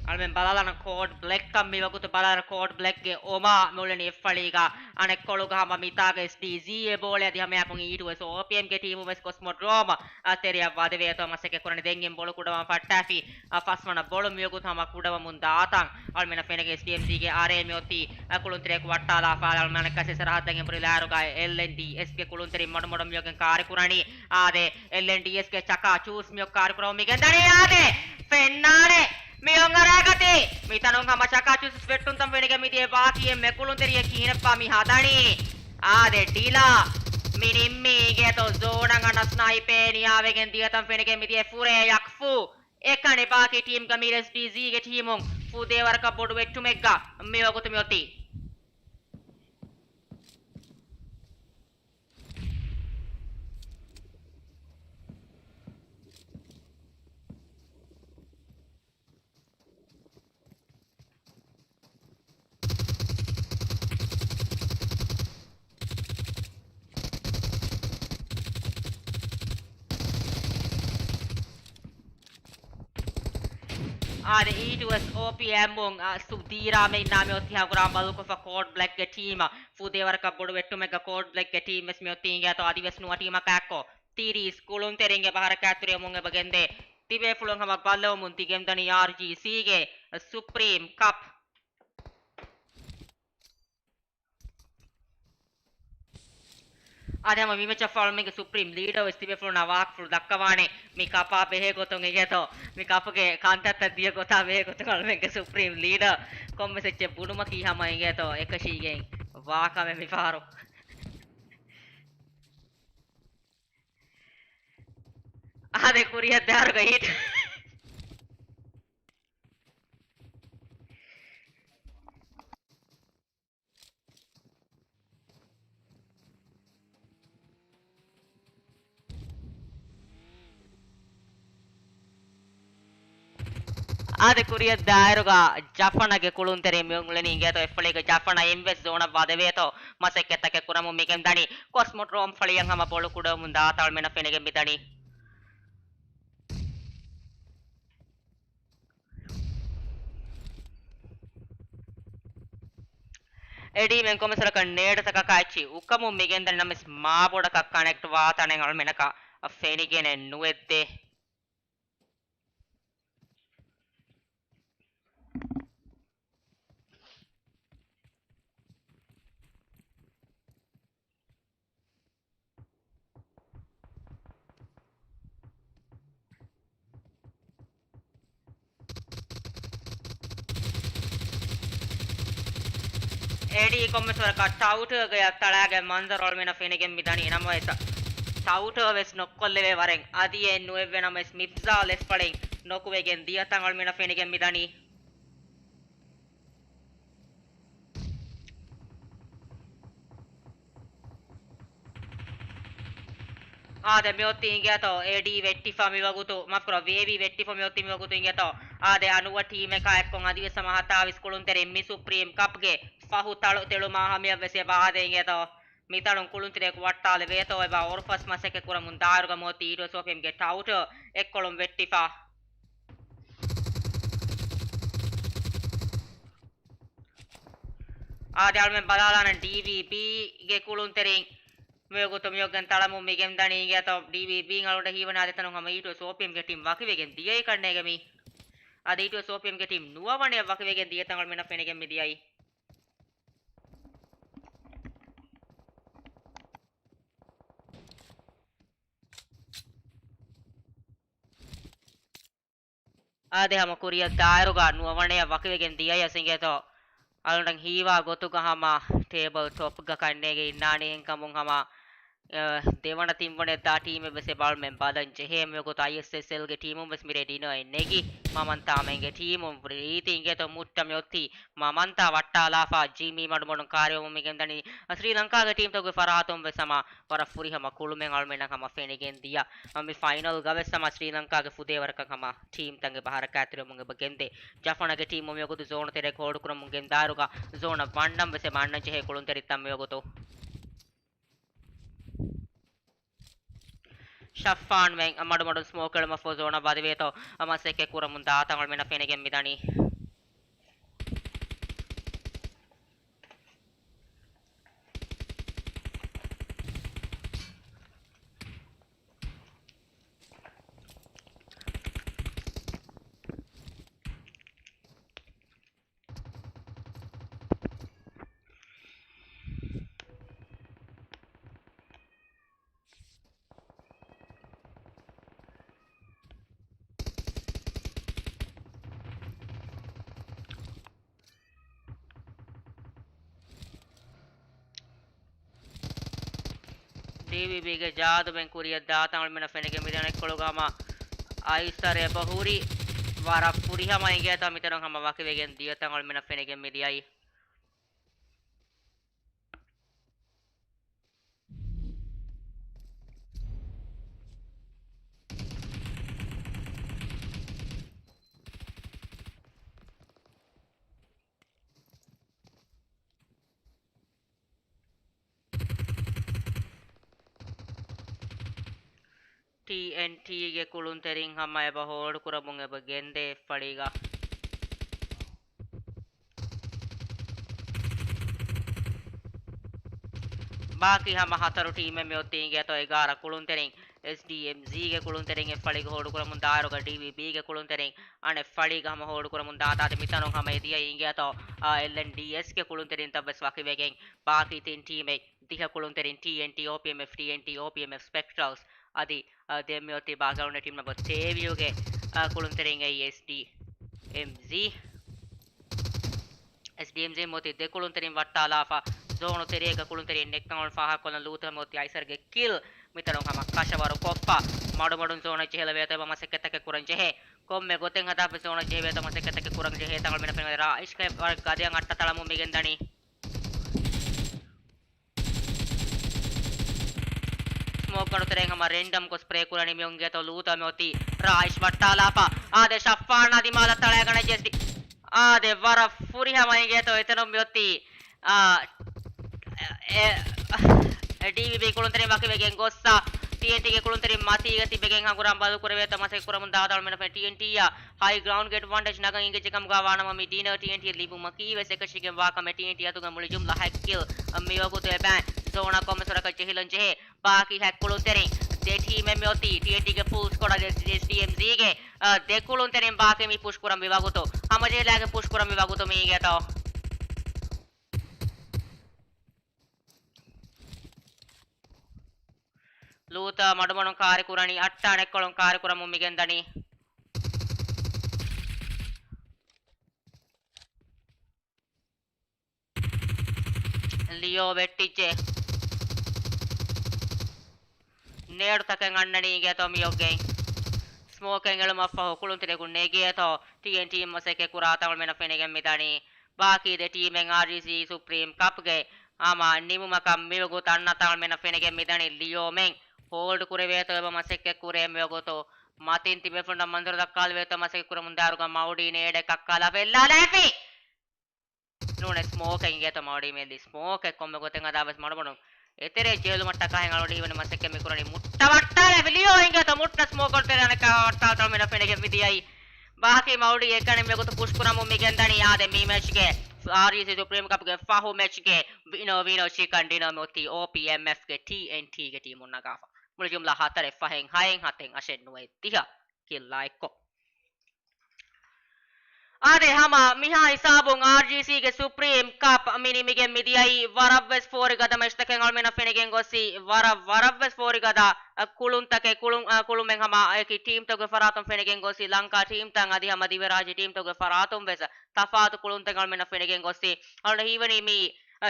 Almen balana code black kammi wakutu balana code black ge oma mulani faliga anek koluga hama mitaga SDZ e bole adi hame apun E2S OPM ge team wes Cosmodrome ateria wade veto maseke kurani dengen bolu kudama fattafi fasmana bolu miyugut hama kudama munda atan almena fenege SDMG ge RM yoti kuluntere ku wattala fa almena kase sarahaten purilaru ga LND S ge kuluntere mod mod miyogen kari kurani ade LND S ge chaka choose miyok kari kurami migen dani ade fennare Miyong aragati, mitanong hamachakachu sweatun tam venige midie baaki mekulun teriye kihinappa mi hadani. Ade dila minimmi ge to zona ngana snipe niyavegen diyatam venige midie fure yakfu. Ekane baaki team ga mires DZ ge teamung fu devar ka bodu vettu megga miyogutu miyoti. Ade E2S OPM mung Sudira me name otti ha kuram baluko fa code black ge team fu devar ka bodu vettu mega code black ge team mes me otti ge to adives nuwa team akko tiri skulun teringe bahara kature mung e bagende tibe fulon hama ballo mun tigem dani RGC ge Supreme Cup Adama Vimecha following Supreme Leader Steve from Navak for Dakavane, Mikapa Behegotong Egeto, Mikapake Kantata Diagota Behegotong Supreme Leader, Commeseche Budumaki Hama Egeto, Ekashi gang, Vaka Mifaro. Ade Kuria Darga hit. Ade Kuria Daruga, Jafana ge Kuluntere Munglening geto, Flega Jafana invest zone of Vadeveto, Maseketa Kuramu Mikem Dani, Cosmodrome Faliang Hamapolo Kuda Munda, Talmena Fenegam Midani. Eddie men komisara ka ned taka kaichi ukamu migen dan namis ma boda ka connect wa tanen al menaka a fenigen en nuette Eddie komisara ka tauta ga talaga manzar al mena fenigen midani namwaita tauta ves nokkolle ve waren adi en nueve namis mipza les pading nokuwegen diatan al mena fenigen midani ade meotti ingeto AD vetti fami wagutu mafkro VV vetti fami meotti mi wagutu ingeto ade anuwa team eka ekkon adive samahata viskulun tere mi Supreme Cup ge fahu telu mahamia vese baade ingeto mitalun kulun tere ku wattale veto eba orfas maseke kuramun daruga moti iro sofem ge tauto ekkolum vetti fa ade almen badalanan DVB ge kulun tering මෙයගොත මෙයගන් තලමු මෙගෙම් දණී ගියත DVB ngaloda hiwana adetanu hama ඊට සෝපියම් ගේ team වකිවෙගෙන් දියයි කන්නේ ගමි අද ඊට සෝපියම් ගේ team නුවවණේ වකිවෙගෙන් දිය තංගල් මෙන ෆෙනෙගෙන් මිදියයි ආදේ හම කුරිය දායරුගා නුවවණේ වකිවෙගෙන් දියයි අසින්ගේතෝ alundang hiwa gotuga hama table top ga kanne ge innani hen kamun hama devana timbone da team bese bal men badan jehe me go ISSL ge team bes mire dino negi mamanta menge team riti inge to mutta me otti mamanta watta lafa jimmy madu modon karyo me gendani Sri Lanka ge team to ge faratum besama para furi hama kulumen almena hama fene gen dia me final ga besama Sri Lanka ge fude warka hama team tange bahara katiro munge bagende jafana ge team me go zone tere khod kurum munge daruga zone bandam bese manna jehe kulun teritam me go to Shaffan men madu smoker ma for zona badiveto amaseke kuramunda tangal mena fenegen midani. DVB ge jaadu men kuriya datangal mena fenegen midani kolugama aisare bahuri wara puriha mai ge ta mitaron hama wakivegen diyatangal mena fenegen midiyai. TNT ge kulun terin hama eba hold kuramun eba gende fadiga. बाकी हम हतारो team में होते हैं तो 11 कुलुन तेरिंग SDMZ के कुलुन तेरिंग फड़ी को होड़ कुरा मुंदारो का DVB के कुलुन तेरिंग अने फड़ी का हम होड़ कुरा मुंदाता ते मितानो हम दिया इंगे तो LNDS के कुलुन तेरिंग तब बस वाकी वेगेंग बाकी तीन टीम में दिखा कुलुन तेरिंग TNT OPMF TNT OPMF Spectrals आदि देम में होती बागाउंड टीम में बहुत तेवियो के कुलुन तेरिंग SDMZ SDMZ मोती दे कुलुन तेरिंग वट्टा लाफा Zono terega kulun teri nektangon faha kolan luta moti aisarge kill mitarong hama kashawaru koppa madu zona chehela veta ba maseketa ke kuran jehe komme goten hada pe zona jehe veta maseketa ke kuran jehe tangal mena pena ra iske war gadiang atta talamu migendani smoke kanu tereng hama random ko spray kurani mionge to luta moti ra is watta lapa ade shaffana di mala talagana jesdi ade wara furi hama inge to etenom moti DVB kulun terin waki wegen gossa TNT ke kulun terin mati ga tibegen haguram balu kurave tamase kuramun daadal mena fe TNT ya high ground get advantage naga inge jekam ga wana mami dina TNT libu maki we sekashige wa kam TNT atu ga muli jumla hack kill mewa ko te ban zona komesora ka chehilan jehe baki hack kulun terin de team me oti TNT ke full squad SDMZ ke de kulun terin baki mi push kuram vivaguto hamaje lage push kuram vivaguto mi ge to Luta madumanun kari kurani atta nekkolon kari kuramu migendani Leo vettiche needu taken annani ge to miyoge smoke engelu maffa kulun tire kunne ge to TNT maseke kurata wal mena fenegen midani baki de team en RGC Supreme Cup ge ama nimumaka miyogo tanna tal mena fenegen midani Leo men hold kure veto eba maseke kure megoto matin tibe funda mandur dakkal veto maseke kure mundaruga maudi nede kakkala vella lefi nune smoke ingeto maudi meli smoke komme goten adavas madabonu etere jelu matta kahen alodi ivene maseke me kurani mutta watta leveliyo ingeto mutta smoke ortere anaka watta tal mena fenege vidiyai baki maudi ekane megoto push kuramu migendani ade mi match ge RGC Supreme Cup ge fahu match ge vino chicken dinner moti OPMF ge TNT ge team unna gafa muli jumla hatare fahen haen haten ashen nuai tiha killa ekko ade hama miha hisabun RGC ge Supreme Cup mini mige midiyai warabes fori gada mesteken almena fenegen gosi warabes fori gada kulun take kulumen hama eki team to ge faratum fenegen gosi Lanka team tan adi hama diveraji team to ge faratum ves tafatu kulun tan almena fenegen gosi alna hivani mi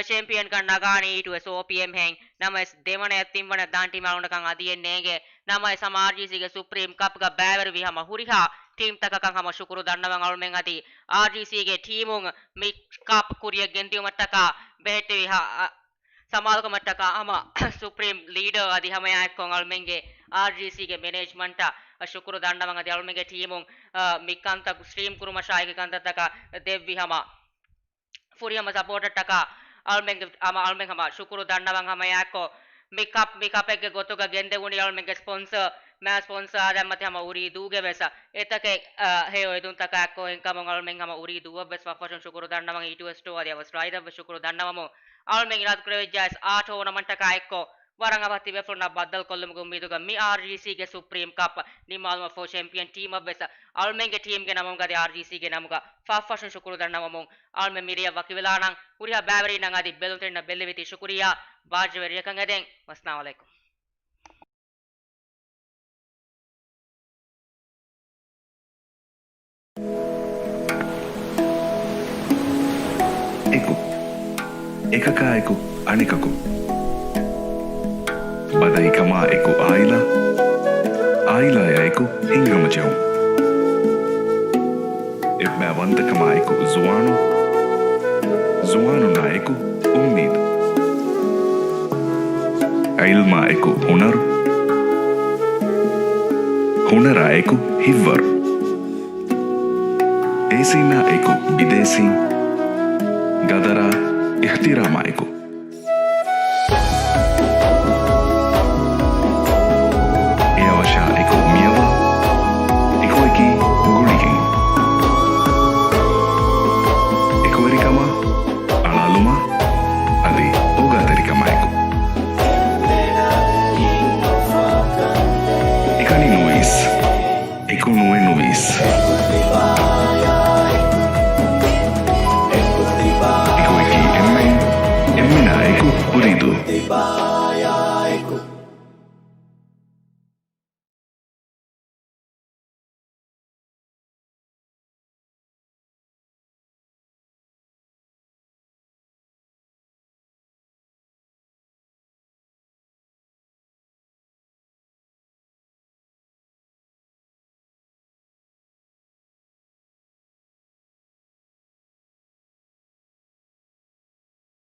champion kan nagani itu SOPM heng nama devana yatim wana danti malunda kan adien nege nama RGC ge Supreme Cup ga baver vi hama huriha team taka kan hama shukuru dannawan almen adi RGC ge teamun mi cup kuriya gendiu mattaka behete ha samalka mattaka ama Supreme leader adi hama yakkon almen ge RGC ge management ta shukuru dannawan adi almen ge teamun mikanta stream kuruma shaike kanta taka devvi hama furiyama support taka almen hama shukuru dannawan hama yakko Makeup එක ගොතුක ගෙන්දේ උණි යල් මෙගේ sponsor මෑ sponsor දැම්මත හැම උරි දූගේ වෙස එතක හේ ඔය දුන් තක අක්කෝ එන්කම අල් මෙන් හැම උරි දූව වෙස් වෆෂන් ශුකුරු දන්නම ඊටු store ආදිය වස් rider වෙස් ශුකුරු දන්නවම අල් මෙන් ඉරාත් ක්‍රෙවෙජ්ජාස් ආටෝ නමන්ට කයිකෝ වරංගවති වෙෆුන්න බද්දල් කොල්ලම ගුම්මීදුග මි RGC ගේ සුප්‍රීම් කප් නිමාල්ම ෆෝ චැම්පියන් ටීම් ඔෆ් වෙස අල් මෙන්ගේ ටීම් ගේ නමම ගදී RGC ගේ නමක ෆෆෂන් ශුකුරු දන්නවම අල් මෙන් මිරිය වකිවලා නම් උරියා බෑවරි නම් අදි බෙලුන් තෙන්න බෙල්ලෙවිති ශුකුරියා වාජ් වෙරිය කන් ගදෙන් වස්ලාම් අලයිකුම් එකකා අනිකකු badai kama eku aila ya eku hingama jau ebba wanta kama eku zuanu na eku ummid ilma eku hunara eku hivvar esina eku bidesi gadara ihtirama eku Bye.